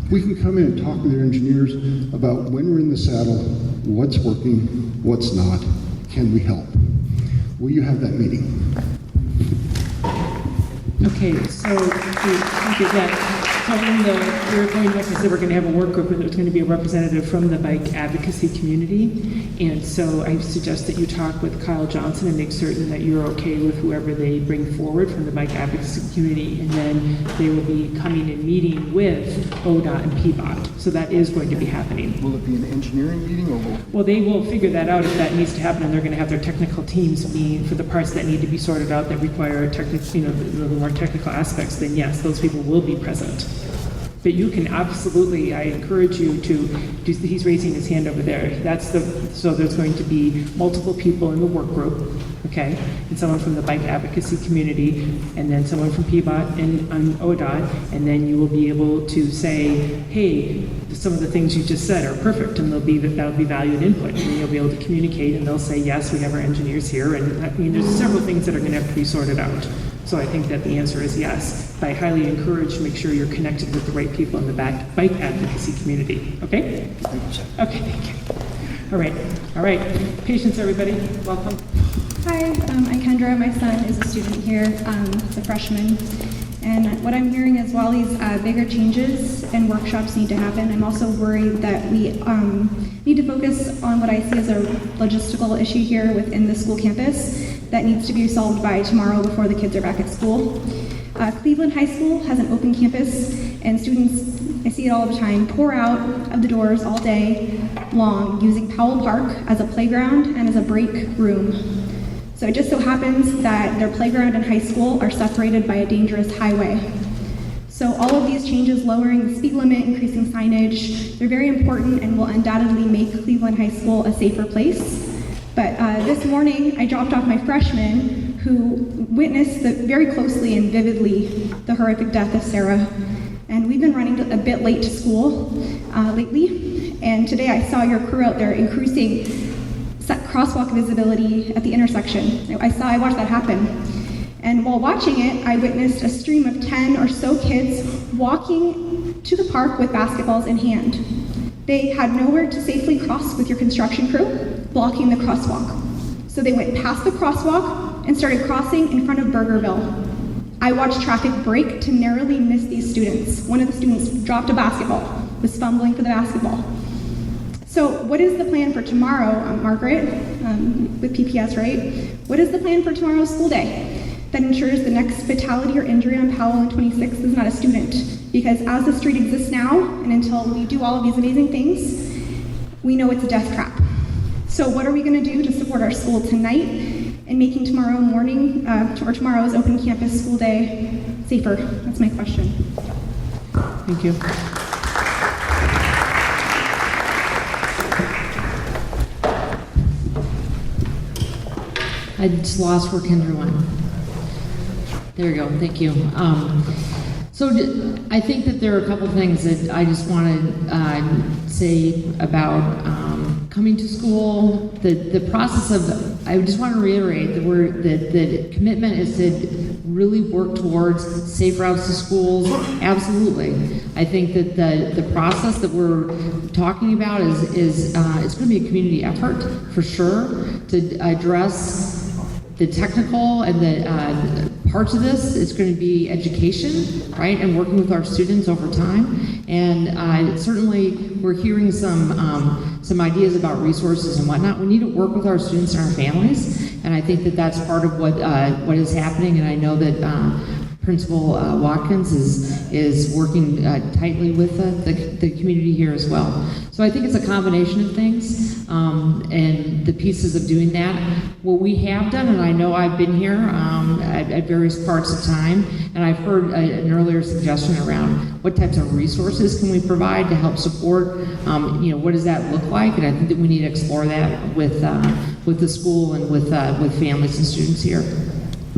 We can come in and talk with your engineers about when we're in the saddle, what's working, what's not, can we help? Will you have that meeting? Okay, so thank you, Jack. So we're going, like I said, we're going to have a work group where there's going to be a representative from the bike advocacy community. And so I suggest that you talk with Kiel Johnson and make certain that you're okay with whoever they bring forward from the bike advocacy community. And then they will be coming and meeting with ODOT and PBOT. So that is going to be happening. Will it be an engineering meeting or will? Well, they will figure that out if that needs to happen, and they're going to have their technical teams meet for the parts that need to be sorted out that require the more technical aspects. Then yes, those people will be present. But you can absolutely, I encourage you to do, he's raising his hand over there. So there's going to be multiple people in the work group, okay? And someone from the bike advocacy community, and then someone from PBOT and ODOT, and then you will be able to say, hey, some of the things you just said are perfect, and that'll be valued input. And you'll be able to communicate, and they'll say, yes, we have our engineers here. And I mean, there's several things that are going to have to be sorted out. So I think that the answer is yes. But I highly encourage to make sure you're connected with the right people in the bike advocacy community. Okay? Okay, thank you. All right. Patience, everybody. Welcome. Hi, I'm Kendra. My son is a student here. He's a freshman. And what I'm hearing is while these bigger changes and workshops need to happen, I'm also worried that we need to focus on what I see as a logistical issue here within the school campus that needs to be solved by tomorrow before the kids are back at school. Cleveland High School has an open campus, and students, I see it all the time, pour out of the doors all day long using Powell Park as a playground and as a break room. So it just so happens that their playground and high school are separated by a dangerous highway. So all of these changes, lowering the speed limit, increasing signage, they're very important and will undoubtedly make Cleveland High School a safer place. But this morning, I dropped off my freshman who witnessed very closely and vividly the horrific death of Sarah. And we've been running a bit late to school lately. And today I saw your crew out there increasing crosswalk visibility at the intersection. I watched that happen. And while watching it, I witnessed a stream of 10 or so kids walking to the park with basketballs in hand. They had nowhere to safely cross with your construction crew, blocking the crosswalk. So they went past the crosswalk and started crossing in front of Burgerville. I watched traffic break to narrowly miss these students. One of the students dropped a basketball, was fumbling for the basketball. So what is the plan for tomorrow, Margaret, with PPS, right? What is the plan for tomorrow's school day that ensures the next fatality or injury on Powell and 26th is not a student? Because as the street exists now, and until we do all of these amazing things, we know it's a death trap. So what are we gonna do to support our school tonight and making tomorrow morning, or tomorrow's open campus school day safer? That's my question. Thank you. I just lost where Kendra went. There you go, thank you. So I think that there are a couple things that I just want to say about coming to school. The process of, I just want to reiterate that the commitment is to really work towards safe routes to schools. Absolutely. I think that the process that we're talking about is it's going to be a community effort for sure to address the technical and the parts of this. Is going to be education, right, and working with our students over time. And certainly we're hearing some ideas about resources and whatnot. We need to work with our students and our families, and I think that that's part of what is happening. And I know that Principal Watkins is working tightly with the community here as well. So I think it's a combination of things and the pieces of doing that. What we have done, and I know I've been here at various parts of time, and I've heard an earlier suggestion around what types of resources can we provide to help support, what does that look like? And I think that we need to explore that with the school and with families and students here.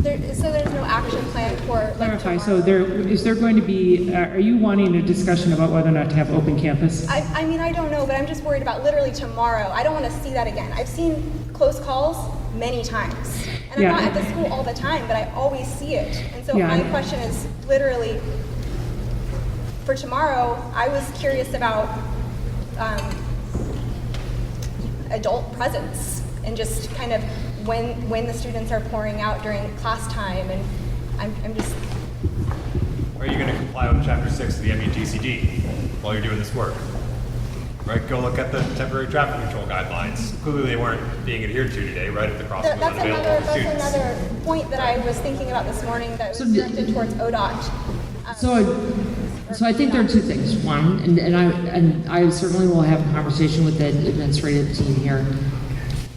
So there's no action plan for clarify. So is there going to be? Are you wanting a discussion about whether or not to have open campus? I mean, I don't know, but I'm just worried about literally tomorrow. I don't want to see that again. I've seen close calls many times, and I'm not at the school all the time, but I always see it. And so my question is literally for tomorrow. I was curious about adult presence and just kind of when the students are pouring out during class time, and I'm just... Are you going to comply with Chapter 6 of the MEGCD while you're doing this work? Right, go look at the temporary traffic control guidelines. Clearly they weren't being adhered to today, right, if the crossing was unavailable for students. That's another point that I was thinking about this morning that was directed towards ODOT. So I think there are two things. One, and I certainly will have a conversation with the administrative team here.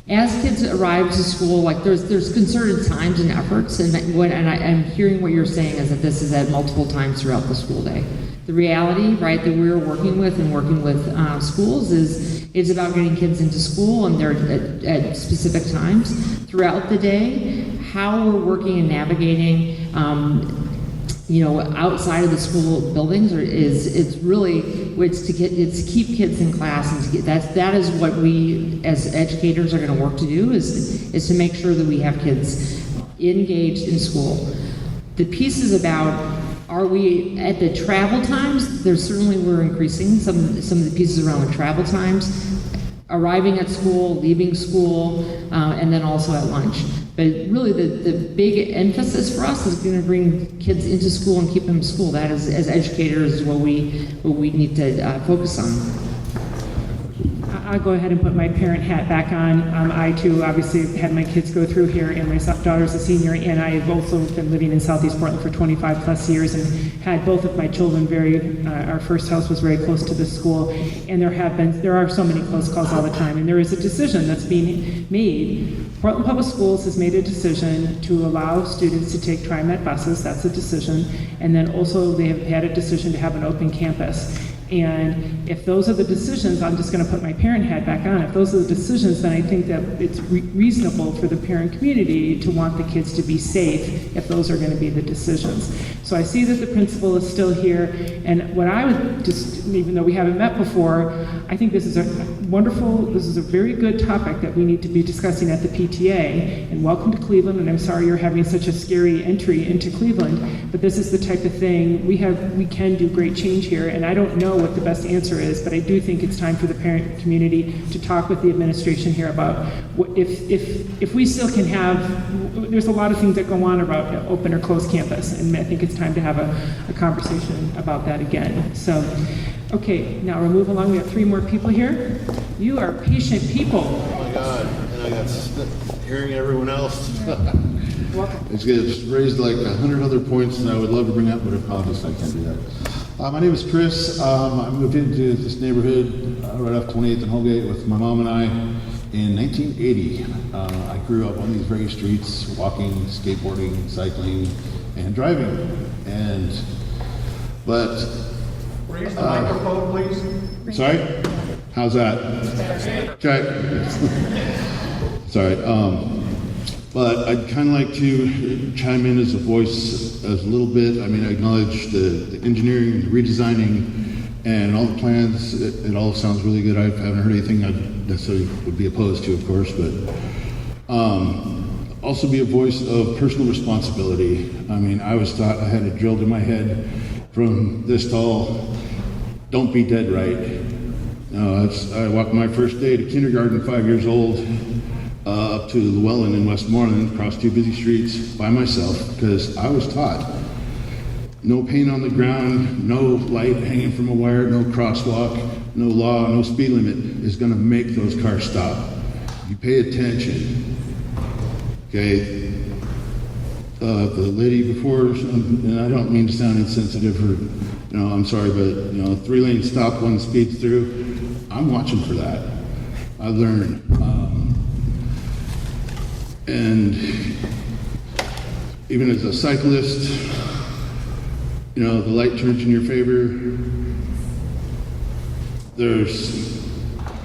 As kids arrive to school, like there's concerted times and efforts, and I'm hearing what you're saying is that this is at multiple times throughout the school day. The reality, right, that we're working with schools is about getting kids into school, and they're at specific times throughout the day. How we're working and navigating, outside of the school buildings it's to keep kids in class, and that is what we as educators are going to work to do is to make sure that we have kids engaged in school. The pieces about are we at the travel times? We're increasing some of the pieces around the travel times, arriving at school, leaving school, and then also at lunch. But really the big emphasis for us is going to bring kids into school and keep them in school. That is, as educators, is what we need to focus on. I'll go ahead and put my parent hat back on. I too obviously had my kids go through here, and my daughter's a senior, and I have also been living in Southeast Portland for 25 plus years and had both of my children our first house was very close to the school, and there are so many close calls all the time, and there is a decision that's being made. Portland Public Schools has made a decision to allow students to take TriMet buses. That's a decision. And then also they have had a decision to have an open campus. And if those are the decisions, I'm just going to put my parent hat back on. If those are the decisions, then I think that it's reasonable for the parent community to want the kids to be safe if those are going to be the decisions. So I see that the principal is still here, and what I would just, even though we haven't met before, I think this is a very good topic that we need to be discussing at the PTA, and welcome to Cleveland, and I'm sorry you're having such a scary entry into Cleveland, but this is the type of thing, we can do great change here, and I don't know what the best answer is, but I do think it's time for the parent community to talk with the administration here about if we still can have, there's a lot of things that go on about open or closed campus, and I think it's time to have a conversation about that again. So, okay, now we'll move along. We have 3 more people here. You are patient people. Oh my God, and I got hearing everyone else. Welcome. It's raised like 100 other points that I would love to bring up, but obviously I can't do that. My name is Chris. I moved into this neighborhood right off 28th and Holgate with my mom and I in 1980. I grew up on these very streets, walking, skateboarding, cycling, and driving. Raise the microphone, please. Sorry? How's that? Okay. Sorry. But I'd kind of like to chime in as a voice as a little bit. I mean, I acknowledge the engineering, the redesigning, and all the plans. It all sounds really good. I haven't heard anything I necessarily would be opposed to, of course, but also be a voice of personal responsibility. I mean, I was taught, I had it drilled in my head from this tall, don't be dead right. I walked my first day to kindergarten, 5 years old, up to Llewellyn in Westmoreland, across 2 busy streets by myself, because I was taught no paint on the ground, no light hanging from a wire, no crosswalk, no law, no speed limit is going to make those cars stop. You pay attention. Okay, the lady before, and I don't mean to sound insensitive or, I'm sorry, but 3 lanes stop, 1 speeds through. I'm watching for that. I learned. And even as a cyclist, the light turns in your favor.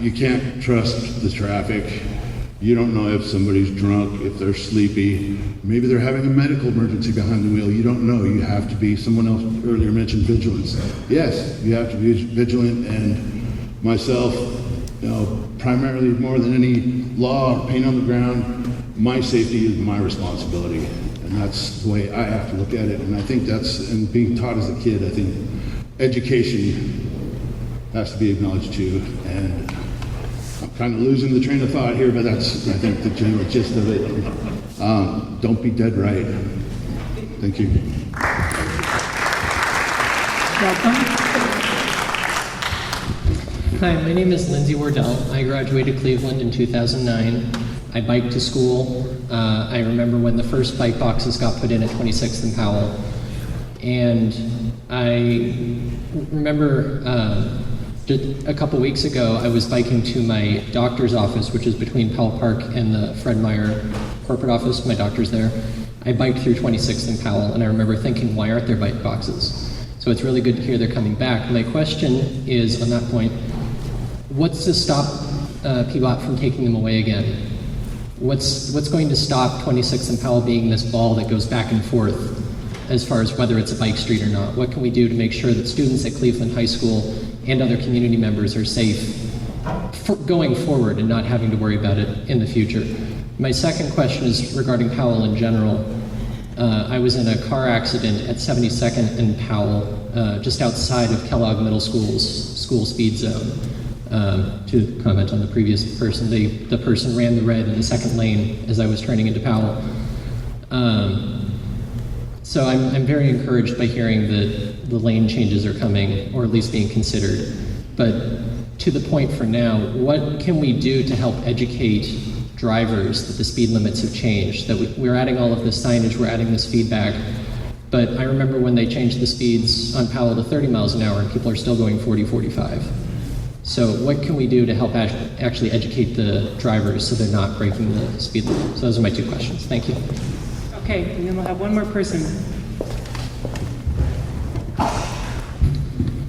You can't trust the traffic. You don't know if somebody's drunk, if they're sleepy. Maybe they're having a medical emergency behind the wheel. You don't know. You have to be, someone else earlier mentioned vigilance. Yes, you have to be vigilant, and myself, primarily more than any law or paint on the ground, my safety is my responsibility. And that's the way I have to look at it. And I think and being taught as a kid, I think education has to be acknowledged too. And I'm kind of losing the train of thought here, but that's, I think, the general gist of it. Don't be dead right. Thank you. Welcome. Hi, my name is Lindsay Wardell. I graduated Cleveland in 2009. I biked to school. I remember when the first bike boxes got put in at 26th and Powell. And I remember a couple weeks ago, I was biking to my doctor's office, which is between Powell Park and the Fred Meyer corporate office. My doctor's there. I biked through 26th and Powell, and I remember thinking, why aren't there bike boxes? So it's really good to hear they're coming back. My question is, on that point, what's to stop PBOT from taking them away again? What's going to stop 26th and Powell being this ball that goes back and forth as far as whether it's a bike street or not? What can we do to make sure that students at Cleveland High School and other community members are safe going forward and not having to worry about it in the future? My second question is regarding Powell in general. I was in a car accident at 72nd and Powell, just outside of Kellogg Middle School's school speed zone. To comment on the previous person, the person ran the red in the second lane as I was turning into Powell. So I'm very encouraged by hearing that the lane changes are coming, or at least being considered. But to the point for now, what can we do to help educate drivers that the speed limits have changed, that we're adding all of this signage, we're adding this feedback, but I remember when they changed the speeds on Powell to 30 miles an hour and people are still going 40, 45. So what can we do to help actually educate the drivers so they're not breaking the speed limit? So those are my two questions. Thank you. Okay, and then we'll have one more person.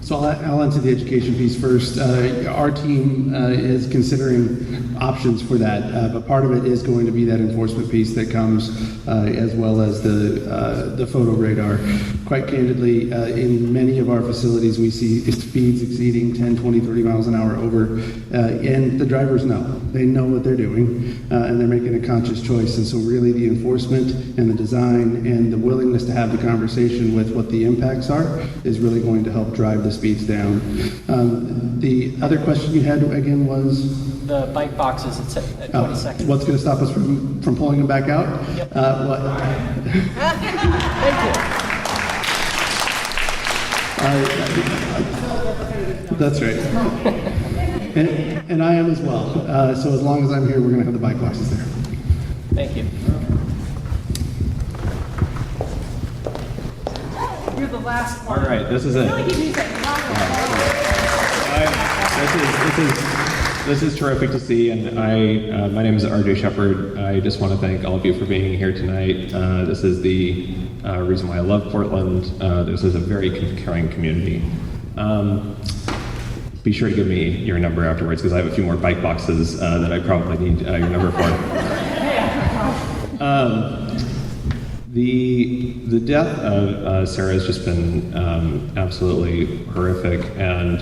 So I'll answer the education piece first. Our team is considering options for that, but part of it is going to be that enforcement piece that comes, as well as the photo radar. Quite candidly, in many of our facilities, we see speeds exceeding 10, 20, 30 miles an hour over, and the drivers know. They know what they're doing, and they're making a conscious choice. And so really the enforcement and the design and the willingness to have the conversation with what the impacts are is really going to help drive the speeds down. The other question you had again was? The bike boxes at 20 seconds. What's going to stop us from pulling them back out? Yep. That's right. And I am as well. So as long as I'm here, we're going to have the bike boxes there. Thank you. You're the last one. All right, this is it. This is terrific to see, and my name is RJ Shepard. I just want to thank all of you for being here tonight. This is the reason why I love Portland. This is a very caring community. Be sure to give me your number afterwards, because I have a few more bike boxes that I probably need your number for. The death of Sarah has just been absolutely horrific, and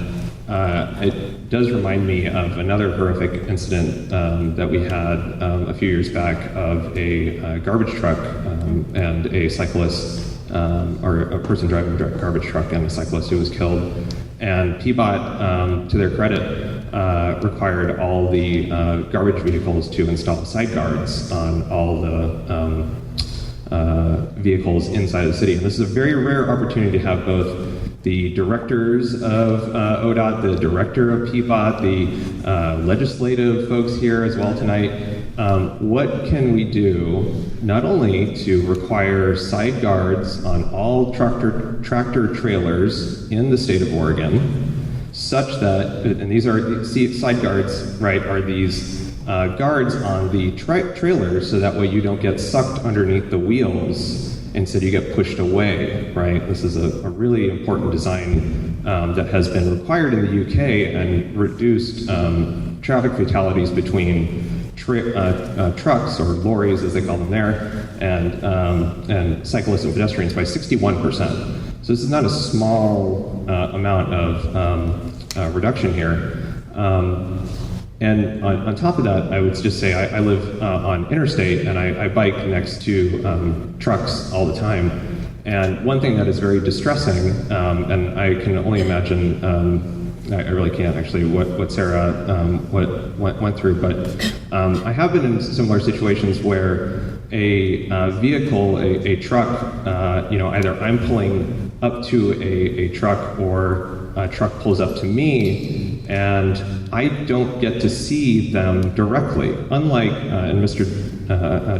it does remind me of another horrific incident that we had a few years back of a garbage truck and a cyclist, or a person driving a garbage truck and a cyclist who was killed. And PBOT, to their credit, required all the garbage vehicles to install side guards on all the vehicles inside of the city. And this is a very rare opportunity to have both the directors of ODOT, the director of PBOT, the legislative folks here as well tonight. What can we do not only to require side guards on all tractor trailers in the state of Oregon, such that, and these are side guards, right, are these guards on the trailers, so that way you don't get sucked underneath the wheels, instead you get pushed away, right? This is a really important design that has been required in the UK and reduced traffic fatalities between trucks, or lorries as they call them there, and cyclists and pedestrians by 61%. So this is not a small amount of reduction here. And on top of that, I would just say I live on interstate, and I bike next to trucks all the time. And one thing that is very distressing, and I can only imagine, I really can't actually, what Sarah went through, but I have been in similar situations where a vehicle, a truck, either I'm pulling up to a truck, or a truck pulls up to me, and I don't get to see them directly. Unlike, and Mr.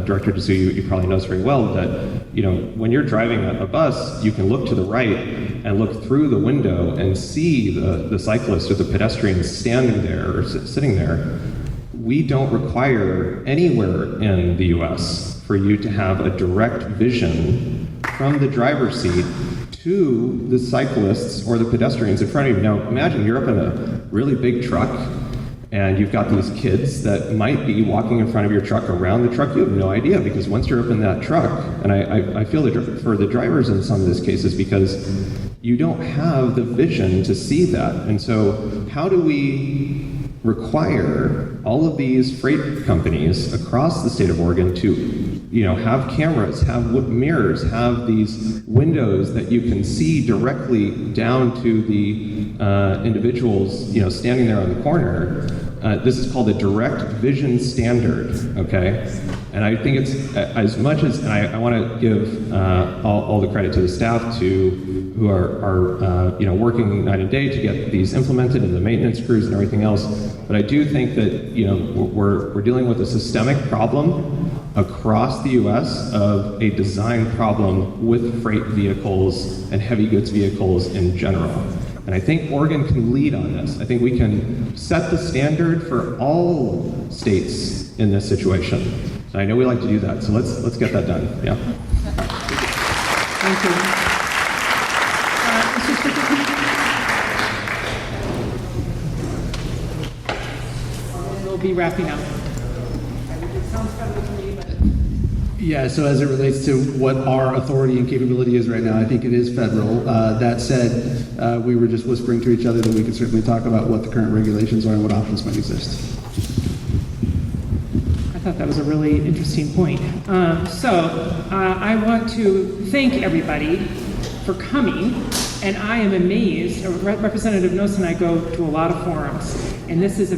Director Desue, you probably knows very well that, when you're driving a bus, you can look to the right and look through the window and see the cyclist or the pedestrian standing there or sitting there. We don't require anywhere in the US for you to have a direct vision from the driver's seat to the cyclists or the pedestrians in front of you. Now, imagine you're up in a really big truck, and you've got these kids that might be walking in front of your truck, around the truck. You have no idea, because once you're up in that truck, and I feel for the drivers in some of these cases, because you don't have the vision to see that. And so how do we require all of these freight companies across the state of Oregon to have cameras, have mirrors, have these windows that you can see directly down to the individuals, standing there on the corner. This is called a direct vision standard, okay? And I think it's as much as, and I want to give all the credit to the staff who are working night and day to get these implemented, and the maintenance crews and everything else. But I do think that we're dealing with a systemic problem across the U.S. of a design problem with freight vehicles and heavy goods vehicles in general. And I think Oregon can lead on this. I think we can set the standard for all states in this situation. And I know we like to do that, so let's get that done. Yeah. Thank you. We'll be wrapping up. Yeah, so as it relates to what our authority and capability is right now, I think it is federal. That said, we were just whispering to each other that we could certainly talk about what the current regulations are and what options might exist. I thought that was a really interesting point. I want to thank everybody for coming, and I am amazed. Representative Noss and I go to a lot of forums, and this is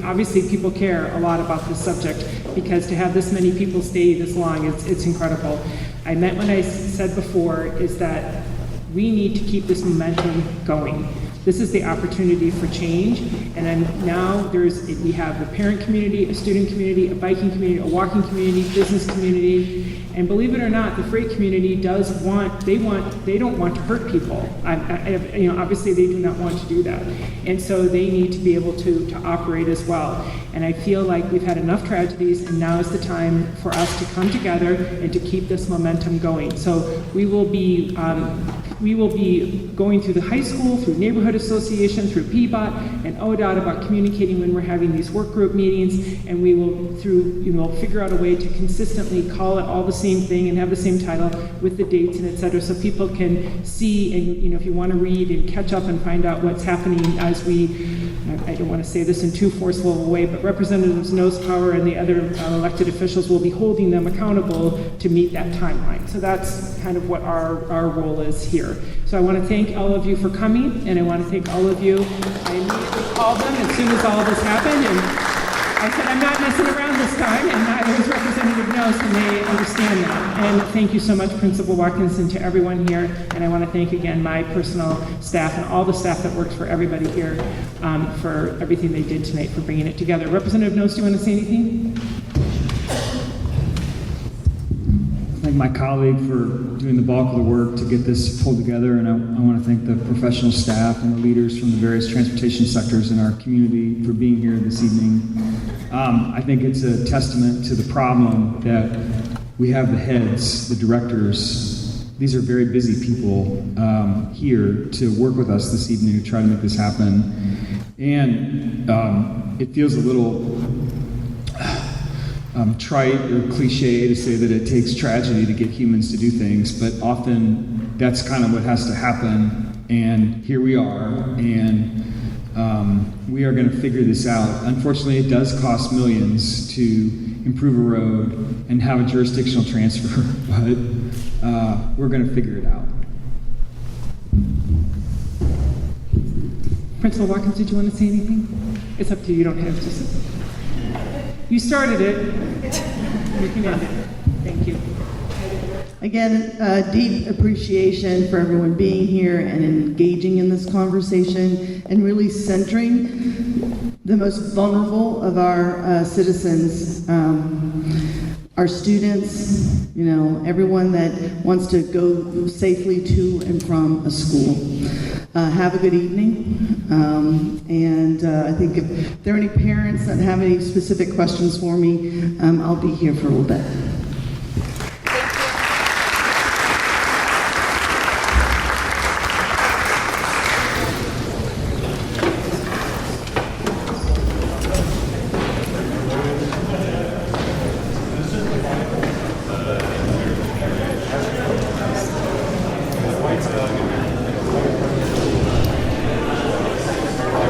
obviously people care a lot about this subject, because to have this many people stay this long, it's incredible. I meant what I said before is that we need to keep this momentum going. This is the opportunity for change, and then now we have a parent community, a student community, a biking community, a walking community, business community, and believe it or not, the freight community they don't want to hurt people. Obviously they do not want to do that, and so they need to be able to operate as well. And I feel like we've had enough tragedies, and now is the time for us to come together and to keep this momentum going. So we will be going through the high school, through neighborhood association, through PBOT and ODOT about communicating when we're having these work group meetings, and we will figure out a way to consistently call it all the same thing and have the same title with the dates and et cetera, so people can see, and if you want to read and catch up and find out what's happening as I don't want to say this in too forceful a way, but Representatives Noss, Powell, and the other elected officials will be holding them accountable to meet that timeline. So that's kind of what our role is here. So I want to thank all of you for coming, and I want to thank all of you. I immediately called them as soon as all this happened, and I said, I'm not messing around this time, and neither is Representative Noss, and they understand that. And thank you so much, Principal Watkins, and to everyone here. And I want to thank again my personal staff and all the staff that worked for everybody here for everything they did tonight, for bringing it together. Representative Noss, do you want to say anything? Thank my colleague for doing the bulk of the work to get this pulled together, and I want to thank the professional staff and the leaders from the various transportation sectors in our community for being here this evening. I think it's a testament to the problem that we have the heads, the directors. These are very busy people here to work with us this evening to try to make this happen. And it feels a little trite or cliche to say that it takes tragedy to get humans to do things, but often that's kind of what has to happen, and here we are, and we are going to figure this out. Unfortunately, it does cost millions to improve a road and have a jurisdictional transfer, but we're going to figure it out. Principal Watkins, did you want to say anything? It's up to you. You don't have to say. You started it. You can end it. Thank you. Again, deep appreciation for everyone being here and engaging in this conversation and really centering the most vulnerable of our citizens, our students, everyone that wants to go safely to and from a school. Have a good evening. And I think if there are any parents that have any specific questions for me, I'll be here for a little bit.